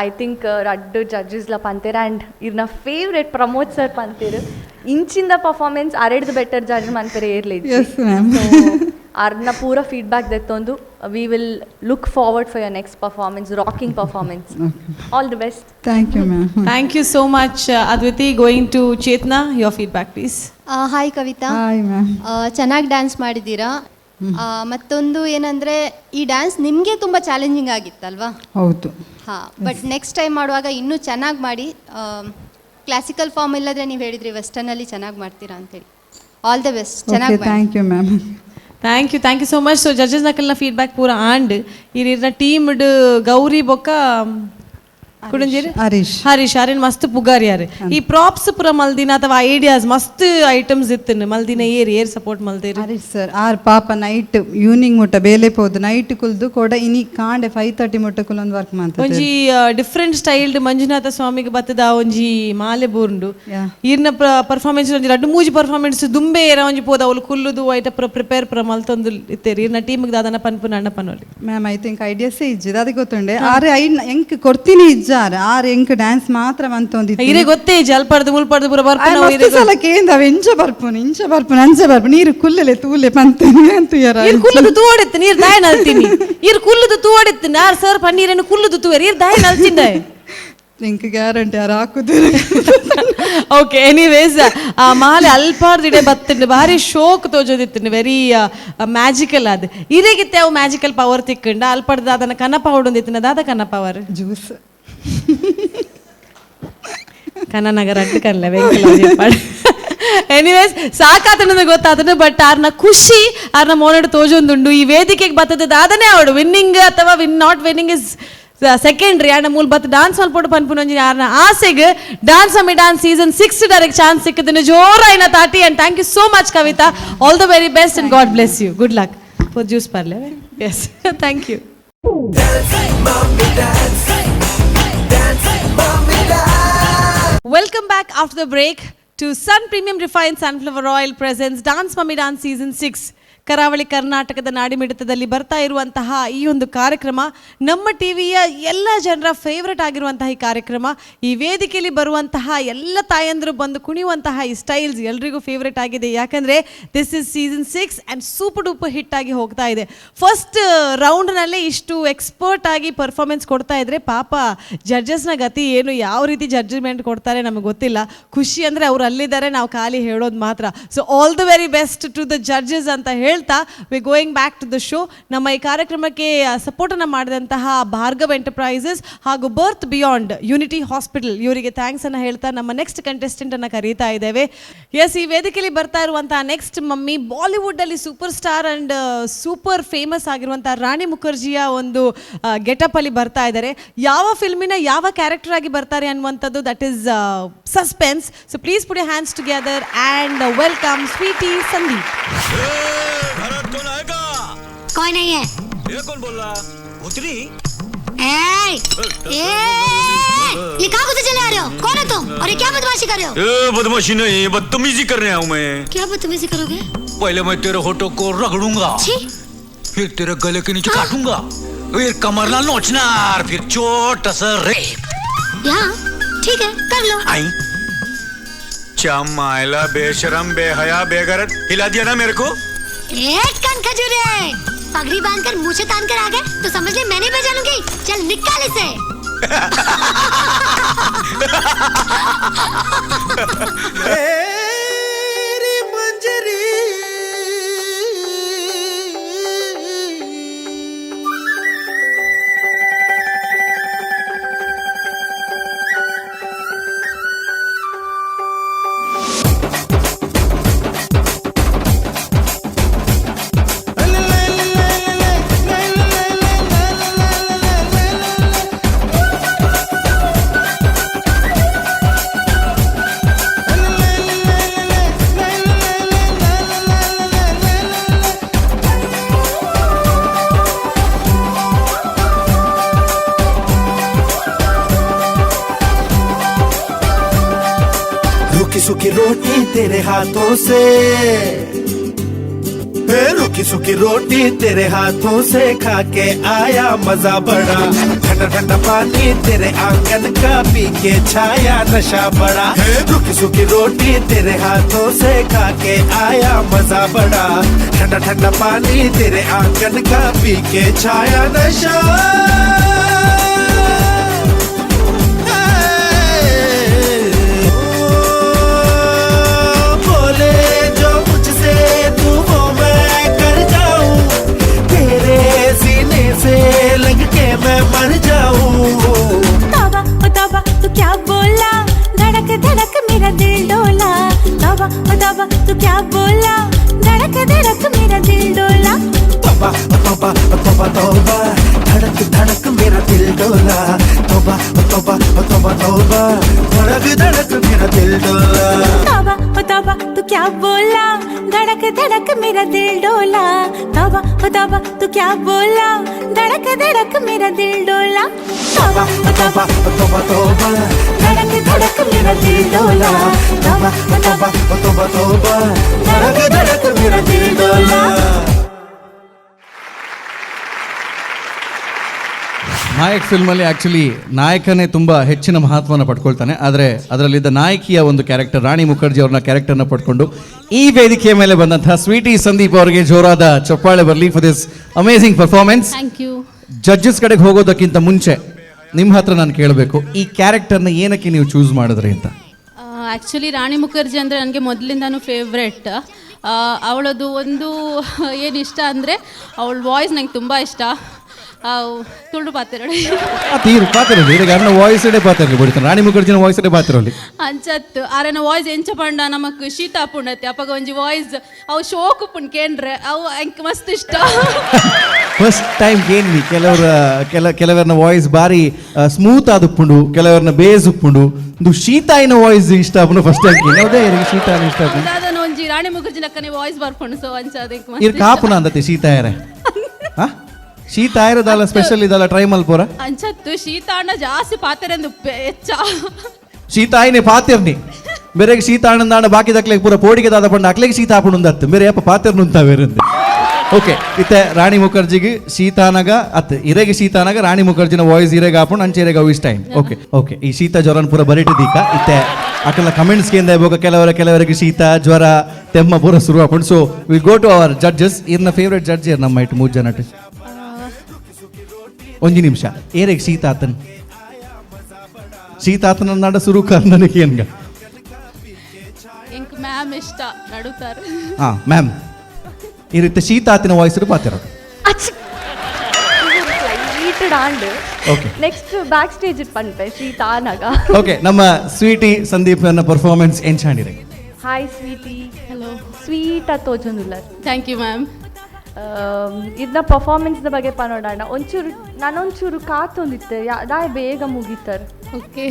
ಐ ಥಿಂಕ್ ರಡ್ಡು ಜಡ್ಜಸ್ಲ ಪಂತೇರ ಆ್ಯಂಡ್ ಇವ್ರನ್ನ ಫೇವ್ರೇಟ್ ಪ್ರಮೋದ್ ಸರ್ ಪಂತೇರು ಇಂಚಿಂದ ಪರ್ಫಾರ್ಮೆನ್ಸ್ ಅರೆಡ್ದು ಬೆಟರ್ ಜಡ್ಜ್ ಮನ್ಪೇರೆ ಏರ್ಲಿಲ್ಲ ಅರ್ನ ಪೂರ ಫೀಡ್ಬ್ಯಾಕ್ ದೆತ್ತೊಂದು we will look forward for your next performance rocking performance all the best thank you ma'am thank you so much Adviti going to Chetana your feedback please. Hi Kavitha. Hi ma'am. ಚೆನ್ನಾಗಿ dance ಮಾಡಿದ್ದೀರಾ. ಮತ್ತೊಂದು ಏನಂದರೆ ಈ ಡ್ಯಾನ್ಸ್ ನಿಮಗೆ ತುಂಬ challenging ಆಗಿತ್ತಲ್ವಾ? ಹೌದು. ಹಾಂ, but next time ಮಾಡುವಾಗ ಇನ್ನೂ ಚೆನ್ನಾಗಿ ಮಾಡಿ. ಕ್ಲಾಸಿಕಲ್ ಫಾರ್ಮ್ ಇಲ್ಲದ್ರೆ ನೀವು ಹೇಳಿದ್ರಿ ವೆಸ್ಟರ್ನಲ್ಲಿ ಚೆನ್ನಾಗಿ ಮಾಡ್ತೀರಾ ಅಂತೇಳಿ. All the best. ಚೆನ್ನಾಗಿ thank you ma'am. Thank you so much. So judges ನಕಲ್ನ ಫೀಡ್ಬ್ಯಾಕ್ ಪೂರ ಆಂಡ್ ಇರಿನ ಟೀಮ್ಡ್ ಗೌರಿ ಬೊಕ್ಕ ಕುಡಂಜೇರಿ ಹರೀಶ್ ಅರೇನ್ ಮಸ್ತ್ ಪುಗಾರಿ ಯಾರು ಈ ಪ್ರಾಪ್ಸ್ ಪುರ ಮಲ್ದಿನ ಅಥವಾ ಐಡಿಯಾಸ್ ಮಸ್ತ್ ಐಟಮ್ಸ್ ಇತ್ತು ಮಲ್ದಿನ ಏರ್ ಸಪೋರ್ಟ್ ಮಲ್ದೇರಿ ಹರೀಶ್ ಸರ್ ಆರ್ ಪಾಪ ನೈಟ್ ಈವ್ನಿಂಗ್ ಮುಟ್ಟ ಬೇಲೆ ಪೋದು ನೈಟ್ ಕುಲ್ದು ಕೊಡ ಇನಿ ಕಾಂಡೆ 5:30 ಮುಟ್ಟ ಕುಲೊಂದು ವರ್ಕ್ ಮಾಡ್ತಾರೆ. ಒಂಜಿ ಡಿಫ್ರೆಂಟ್ ಸ್ಟೈಲ್ಡ್ ಮಂಜುನಾಥ ಸ್ವಾಮಿಗೆ ಬತ್ತದ ಒಂಜಿ ಮಾಲೆ ಬೋರ್ಂಡು ಈರ್ನ ಪರ್ಫಾರ್ಮೆನ್ಸ್ ಒಂಜಿ ರಡ್ಡು ಮೂಜಿ ಪರ್ಫಾರ್ಮೆನ್ಸ್ ದುಂಬೆ ಏರ ಒಂಜಿ ಪೋದ ಅವಳು ಕುಲ್ಲುದು ಐಟ ಪ್ರಿಪೇರ್ ಪುರ ಮಲ್ತೊಂದು ಇತ್ತೇರಿ ಈರ್ನ ಟೀಮ್ಗೆ ದಾದನ ಪನ್ಪು ನನ್ನ ಪನ್ನೋಲಿ ಮ್ಯಾಮ್ ಐ ಥಿಂಕ್ ಐಡಿಯಾಸೇ ಇಜ್ಜಿ ಅದು ಗೊತ್ತುಂಡೆ ಆರೆ ಎಂಕ್ ಕೊಡ್ತೀನಿ ಇಜ್ಜಾರ ಆರ್ ಎಂಕ್ ಡ್ಯಾನ್ಸ್ ಮಾತ್ರ ಬಂತೊಂದಿತ್ತು ಇರೇ ಗೊತ್ತೇ ಜಲ್ಪಡ್ದು ಮುಲ್ಪಡ್ದು ಪೂರ ಬರ್ಪುನ ಸಲ ಕೇಂದ ಇಂಚ ಬರ್ಪುನ ಅಂಚ ಬರ್ಪುನ ನೀರು ಕುಲ್ಲಲೆ ತೂಲೆ ಪಂತನಿ ಅಂತ ಯಾರ ಇರ್ ಕುಲ್ಲುದು ತೂಡಿತ್ತು ನೀರ್ ದಾಯ ನಲ್ತೀನಿ ಇರ್ ಕುಲ್ಲುದು ತೂಡಿತ್ತು ನಾರ್ ಸರ್ ಪನ್ನೀರನ್ನು ಕುಲ್ಲುದು ತೂವೇರಿ ಇರ್ ದಾಯ ನಲ್ತಿಂದ ನಿಂಗೆ ಗ್ಯಾರಂಟಿ ಯಾರು ಹಾಕುದು. ಓಕೆ ಎನಿವೇಸ್ ಆ ಮಾಲೆ ಅಲ್ಪಾರ್ದಿಡೆ ಬತ್ತಿಂಡು ಭಾರಿ ಶೋಕ್ ತೋಜೋದಿತ್ತು ವೆರಿ ಮ್ಯಾಜಿಕಲ್ ಅದು ಇರೇಗಿತ್ತೆ ಅವು ಮ್ಯಾಜಿಕಲ್ ಪವರ್ ತಿಕ್ಕಂಡ ಅಲ್ಪಡ್ದ ಅದನ್ನ ಕನಪ ಹೊಡೊಂದಿತ್ತಿನ ದಾದ ಕನ ಪವರ್ ಜ್ಯೂಸ್ ಕನನಗರ ಅಡ್ಡು ಕನ್ಲೆ ವೆಂಕಲ ಎನಿವೇಸ್ ಸಾಕಾತನದು ಗೊತ್ತಾತನು ಬಟ್ ಆರ್ನ ಖುಷಿ ಆರ್ನ ಮೋನಡು ತೋಜೊಂದುಂಡು ಈ ವೇದಿಕೆಗೆ ಬತ್ತದ ದಾದನೆ ಅವಡು ವಿನ್ನಿಂಗ್ ಅಥವಾ not winning is secondary and ಮೂಲ ಬತ್ ಡಾನ್ಸ್ ಮಲ್ಪೊಡು ಪನ್ಪುನೊಂಜಿ ಯಾರನ್ನ ಆಸೆಗೆ dance mummy dance season 6 direct chance ಸಿಕ್ಕದನ್ನು ಜೋರಾಯಿನ ತಾಟಿ and thank you so much Kavitha. All the very best and God bless you. Good luck for juice parlour. Yes thank you. Welcome back after the break to Sun Premium Refined Sunflower Oil presents Dance Mummy Dance Season 6. ಕರಾವಳಿ ಕರ್ನಾಟಕದ ನಾಡಿಮಿಡಿತದಲ್ಲಿ ಬರ್ತಾ ಇರುವಂತಹ ಈ ಒಂದು ಕಾರ್ಯಕ್ರಮ ನಮ್ಮ ಟಿವಿಯ ಎಲ್ಲ ಜನರ ಫೇವ್ರೆಟ್ ಆಗಿರುವಂತಹ ಈ ಕಾರ್ಯಕ್ರಮ. ಈ ವೇದಿಕೆಯಲ್ಲಿ ಬರುವಂತಹ ಎಲ್ಲ ತಾಯಂದರು ಬಂದು ಕುಣಿಯುವಂತಹ ಈ ಸ್ಟೈಲ್ಸ್ ಎಲ್ರಿಗೂ ಫೇವ್ರೆಟ್ ಆಗಿದೆ. ಯಾಕಂದರೆ this is season 6 and super duper hit ಆಗಿ ಹೋಗ್ತಾ ಇದೆ. ಫಸ್ಟ್ ರೌಂಡ್ನಲ್ಲೇ ಇಷ್ಟು ಎಕ್ಸ್ಪರ್ಟ್ ಆಗಿ ಪರ್ಫಾರ್ಮೆನ್ಸ್ ಕೊಡ್ತಾ ಇದ್ರೆ ಪಾಪ ಜಡ್ಜಸ್ನ ಗತಿ ಏನು, ಯಾವ ರೀತಿ ಜಡ್ಜ್ಮೆಂಟ್ ಕೊಡ್ತಾರೆ ನಮಗೆ ಗೊತ್ತಿಲ್ಲ. ಖುಷಿ ಅಂದರೆ ಅವ್ರು ಅಲ್ಲಿದ್ದಾರೆ, ನಾವು ಖಾಲಿ ಹೇಳೋದು ಮಾತ್ರ. So all the very best to the judges ಅಂತ ಹೇಳ್ತಾ we going back to the show. ನಮ್ಮ ಈ ಕಾರ್ಯಕ್ರಮಕ್ಕೆ ಸಪೋರ್ಟನ್ನು ಮಾಡಿದಂತಹ ಭಾರ್ಗವ್ ಎಂಟರ್ಪ್ರೈಸಸ್ ಹಾಗೂ ಬರ್ತ್ ಬಿಯಾಂಡ್ ಯುನಿಟಿ ಹಾಸ್ಪಿಟಲ್ ಇವರಿಗೆ ಥ್ಯಾಂಕ್ಸ್ ಅನ್ನು ಹೇಳ್ತಾ ನಮ್ಮ ನೆಕ್ಸ್ಟ್ ಕಂಟೆಸ್ಟೆಂಟ್ ಅನ್ನು ಕರೀತಾ ಇದ್ದೇವೆ. ಎಸ್, ಈ ವೇದಿಕೆಯಲ್ಲಿ ಬರ್ತಾ ಇರುವಂತಹ ನೆಕ್ಸ್ಟ್ ಮಮ್ಮಿ ಬಾಲಿವುಡ್ ಅಲ್ಲಿ super star and super famous ಆಗಿರುವಂತಹ ರಾಣಿ ಮುಖರ್ಜಿಯ ಒಂದು ಗೆಟಪ್ ಅಲ್ಲಿ ಬರ್ತಾ ಇದ್ದಾರೆ. ಯಾವ ಫಿಲ್ಮಿನ ಯಾವ ಕ್ಯಾರೆಕ್ಟರ್ ಆಗಿ ಬರ್ತಾರೆ ಅನ್ನುವಂಥದ್ದು that is suspense. So please put your hands together and welcome Sweety Sandeep. कोई नहीं है। ये कौन बोल रहा? उतरी? ये कहाँ घुसे चले आ रहे हो? कौन है तुम? और ये क्या बदमाशी कर रहे हो? बदमाशी नहीं, बदतमीजी करने आया हूँ मैं। क्या बदतमीजी करोगे? पहले मैं तेरे होठों को रगड़ूंगा, फिर तेरे गले के नीचे काटूंगा, फिर कमर ना नोचना, फिर चोट असर रेप। यहाँ ठीक है, कर लो। आई चमाइला बेशरम बेहया बेगरत हिला दिया ना मेरे को। एक कान खजूरे पगड़ी बांधकर मुझे तान कर आ गए तो समझ ले मैंने भेजा लूंगी। चल निकाल इसे। मेरी मंजरी सूखी रोटी तेरे हाथों से, रूखी सूखी रोटी तेरे हाथों से खा के आया मजा बड़ा। ठंडा ठंडा पानी तेरे आंगन का पी के छाया नशा बड़ा। रूखी सूखी रोटी तेरे हाथों से खा के आया मजा बड़ा। ठंडा ठंडा पानी तेरे आंगन का पी के छाया नशा। से लग के मैं मर जाऊं। तौबा ओ तौबा तू क्या बोला, धड़क धड़क मेरा दिल डोला। तौबा ओ तौबा तू क्या बोला, धड़क धड़क मेरा दिल डोला। तौबा ओ तौबा ओ तौबा तौबा, धड़क धड़क मेरा दिल डोला। तौबा ओ तौबा ओ तौबा तौबा, धड़क धड़क मेरा दिल डोला। तौबा ओ तौबा तू क्या बोला, धड़क धड़क मेरा दिल डोला। तौबा ओ तौबा तू क्या बोला, धड़क धड़क मेरा दिल डोला। तौबा ओ तौबा ओ तौबा तौबा, धड़क धड़क मेरा दिल डोला। तौबा ओ तौबा ओ तौबा तौबा, धड़क धड़क मेरा दिल डोला। ನಾಯಕ್ ಫಿಲ್ಮಲ್ಲಿ ಆ್ಯಕ್ಚುಲಿ ನಾಯಕನೇ ತುಂಬ ಹೆಚ್ಚಿನ ಮಹತ್ವವನ್ನು ಪಡ್ಕೊಳ್ತಾನೆ. ಆದರೆ ಅದರಲ್ಲಿದ್ದ ನಾಯಕಿಯ ಒಂದು ಕ್ಯಾರೆಕ್ಟರ್ ರಾಣಿ ಮುಖರ್ಜಿ ಅವ್ರನ್ನ ಕ್ಯಾರೆಕ್ಟರ್ನ ಪಡ್ಕೊಂಡು ಈ ವೇದಿಕೆಯ ಮೇಲೆ ಬಂದಂತಹ ಸ್ವೀಟಿ ಸಂದೀಪ್ ಅವರಿಗೆ ಜೋರಾದ ಚಪ್ಪಾಳೆ ಬರಲಿ for this amazing performance. Thank you. Judges ಕಡೆಗೆ ಹೋಗೋದಕ್ಕಿಂತ ಮುಂಚೆ ನಿಮ್ಮ ಹತ್ರ ನಾನು ಕೇಳಬೇಕು, ಈ ಕ್ಯಾರೆಕ್ಟರ್ನ ಏನಕ್ಕೆ ನೀವು ಚೂಸ್ ಮಾಡಿದ್ರಿ ಅಂತ. ಆ್ಯಕ್ಚುಲಿ ರಾಣಿ ಮುಖರ್ಜಿ ಅಂದರೆ ನನಗೆ ಮೊದಲಿಂದನೂ ಫೇವ್ರೆಟ್. ಅವಳದು ಒಂದು ಏನು ಇಷ್ಟ ಅಂದರೆ ಅವಳ ವಾಯ್ಸ್ ನಂಗೆ ತುಂಬ ಇಷ್ಟ. ತುಳು ಪಾತಿರೋಳಿ ತೀರು ಪಾತಿರೋಲಿ ಈಗ ಅನ್ನ ವಾಯ್ಸ್ ಇಡೇ ಪಾತಿರಲಿ ಬಿಡ್ತಾನೆ ರಾಣಿ ಮುಖರ್ಜಿನ ವಾಯ್ಸ್ ಇಡೇ ಪಾತಿರೋಲಿ ಅಂಚತ್ತು ಆರನ ವಾಯ್ಸ್ ಎಂಚ ಪಂಡ ನಮಕ್ ಶೀತ ಪುಂಡತಿ ಅಪ್ಪಗ ಒಂಜಿ ವಾಯ್ಸ್ ಅವು ಶೋಕು ಪುಂಡ್ ಕೇಂದ್ರೆ ಅವು ಎಂಕ್ ಮಸ್ತ್ ಇಷ್ಟ. ಫಸ್ಟ್ ಟೈಮ್ ಕೇಳಿ ಕೆಲವರನ್ನ ವಾಯ್ಸ್ ಬಾರಿ ಸ್ಮೂತ್ ಆದುಪ್ಪುಂಡು, ಕೆಲವರನ್ನ ಬೇಸ್ ಉಪ್ಪುಂಡು, ಒಂದು ಶೀತಾಯಿನ ವಾಯ್ಸ್ ಇಷ್ಟ ಆಪುಂಡು ಫಸ್ಟ್ ಟೈಮ್ ಕೇಳಿ. ಯಾವುದೇ ಶೀತ ಇಷ್ಟ ಆಪುಂಡು ಅದನ್ನ ಒಂಜಿ ರಾಣಿ ಮುಖರ್ಜಿ ನಕ್ಕನೆ ವಾಯ್ಸ್ ಬರ್ಪುಂಡು. ಸೊ ಅಂಚದ ಇರ್ ಕಾಪುನ ಅಂದತಿ ಶೀತಾಯರೆ ಶೀತ ಆಯ್ರದಲ್ಲ ಸ್ಪೆಷಲ್ ಇದಲ್ಲ ಟ್ರೈ ಮಲ್ಪೋರ ಅಂಚತ್ತು ಶೀತ ಅಣ್ಣ ಜಾಸ್ತಿ ಪಾತೆರೆಂದು ಹೆಚ್ಚ ಶೀತ ಆಯ್ನೆ ಪಾತಿರ್ನಿ ಬೇರೆಗೆ ಶೀತ ಅಣ್ಣಂದಾಂಡ ಬಾಕಿ ದಕ್ಲೆಗೆ ಪೂರ ಪೋಡಿಗೆ ದಾದ ಪಂಡ ಅಕ್ಲೆಗೆ ಶೀತ ಆಪುಂಡು ಬೇರೆ ಯಪ್ಪ ಪಾತಿರ್ನು ಅಂತ ಬೇರೆ. ಓಕೆ ಇತ್ತೆ ರಾಣಿ ಮುಖರ್ಜಿಗೆ ಶೀತಾನಗ ಅತ್ ಇರೆಗೆ ಶೀತಾನಗ ರಾಣಿ ಮುಖರ್ಜಿನ ವಾಯ್ಸ್ ಇರೆಗೆ ಆಪುಂಡು ಅಂಚೆ ಇರೆಗೆ ಅವು ಇಷ್ಟ ಟೈಮ್. ಓಕೆ ಓಕೆ ಈ ಶೀತ ಜ್ವರನ ಪೂರ ಬರಿಟಿದೀಕ ಇತ್ತೆ ಅಕಲ ಕಮೆಂಟ್ಸ್ಗೆ ಇಂದ ಇವಾಗ ಕೆಲವರಿಗೆ ಶೀತ ಜ್ವರ ತೆಮ್ಮ ಪೂರ ಶುರು ಆಪುಂಡು. So will go to our judges. ಇರ್ನ ಫೇವ್ರೆಟ್ ಜಡ್ಜ್ ಇರ್ ನಮ್ಮ ಇಟ್ಟು 3 ಜನ ಒಂಜಿ ನಿಮಿಷ ಏರೆಗೆ ಶೀತ ಆತನ್ ಶೀತ ಆತನ ನಡ ಶುರು ಕರ್ ನನಗೆ ಏನ್ಗ ಎಂಕ್ ಮ್ಯಾಮ್ ಇಷ್ಟ ನಡುತ್ತಾರೆ. ಹಾ ಮ್ಯಾಮ್ ಈ ರೀತಿ ಶೀತ ಆತನ ವಾಯ್ಸ್ ಪಾತಿರೋದು. ನೆಕ್ಸ್ಟ್ ಬ್ಯಾಕ್ ಸ್ಟೇಜ್ ಪಂಪೆ ಶೀತ ಆನಗ. ಓಕೆ ನಮ್ಮ ಸ್ವೀಟಿ ಸಂದೀಪ್ ಅನ್ನ ಪರ್ಫಾರ್ಮೆನ್ಸ್ ಎಂಚಾಣಿರೆ. ಹಾಯ್ ಸ್ವೀಟಿ. ಹಲೋ ಸ್ವೀಟ್ ತೋಜೊಂದುಲ್ಲ. Thank you ma'am. ಇದನ್ನ ಪರ್ಫಾರ್ಮೆನ್ಸ್ನ ಬಗ್ಗೆ ನೋಡೋಣ. ನಾನೊಂಚೂರು ಕಾತೊಂದಿತ್ತೆ ದಾಯ ಬೇಗ ಮುಗಿತಾರೆ. ಓಕೆ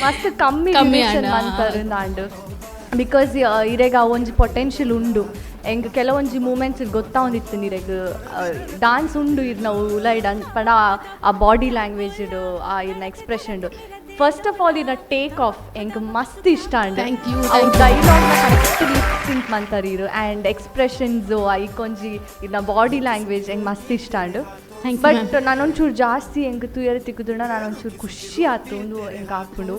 ಮಸ್ತ್ ಕಮ್ಮಿ ಅಂತಾರೆ ನಾಂಡು ಬಿಕಾಸ್ ಇರೆಗ ಒಂಜಿ ಪೊಟೆನ್ಷಿಯಲ್ ಉಂಡು ಎಂಗ್ ಕೆಲವೊಂಜಿ ಮೂಮೆಂಟ್ಸ್ ಗೊತ್ತಾವಂದಿತ್ತು ನಿರೆಗ್ ಡಾನ್ಸ್ ಉಂಡು ಇರ್ನ ಉಲೈ ಡಾನ್ಸ್ ಪಂಡ ಆ ಬಾಡಿ ಲ್ಯಾಂಗ್ವೇಜ್ ಆ ಇರ್ನ ಎಕ್ಸ್ಪ್ರೆಷನ್. ಫಸ್ಟ್ ಆಫ್ ಆಲ್ ಇರ್ನ ಟೇಕ್ ಆಫ್ ಎಂಗ್ ಮಸ್ತ್ ಇಷ್ಟ ಅಂಡ್ ಡೈಲಾಗ್ನ ಕರೆಕ್ಟ್ ಲಿಪ್ ಸಿಂಕ್ ಮಂತಾರ ಇರು ಆ್ಯಂಡ್ ಎಕ್ಸ್ಪ್ರೆಷನ್ಸು ಐಕೊಂಜಿ ಇರ್ನ ಬಾಡಿ ಲ್ಯಾಂಗ್ವೇಜ್ ಎಂಗ್ ಮಸ್ತ್ ಇಷ್ಟ ಅಂಡು ಬಟ್ ನಾನೊಂಚೂರು ಜಾಸ್ತಿ ಹೆಂಗೆ ತೂಯರ್ ತಿಕ್ಕಿದ್ರಣ ನಾನೊಂಚೂರು ಖುಷಿ ಆಯ್ತು ಒಂದು ಹೆಂಗೆ ಹಾಕ್ಬಿಡು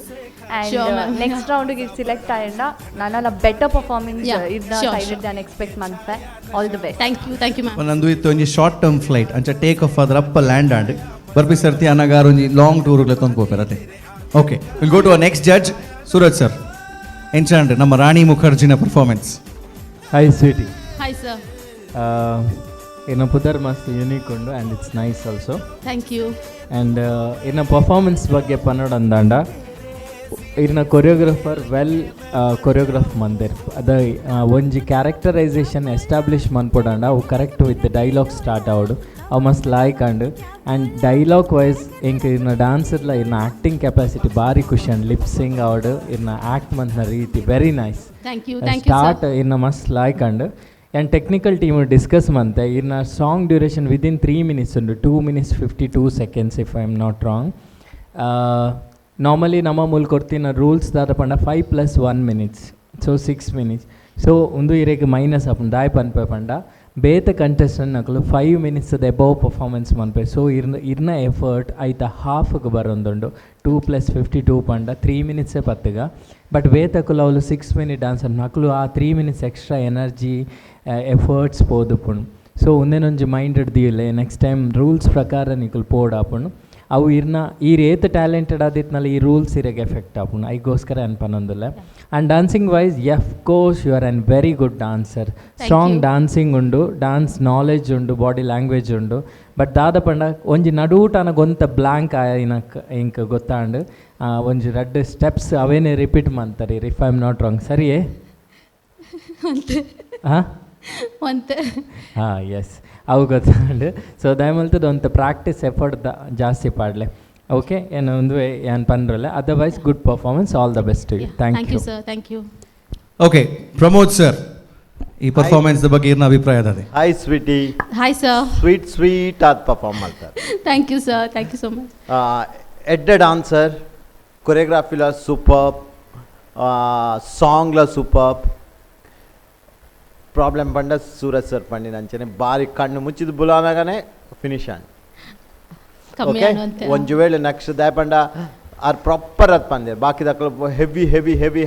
ಆ್ಯಂಡ್ ನೆಕ್ಸ್ಟ್ ರೌಂಡಿಗೆ ಸಿಲೆಕ್ಟ್ ಆಯ್ಡ ನಾನೆಲ್ಲ ಬೆಟರ್ ಪರ್ಫಾರ್ಮೆನ್ಸ್ ಇದನ್ನ ಸೈಡೆಡ್ ದ್ಯಾನ್ ಎಕ್ಸ್ಪೆಕ್ಟ್ ಮನ್ಪೆ all the best thank you ma'am ನಂದು ಇತ್ತು ಒಂಜಿ ಶಾರ್ಟ್ ಟರ್ಮ್ ಫ್ಲೈಟ್ ಅಂಚ ಟೇಕ್ ಆಫ್ ಆದ್ರೆ ಅಪ್ಪ ಲ್ಯಾಂಡ್ ಆಂಡ್ ಬರ್ಬಿ ಸರ್ತಿ ಅನಗಾರ ಒಂಜಿ ಲಾಂಗ್ ಟೂರ್ಗೆ ತಂದು ಹೋಗ್ಬೇರತ್ತೆ. Okay will go to a next judge Suraj sir. ಎಂಚಾಂಡ್ ನಮ್ಮ ರಾಣಿ ಮುಖರ್ಜಿನ performance. Hi sweety. Hi sir. ಇನ್ನು ಪುದರ್ ಮಸ್ತ್ ಯೂನಿಕ್ ಉಂಡು and it's nice also. Thank you. And ಇನ್ನು ಪರ್ಫಾರ್ಮೆನ್ಸ್ ಬಗ್ಗೆ ಪನ್ನಡ ಅಂದಾಂಡ ಇನ್ನ ಕೊರಿಯೋಗ್ರಾಫರ್ ವೆಲ್ ಕೊರಿಯೋಗ್ರಾಫ್ ಮಂದಿರ್ ಅದ ಒಂಜಿ ಕ್ಯಾರೆಕ್ಟರೈಸೇಷನ್ ಎಸ್ಟಾಬ್ಲಿಷ್ ಮನ್ಪೊಡಂಡ ಅವು ಕರೆಕ್ಟ್ ವಿತ್ ಡೈಲಾಗ್ ಸ್ಟಾರ್ಟ್ ಆವಡು ಅವು ಮಸ್ಟ್ ಲೈಕ್ ಅಂಡ್ ಆ್ಯಂಡ್ ಡೈಲಾಗ್ ವೈಸ್ ಇಂಕ ಇನ್ನ ಡಾನ್ಸರ್ಲ ಇನ್ನ ಆ್ಯಕ್ಟಿಂಗ್ ಕೆಪಾಸಿಟಿ ಭಾರಿ ಖುಷಿ ಅಂಡ್ ಲಿಪ್ಸಿಂಗ್ ಆವಡು ಇನ್ನ ಆ್ಯಕ್ಟ್ ಮಂತ್ನ ರೀತಿ ವೆರಿ ನೈಸ್. ಸ್ಟಾರ್ಟ್ ಇನ್ನ ಮಸ್ಟ್ ಲೈಕ್ ಅಂಡ್ ಆ್ಯಂಡ್ ಟೆಕ್ನಿಕಲ್ ಟೀಮ್ ಡಿಸ್ಕಸ್ ಮಂತೆ ಇನ್ನ ಸಾಂಗ್ ಡ್ಯೂರೇಷನ್ ವಿದಿನ್ 3 minutes ಉಂಡು 2 minutes 52 seconds if I am not wrong. Normally ನಮ್ಮ ಮೂಲ ಕೊಡ್ತಿನ ರೂಲ್ಸ್ ದಾದ ಪಂಡ 5 + 1 minutes ಸೊ 6 minutes. ಸೊ ಒಂದು ಇರೆಗೆ ಮೈನಸ್ ಆಪುಂಡು ದಾಯ್ ಪನ್ಪೆ ಪಂಡ ಬೇತ ಕಂಟೆಸ್ಟೆಂಟ್ ನಕಲು 5 minutes ಎಬವ್ ಪರ್ಫಾರ್ಮೆನ್ಸ್ ಮನ್ಪೆ. ಸೊ ಇರ್ನ ಎಫರ್ಟ್ ಐತ ಹಾಫ್ಗೆ ಬರೋಂದುಂಡು 2 + 52 ಪಂಡ 3 minutes ಪತ್ತಗ. ಬಟ್ ಬೇತಕುಲು ಅವಳು 6 minute ಡಾನ್ಸ್ ನಕಲು ಆ 3 minutes ಎಕ್ಸ್ಟ್ರಾ ಎನರ್ಜಿ ಎಫರ್ಟ್ಸ್ ಪೋದುಪುಣು. ಸೊ ಒಂದೇನೊಂಜಿ ಮೈಂಡ್ ಹಿಡ್ದಿಲ್ಲ ನೆಕ್ಸ್ಟ್ ಟೈಮ್ ರೂಲ್ಸ್ ಪ್ರಕಾರ ನಿಕುಲು ಪೋಡಾಪುಣು ಅವು ಇರ್ನ ಏತ್ ಟ್ಯಾಲೆಂಟೆಡ್ ಆದಿತ್ನಲ್ಲಿ ಈ ರೂಲ್ಸ್ ಇರೆಗೆ ಎಫೆಕ್ಟ್ ಆಪುಣು ಐಗೋಸ್ಕರ ಅನ್ಪನೊಂದಿಲ್ಲ. And dancing wise of course you are an very good dancer. Strong dancing ಉಂಡು, ಡಾನ್ಸ್ ನಾಲೆಜ್ ಉಂಡು, ಬಾಡಿ ಲ್ಯಾಂಗ್ವೇಜ್ ಉಂಡು. ಬಟ್ ದಾದ ಪಂಡ ಒಂಜಿ ನಡೂಟನ ಗೊಂತ ಬ್ಲ್ಯಾಂಕ್ ಆಯ್ನಕ್ ಇಂಕ ಗೊತ್ತಾಂಡು ಒಂಜಿ 2 ಸ್ಟೆಪ್ಸ್ ಅವೇನೇ ರಿಪೀಟ್ ಮಾಡ್ತಾರೆ if I am not wrong ಸರಿಯೇ? ಹಾಂ ಎಸ್ ಅವು ಗೊತ್ತಾಂಡು. ಸೊ ದಯಮಲ್ತದ ಒಂದು ಪ್ರಾಕ್ಟೀಸ್ ಎಫರ್ಟ್ ಜಾಸ್ತಿ ಪಾಡ್ಲೆ. ಓಕೆ ಏನು ಒಂದು ಏನು ಪಂದ್ರಲ್ಲ otherwise good performance all the best. Thank you sir. Thank you. Okay Pramod sir ಈ ಪರ್ಫಾರ್ಮೆನ್ಸ್ ಬಗ್ಗೆ ಏನು ಅಭಿಪ್ರಾಯ ಅದೇ? Hi sweety. Hi sir. Sweet ಆದ ಪರ್ಫಾರ್ಮ್ ಮಾಡ್ತಾರೆ. Thank you sir. Thank you so much. ಎಡ್ಡೆ ಡಾನ್ಸರ್, ಕೊರಿಯೋಗ್ರಾಫಿಲ ಸೂಪರ್, ಸಾಂಗ್ಲ ಸೂಪರ್. ಪ್ರಾಬ್ಲಮ್ ಬಂಡ ಸೂರಜ್ ಸರ್ ಪಂಡಿನ ಅಂಚನೆ ಬಾರಿ ಕಣ್ಣು ಮುಚ್ಚಿದ ಬುಲಾನಾಗನೆ ಫಿನಿಶ್ ಆನ್. ಓಕೆ ಒಂಜು ವೇಳೆ ನೆಕ್ಸ್ಟ್ ದಾಯ ಪಂಡ ಆರ್ ಪ್ರಾಪರ್ ಅದು ಪಂದೆ ಬಾಕಿ ದಕ್ಕಲು ಹೆವಿ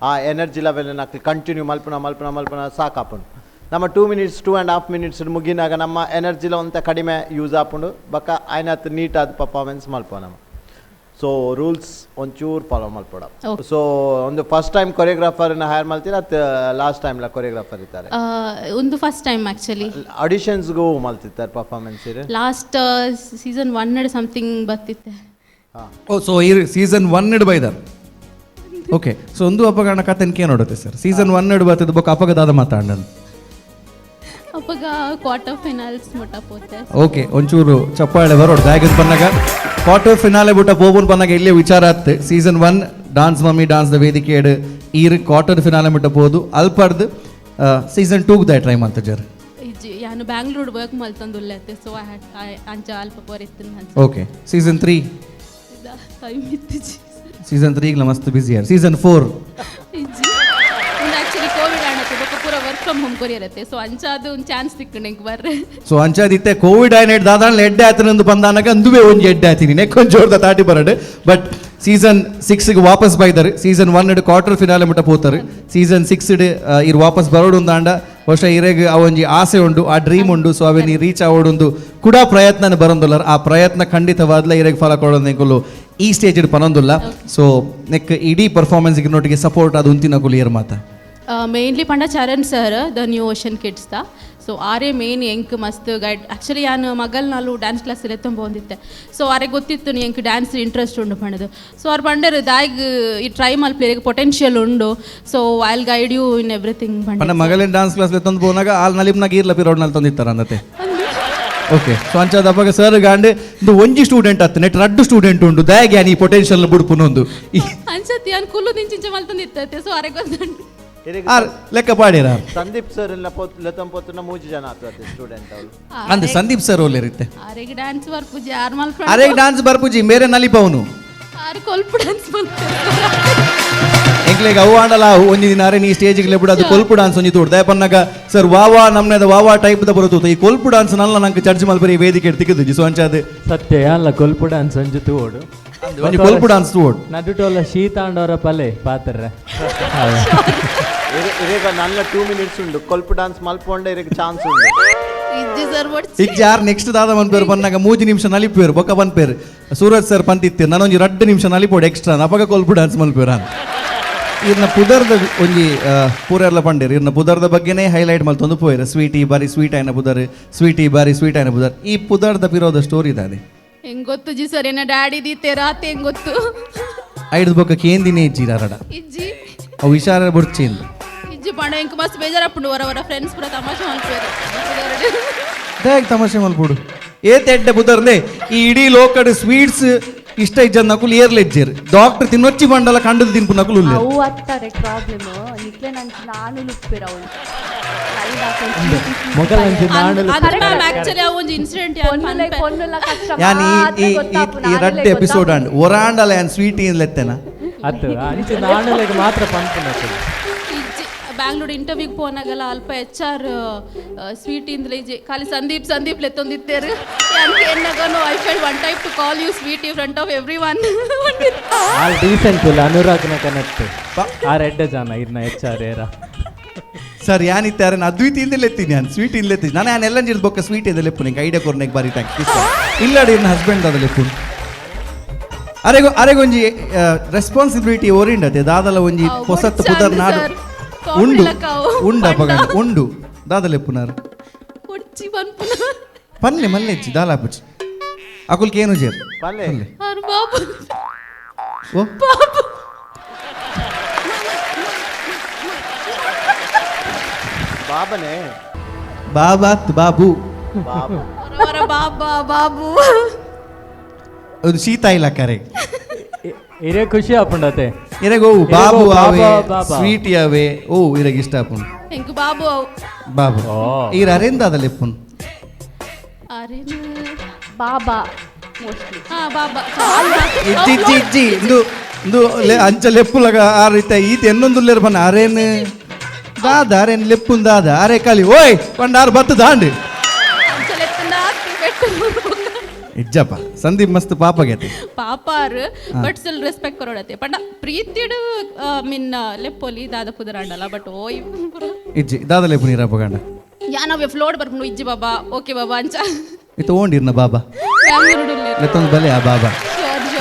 ಆ ಎನರ್ಜಿ ಲೆವೆಲ್ ನಕ್ಲಿ ಕಂಟಿನ್ಯೂ ಮಲ್ಪನ ಸಾಕಾಪುಂಡು. ನಮ್ಮ 2 minutes 2.5 minutes ಮುಗಿನಾಗ ನಮ್ಮ ಎನರ್ಜಿಲ ಒಂತ ಕಡಿಮೆ ಯೂಸ್ ಆಪುಂಡು ಬಕ್ಕ ಆಯ್ನತ್ತು ನೀಟಾದ ಪರ್ಫಾರ್ಮೆನ್ಸ್ ಮಲ್ಪೋ ನಮ್ಮ. ಸೊ ರೂಲ್ಸ್ ಒಂಚೂರು ಫಾಲೋ ಮಲ್ಪೋಡ. ಸೊ ಒಂದು ಫಸ್ಟ್ ಟೈಮ್ ಕೊರಿಯೋಗ್ರಾಫರ್ನ ಹೈರ್ ಮಾಡ್ತೀರಾ ಲಾಸ್ಟ್ ಟೈಮ್ಲ ಕೊರಿಯೋಗ್ರಾಫರ್ ಇದ್ದಾರೆ? ಒಂದು ಫಸ್ಟ್ ಟೈಮ್ ಆ್ಯಕ್ಚುಲಿ. ಆಡಿಷನ್ಸ್ಗೂ ಮಲ್ತಿದ್ದಾರೆ ಪರ್ಫಾರ್ಮೆನ್ಸ್ ಇದೆ ಲಾಸ್ಟ್ ಸೀಸನ್ 1 ಸಮಥಿಂಗ್ ಬರ್ತಿತ್ತೆ. ಓ ಸೊ ಈ ಸೀಸನ್ 1 ಬೈದಾರ. ಓಕೆ ಸೊ ಒಂದು ಅಪಗಣ ಕಥೆನ್ಕೆ ನೋಡುತ್ತೆ ಸರ್ ಸೀಸನ್ 1 ಬರ್ತದೆ ಬೊಕ್ಕ ಅಪಗದಾದ ಮಾತಾಡೋಣ ಅಪಗ ಕ್ವಾರ್ಟರ್ ಫೈನಲ್ಸ್ ಮುಟ್ಟ ಪೋತೆ. ಓಕೆ ಒಂಚೂರು ಚಪ್ಪಾಳೆ ಬರೋಡು ಡ್ರ್ಯಾಗನ್ ಪನ್ನಾಗ ಕ್ವಾರ್ಟರ್ ಫಿನಾಲೆ ಬಿಟ್ಟ ಪೋಬನ್ ಪನ್ನಾಗ ಇಲ್ಲೇ ವಿಚಾರ ಆತ್ season 1 dance mummy dance the ವೇದಿಕೆ ಈರ್ ಕ್ವಾರ್ಟರ್ ಫಿನಾಲೆ ಬಿಟ್ಟ ಪೋದು ಅಲ್ಪರ್ದು ಸೀಸನ್ 2 ದ ಟ್ರೈ ಮಾಡ್ತ ಜರ್ ಯಾನು ಬ್ಯಾಂಗ್ಳೂರ್ ವರ್ಕ್ ಮಲ್ತಂದುಲ್ಲೆ ಸೊ ಅಂಚ ಅಲ್ಪ ಪೋರಿತ್ತು. ಓಕೆ ಸೀಸನ್ 3 ಟೈಮ್ ಇತ್ತಿಜಿ ಸೀಸನ್ 3 ಲ ಮಸ್ತ್ ಬಿಸಿ ಯಾರ್ ಸೀಸನ್ 4 ಇಜ್ಜಿ ಆಕ್ಚುಲಿ ಕೋವಿಡ್ ಆಣತ್ತೆ ಬೊಕ್ಕ ಪೂರ ವರ್ಕ್ ಫ್ರಮ್ ಹೋಮ್ ಕೊರಿಯರತ್ತೆ ಸೊ ಅಂಚಾದು ಒಂದು ಚಾನ್ಸ್ ತಿಕ್ಕಂಡು ಹೆಂಗೆ ಬರ್ರೆ ಸೊ ಅಂಚಾದಿತ್ತೆ ಕೋವಿಡ್ ಆಯ್ನ ದಾದಾಣ್ಣ ಎಡ್ಡೆ ಆತನಂದು ಬಂದಾನಾಗ ಅಂದುವೆ ಒಂಜಿ ಎಡ್ಡೆ ಆತೀನಿ ನೆಕ್ಕೊಂದು ಜೋರ್ದ ತಾಟಿ ಬರಡು. ಬಟ್ ಸೀಸನ್ 6ಗೆ ವಾಪಸ್ ಬೈದಾರೆ. ಸೀಸನ್ 1 ಕ್ವಾರ್ಟರ್ ಫಿನಾಲೆ ಮುಟ್ಟ ಪೋತಾರೆ. ಸೀಸನ್ 6 ಇರು ವಾಪಸ್ ಬರೋಡು ಅಂದಾಂಡ ಬಹುಶಃ ಇರೆಗೆ ಆ ಒಂಜಿ ಆಸೆ ಉಂಡು, ಆ ಡ್ರೀಮ್ ಉಂಡು. ಸೊ ಅವೇನು ರೀಚ್ ಆವೊಂದು ಕೂಡ ಪ್ರಯತ್ನ ಬರೋದಿಲ್ಲ. ಆ ಪ್ರಯತ್ನ ಖಂಡಿತವಾದ್ಲ ಇರೆಗೆ ಫಲ ಕೊಡೋದು ನೆಕ್ಕಲು ಈ ಸ್ಟೇಜ್ ಪನೊಂದಿಲ್ಲ. ಸೊ ನೆಕ್ ಇಡೀ ಪರ್ಫಾರ್ಮೆನ್ಸ್ಗೆ ನೋಟಿಗೆ ಸಪೋರ್ಟ್ ಅದು ಉಂತಿನ ಕುಲಿಯರ್ ಮಾತ ಮೇನ್ಲಿ ಪಂಡ Charan sir the new ocean kids ದ ಸೊ ಆರೇ ಮೇನ್ ಎಂಕ್ ಮಸ್ತ್ ಗೈಡ್. ಆ್ಯಕ್ಚುಲಿ ನಾನು ಮಗಲ್ ನಾಲು ಡ್ಯಾನ್ಸ್ ಕ್ಲಾಸಲ್ಲಿ ತುಂಬ ಬಂದಿತ್ತೆ. ಸೊ ಆರೆ ಗೊತ್ತಿತ್ತು ಎಂಕ್ ಡ್ಯಾನ್ಸ್ ಇಂಟ್ರೆಸ್ಟ್ ಉಂಡು ಪಂಡದು. ಸೊ ಅವ್ರು ಪಂಡರು ದಾಯ್ಗ್ ಈ ಟ್ರೈ ಮಲ್ಪೇರಿಗೆ ಪೊಟೆನ್ಷಿಯಲ್ ಉಂಡು. So I will guide you in everything. ಪಂಡ ಮಗಲಿನ ಡ್ಯಾನ್ಸ್ ಕ್ಲಾಸ್ ತಂದು ಹೋನಾಗ ಆಲ್ ನಲಿಪ್ನಾಗ ಇರ್ಲ ಪಿರೋಡ್ನಲ್ಲಿ ತಂದಿತ್ತಾರ ಅನ್ನತ್ತೆ. ಓಕೆ ಸೊ ಅಂಚಾದ ಅವಾಗ ಸರ್ ಗಾಂಡೆ ಇದು ಒಂಜಿ ಸ್ಟೂಡೆಂಟ್ ಆತ ನೆಟ್ 2 ಸ್ಟೂಡೆಂಟ್ ಉಂಡು ದಯಾಗೆ ನೀ ಪೊಟೆನ್ಷಿಯಲ್ ಬುಡ್ಪುನೊಂದು ಅನ್ಸತ್ತಿ ನಾನು ಕುಲ್ಲು ನಿಂಚಿಂಚೆ ಮಲ್ತಂದಿತ್ತೆ. ಸೊ ಆರೆ ಗೊತ್ತುಂಟು ಲೆಕ್ಕ ಪಾಡಿರ ಸಂದೀಪ್ ಸರ್ ಎಲ್ಲ ಲತಂಪೊತ್ತನ 3 ಜನ ಆಗ್ತದೆ ಸ್ಟೂಡೆಂಟ್ ಅವರು ಅಂದ್ರೆ ಸಂದೀಪ್ ಸರ್ ಓಲೆ ಇರುತ್ತೆ. ಆರೆಗೆ ಡ್ಯಾನ್ಸ್ ಬರ್ಪುಜಿ ಆರ್ ಮಲ್ಪಡ ಆರೆಗೆ ಡ್ಯಾನ್ಸ್ ಬರ್ಪುಜಿ ಮೇರೆ ನಲಿಪವನು ಆರು ಕೊಲ್ಪ ಡ್ಯಾನ್ಸ್ ಮಲ್ಪಡ ಎಂಕ್ಲೆಗ್ ಅವಾಂಡಲ ಒಂಜಿ ದಿನ ಅರೆ ನೀ ಸ್ಟೇಜಿಗೆ ಬಿಡ ಅದು ಕೊಲ್ಪು ಡಾನ್ಸ್ ಒಂಜಿ ತೋಡ್ ದಯಪನ್ನಗ ಸರ್ ವಾವಾ ನಮ್ನೆದ ವಾವಾ ಟೈಪ್ ದ ಬರುತ್ತು ಈ ಕೊಲ್ಪು ಡಾನ್ಸ್ ನಲ್ಲ ನಂಗೆ ಚರ್ಚ್ ಮಲ್ಪರಿ ವೇದಿಕೆ ತಿಕ್ಕದು ಸೊ ಅಂಚಾದ ಸತ್ಯ ಅಲ್ಲ ಕೊಲ್ಪು ಡಾನ್ಸ್ ಒಂಜಿ ತೋಡು ಒಂಜಿ ಕೊಲ್ಪು ಡಾನ್ಸ್ ತೋಡ್ ನಡುಟೋಲ ಶೀತಾಂಡವರ ಪಲೆ ಪಾತ್ರ ಇರೇಗ ನನ್ನ 2 minutes ಉಂಡು ಕೊಲ್ಪು ಡಾನ್ಸ್ ಮಲ್ಪೊಂಡೆ ಇರೇಗ ಚಾನ್ಸ್ ಉಂಡು ಈಗ ಯಾರು ನೆಕ್ಸ್ಟ್ ದಾದ ಪನ್ಪೇರು ಪನ್ನಾಗ 3 ನಿಮಿಷ ನಲಿಪೇರು ಬೊಕ್ಕ ಪನ್ಪೇರು ಸೂರಜ್ ಸರ್ ಪಂತಿತ್ತೇರು ನಾನೊಂಜಿ 2 ನಿಮಿಷ ನಲಿಪೋಡು ಎಕ್ಸ್ಟ್ರಾ ಅಪಗ ಕೊಲ್ಪು ಡಾನ್ಸ್ ಮಲ್ಪೇರು ಅಂತ ಇರ್ನ ಪುದರ್ದ ಒಂಜಿ ಪೂರೆಲ್ಲ ಪಂಡೇರು ಇರ್ನ ಪುದರ್ದ ಬಗ್ಗೆನೇ ಹೈಲೈಟ್ ಮಲ್ತೊಂದು ಪೋಯ್ರು ಸ್ವೀಟಿ ಬಾರಿ ಸ್ವೀಟ್ ಆಯ್ನ ಪುದರ್ ಸ್ವೀಟಿ ಬಾರಿ ಸ್ವೀಟ್ ಆಯ್ನ ಪುದರ್ ಈ ಪುದರ್ದ ಪಿರೋದ ಸ್ಟೋರಿ ಇದಾದೆ ಹೆಂಗ್ ಗೊತ್ತು ಜಿ ಸರ್ ಏನ ಡ್ಯಾಡಿ ದೀತೆ ರಾತೆ ಹೆಂಗ್ ಗೊತ್ತು ಐದು ಬೊಕ್ಕ ಕೇಂದಿನೇ ಇಜ್ಜಿರಾರಡ ಇಜ್ಜಿ ಅವು ವಿಚಾರ ಬುಡ್ಚಿಂದು ಇಜ್ಜಿ ಪಂಡ ಹೆಂಗ್ ಮಸ್ತ್ ಬೇಜಾರಪ್ಪುಂಡು ವರ ಫ್ರೆಂಡ್ಸ್ ಪುರ ತಮಾಷೆ ಮಾಡ್ತಾರೆ ಹೇಗೆ ತಮಾಷೆ ಮಲ್ಪುಡು ಏತೆಡ್ಡೆ ಬುದರ್ಲೆ ಈ ಇಡೀ ಲೋಕಡ್ ಸ್ವೀಟ್ಸ್ ಇಷ್ಟ ಇಜ್ಜದ್ ನಕುಲು ಏರ್ಲೆಜ್ಜೇರು ಡಾಕ್ಟರ್ ತಿನ್ನೊಚ್ಚಿ ಬಂಡಲ ಕಂಡದು ತಿನ್ಪು ನಕುಲು ಅವು ಅತ್ತಾರೆ ಪ್ರಾಬ್ಲಮ್ ನಿಕ್ಲೆ ನಾನು ಲುಪ್ಪಿರ ಅವಳು ಯಾನ್ ಈ ರಡ್ಡೆ ಎಪಿಸೋಡ್ ಅಂಡ್ ಒರಾಂಡಲ ಯಾನ್ ಸ್ವೀಟ್ ಲೆತ್ತೇನ ಅದು ಅಂಚೆ ನಾಣಲೆಗೆ ಮಾತ್ರ ಪಂಪನ ಬ್ಯಾಂಗ್ಳೂರ್ ಇಂಟರ್ವ್ಯೂಗೆ ಪೋನಾಗಲ್ಲ ಅಲ್ಪ HR ಸ್ವೀಟ್ ಇಂದ್ರೆ ಖಾಲಿ ಸಂದೀಪ್ ಲೆತ್ತೊಂದಿತ್ತೇರು ಎನ್ನಗನು I feel one type to call you sweet in front of everyone ಆ ಡೀಸೆಂಟ್ ಇಲ್ಲ ಅನುರಾಗ್ನ ಕನೆಕ್ಟ್ ಆ ರೆಡ್ಡೆ ಜಾನ ಇರ್ನ HR ಏರ ಸರ್ ಯಾನಿತ್ತಾರೆ ನಾನು ಅದ್ವಿತಿಯಿಂದ ಲೆತ್ತೀನಿ ನಾನು ಸ್ವೀಟ್ ಇಲ್ಲ ಲೆತ್ತೀನಿ ನಾನು ಎಲ್ಲ ಜಿರ್ದು ಬೊಕ್ಕ ಸ್ವೀಟ್ ಇದೆ ಲೆಪ್ಪು ನಿಂಗೆ ಐಡಿಯಾ ಕೊರ್ನೆಗೆ ಬಾರಿ ಥ್ಯಾಂಕ್ಸ್ ಇಲ್ಲಡಿ ಇರ್ನ ಹಸ್ಬೆಂಡ್ ಅದ ಲೆಪ್ಪು ಅರೆಗೊಂಜಿ ರೆಸ್ಪಾನ್ಸಿಬಿಲಿಟಿ ಓರಿಂಡತೆ ದಾದಲ ಒಂಜಿ ಹೊಸತ್ತು ಪುದರ್ ನಾಡು ಉಂಡು ಅಪಗಂಡ ಉಂಡು ದಾದಲೆ ಪುನರ್ ಪಲ್ಲೆ ಮಲ್ಲೆಚ್ಚಿ ದಾಲಾಪಚ್ಚಿ ಅಕುಲ್ಕೆ ಏನು ಜೇರ್ ಪಲ್ಲೆ ಓ ಬಾಬನೇ ಬಾಬಾತ್ ಬಾಬು ಬಾಬು ಒಂದು ಶೀತ ಇಲ್ಲ ಕರೆ ಇರೇ ಖುಷಿ ಆಪುಂಡತೆ ಇರಗೋ ಬಾಬು ಆವೆ ಸ್ವೀಟ್ ಯಾವೆ ಓ ಇರಗ ಇಷ್ಟ ಆಪುಂಡು ಹೆಂಗ್ ಬಾಬು ಬಾಬು ಈರ ಅರೆಂದ ಅದಲ್ಲ ಎಪ್ಪುನ್ ಬಾಬಾ ಬಾಬಾ ಇಜ್ಜಿ ಇಂದು ಅಂಚ ಲೆಪ್ಪುಲಗ ಆ ರೀತಿ ಈತ ಎನ್ನೊಂದುಲ್ಲೇರು ಬನ್ನ ಅರೇನ್ ದಾದ ಅರೇನ್ ಲೆಪ್ಪುನ್ ದಾದ ಅರೆ ಕಾಲಿ ಓಯ್ ಪಂಡಾರು ಬತ್ತು ದಾಂಡು ಇಜ್ಜಪ್ಪ ಸಂದೀಪ್ ಮಸ್ತ್ ಪಾಪಗೈತೆ ಪಾಪಾರ್ ಬಟ್ ಸ್ಟಿಲ್ ರೆಸ್ಪೆಕ್ಟ್ ಕೊರೋಡತೆ ಪಂಡ ಪ್ರೀತಿಡು ಮಿನ್ ಲೆಪ್ಪೊಲಿ ದಾದ ಪುದರಾಂಡಲ್ಲ ಬಟ್ ಓಯ್ ಇಜ್ಜಿ ದಾದ ಲೆಪ್ಪು ನೀರ ಪಗಂಡ ಯಾನವೆ ಫ್ಲೋಡ್ ಬರ್ಪುಂಡು ಇಜ್ಜಿ ಬಾಬಾ ಓಕೆ ಬಾಬಾ ಅಂಚ ಇದು ಓಂಡಿರ್ನ ಬಾಬಾ ಲೆತ್ತೊಂದು ಬಲೆ ಆ ಬಾಬಾ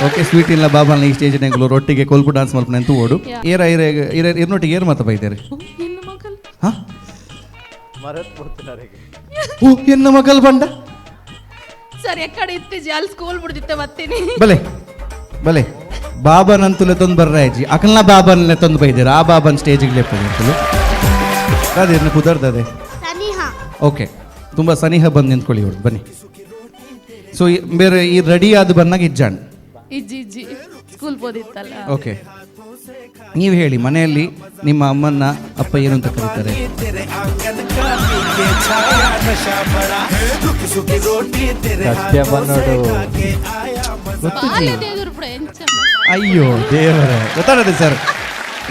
ಓಕೆ ಸ್ವೀಟ್ ಇಲ್ಲ ಬಾಬಾ ಈ ಸ್ಟೇಜ್ ನೆಂಗ್ಲು ರೊಟ್ಟಿಗೆ ಕೊಲ್ಪು ಡಾನ್ಸ್ ಮಲ್ಪನೆ ಅಂತ ಓಡು ಇರ್ನೊಟ್ಟಿಗೆ ಏರು ಮಾತ ಬೈತಾರೆ ಹಾ ಓ ಎನ್ನ ಮಗಲ್ ಬಂಡ ಸರ್ ಎಕ್ಕಡೆ ಇತ್ತಿಜಿ ಅಲ್ಲಿ ಸ್ಕೂಲ್ ಬಿಡ್ದಿತ್ತೆ ಬರ್ತೀನಿ ಬಲೆ ಬಾಬನಂತೂ ಲೆತ್ತೊಂದು ಬರ್ರಾಯ್ಜಿ ಅಕಲ್ನ ಬಾಬನ್ ಲೆತ್ತೊಂದು ಬೈದಿರ ಆ ಬಾಬನ್ ಸ್ಟೇಜಿಗೆ ಲೆಪ್ಪಂತಲು ಅದೇನು ಕುದರ್ದದೆ ಓಕೆ ತುಂಬ ಸನಿಹ ಬಂದು ನಿಂತ್ಕೊಳ್ಳಿ ಇವಳು ಬನ್ನಿ ಸೊ ಬೇರೆ ಈ ರೆಡಿ ಆದ ಬಂದಾಗ ಇಜ್ಜಾಣ್ ಇಜ್ಜಿ ಸ್ಕೂಲ್ ಓದಿತ್ತಲ್ಲ ಓಕೆ ನೀವು ಹೇಳಿ ಮನೆಯಲ್ಲಿ ನಿಮ್ಮ ಅಮ್ಮನ್ನ ಅಪ್ಪ ಏನು ಅಂತ ಕರೀತಾರೆ ಸತ್ಯ ಬನ್ನೋಡು ಅಯ್ಯೋ ದೇವರೇ ಗೊತ್ತಾಡದೆ ಸರ್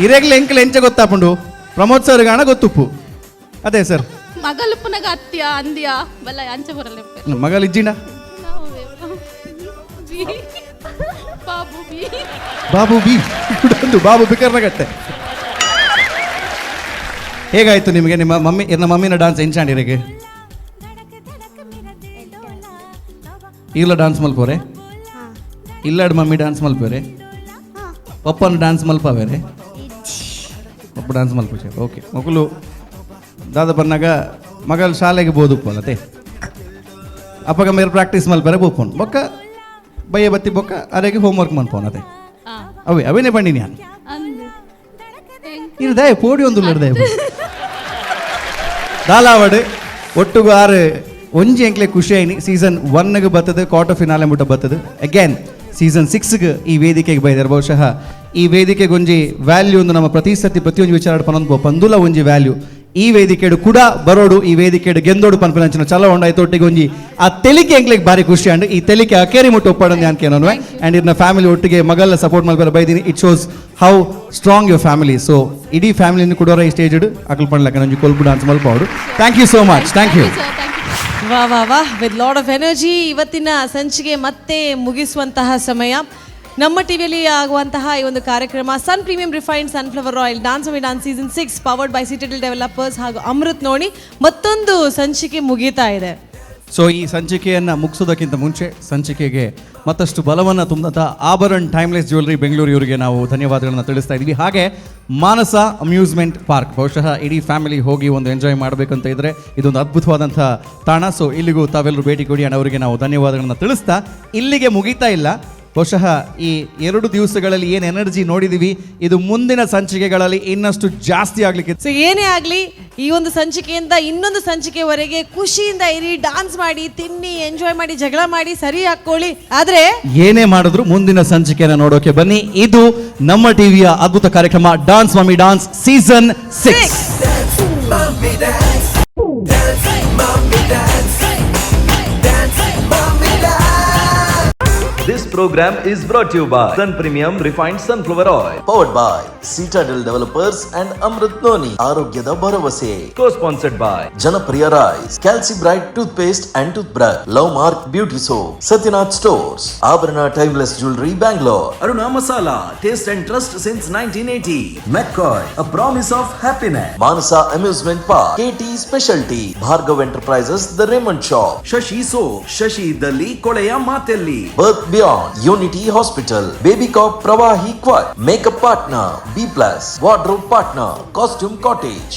ಇರೆಗ್ಲೆ ಎಂಕಲ್ ಎಂಚ ಗೊತ್ತಾಪುಂಡು ಪ್ರಮೋದ್ ಸರ್ ಗಾಣ ಗೊತ್ತುಪ್ಪು ಅದೇ ಸರ್ ಮಗಲು ಪುನಗ ಅತ್ಯ ಅಂದ್ಯ ಬಲ್ಲ ಅಂಚ ಬರಲ್ಲ ಮಗಲ್ ಇಜ್ಜಿನ ಬಾಬು ಬಿ ಒಂದು ಬಾಬು ಬಿಕರ್ನಗಟ್ಟೆ ಹೇಗಾಯ್ತು ನಿಮಗೆ ನಿಮ್ಮ ಮಮ್ಮಿನ ಡಾನ್ಸ್ ಎಂಚಾಂಡಿರೆಗೆ ಇಲ್ಲ ಡಾನ್ಸ್ ಮಲ್ಪೋರೆ ಇಲ್ಲಡ್ ಮಮ್ಮಿ ಡಾನ್ಸ್ ಮಲ್ಪೋರೆ ಪಪ್ಪನ ಡಾನ್ಸ್ ಮಲ್ಪವೇರೆ ಪಪ್ಪ ಡಾನ್ಸ್ ಮಲ್ಪೋಚೆ ಓಕೆ ಮಕ್ಕಳು ದಾದ ಬಂದಾಗ ಮಗಲ್ ಶಾಲೆಗೆ ಬೋದುಪ್ಪು ಅಲ್ಲತೆ ಅಪ್ಪಗ ಮೇರೆ ಪ್ರಾಕ್ಟೀಸ್ ಮಲ್ಪರೆ ಬೋಪೋನ್ ಬೊಕ್ಕ ಬಯ್ಯ ಬತ್ತಿ ಬೊಕ್ಕ ಅರೆಗೆ ಹೋಮ್ವರ್ಕ್ ಮನ್ಪೋನ್ ಅದೇ ಅವೇನೇ ಬಂಡಿನಿ ನಾನು ಇರ್ದೆ ಪೋಡಿ ಒಂದು ಇರ್ದೆ ದಾಲಾವಡ್ ಒಟ್ಟುಗು ಆರು ಒಂಜಿ ಎಂಕ್ಲೆ ಖುಷಿ ಆಯ್ನಿ ಸೀಸನ್ 1ಗೆ ಬರ್ತದೆ ಕ್ವಾರ್ಟರ್ ಫಿನಾಲೆ ಮುಟ್ಟ ಬರ್ತದೆ ಅಗೇನ್ ಸೀಸನ್ 6ಗೆ ಈ ವೇದಿಕೆಗೆ ಬೈದಾರೆ ಬಹುಶಃ ಈ ವೇದಿಕೆಗೆ ಒಂಜಿ ವ್ಯಾಲ್ಯೂ ಒಂದು ನಮ್ಮ ಪ್ರತಿ ಸತಿ ಪ್ರತಿಯೊಂದು ವಿಚಾರ ಪನೊಂದು ಪಂದುಲ ಒಂಜಿ ವ್ಯಾಲ್ಯೂ ಈ ವೇದಿಕೆಡು ಕೂಡ ಬರೋಡು ಈ ವೇದಿಕೆಡು ಗೆಂದೋಡು ಪನ್ಪನಂಚಿನ ಚಲ ಉಂಡಾಯ್ತು ಒಟ್ಟಿಗೆ ಒಂಜಿ ಆ ತೆಲಿಕೆ ಎಂಕ್ಲೆಗ್ ಬಾರಿ ಖುಷಿ ಅಂಡ್ ಈ ತೆಲಿಕೆ ಅಕೇರಿ ಮುಟ್ಟು ಒಪ್ಪಡಂದು ಅನ್ಕೇನೋನು ಆ್ಯಂಡ್ ಇರ್ನ ಫ್ಯಾಮಿಲಿ ಒಟ್ಟಿಗೆ ಮಗಲ್ಲ ಸಪೋರ್ಟ್ ಮಲ್ಪರ ಬೈದಿನಿ. It shows how strong your family. So ಇಡೀ ಫ್ಯಾಮಿಲಿನ ಕೂಡ ಈ ಸ್ಟೇಜ್ ಅಕಲ್ ಪಡ್ಲಕ್ಕ ನಂಜಿ ಕೊಲ್ಪು ಡಾನ್ಸ್ ಮಲ್ಪವರು. Thank you so much. Thank you. ವಾ ವಾ ವಾ ವಿತ್ ಲಾಡ್ ಆಫ್ ಎನರ್ಜಿ. ಇವತ್ತಿನ ಸಂಚಿಕೆ ಮತ್ತೆ ಮುಗಿಸುವಂತಹ ಸಮಯ. ನಮ್ಮ ಟಿವಿಯಲ್ಲಿ ಆಗುವಂತಹ ಈ ಒಂದು ಕಾರ್ಯಕ್ರಮ Sun premium refined sunflower oil dance ವಿ dance season 6 powered by Citadel developers ಹಾಗೂ ಅಮೃತ್ ನೋಡಿ ಮತ್ತೊಂದು ಸಂಚಿಕೆ ಮುಗೀತಾ ಇದೆ. ಸೊ ಈ ಸಂಚಿಕೆಯನ್ನು ಮುಗಿಸೋದಕ್ಕಿಂತ ಮುಂಚೆ ಸಂಚಿಕೆಗೆ ಮತ್ತಷ್ಟು ಬಲವನ್ನು ತುಂಬಿದಂಥ ಆಭರಣ್ ಟೈಮ್ಲೆಸ್ ಜ್ಯುವೆಲ್ಲರಿ ಬೆಂಗಳೂರು ಇವರಿಗೆ ನಾವು ಧನ್ಯವಾದಗಳನ್ನು ತಿಳಿಸ್ತಾ ಇದ್ದೀವಿ. ಹಾಗೆ ಮಾನಸ ಅಮ್ಯೂಸ್ಮೆಂಟ್ ಪಾರ್ಕ್ ಬಹುಶಃ ಇಡೀ ಫ್ಯಾಮಿಲಿ ಹೋಗಿ ಒಂದು ಎಂಜಾಯ್ ಮಾಡಬೇಕಂತ ಇದ್ದರೆ ಇದೊಂದು ಅದ್ಭುತವಾದಂಥ ತಾಣ. ಸೊ ಇಲ್ಲಿಗೂ ತಾವೆಲ್ಲರೂ ಭೇಟಿ ಕೊಡಿ ಅಂಡ್ ಅವರಿಗೆ ನಾವು ಧನ್ಯವಾದಗಳನ್ನು ತಿಳಿಸ್ತಾ ಇಲ್ಲಿಗೆ ಮುಗೀತಾ ಇಲ್ಲ. ಬಹುಶಃ ಈ 2 ದಿವಸಗಳಲ್ಲಿ ಏನು ಎನರ್ಜಿ ನೋಡಿದ್ದೀವಿ ಇದು ಮುಂದಿನ ಸಂಚಿಕೆಗಳಲ್ಲಿ ಇನ್ನಷ್ಟು ಜಾಸ್ತಿ ಆಗಲಿಕ್ಕೆ. ಸೊ ಏನೇ ಆಗಲಿ ಈ ಒಂದು ಸಂಚಿಕೆಯಿಂದ ಇನ್ನೊಂದು ಸಂಚಿಕೆವರೆಗೆ ಖುಷಿಯಿಂದ ಇರಿ, ಡಾನ್ಸ್ ಮಾಡಿ, ತಿನ್ನಿ, ಎಂಜಾಯ್ ಮಾಡಿ, ಜಗಳ ಮಾಡಿ, ಸರಿ ಹಾಕೊಳ್ಳಿ. ಆದರೆ ಏನೇ ಮಾಡಿದ್ರು ಮುಂದಿನ ಸಂಚಿಕೆಯನ್ನು ನೋಡೋಕೆ ಬನ್ನಿ. ಇದು ನಮ್ಮ ಟಿವಿಯ ಅದ್ಭುತ ಕಾರ್ಯಕ್ರಮ dance mummy dance season 6. This program is brought to you by Sun Premium Refined Sunflower Oil. Powered by Citadel Developers and Amrit Noni. ಆರೋಗ್ಯದ ಭರವಸೆ. Co-sponsored by Janapriya rice, Calci Bright toothpaste and toothbrush, Love Mark beauty soap, Satyanath stores, Abharana timeless jewellery Bangalore, Aruna masala, taste and trust since 1980, McCoy, a promise of happiness, Manasa amusement park, KT speciality, Bhargav enterprises, the Raymond shop, Shashi soap, Shashi ಇದ್ದಲ್ಲಿ ಕೊಳೆಯ ಮಾತೆಲ್ಲಿ, birth beyond, Unity hospital, baby cop Pravahi quad, makeup partner B+, wardrobe partner, costume cottage.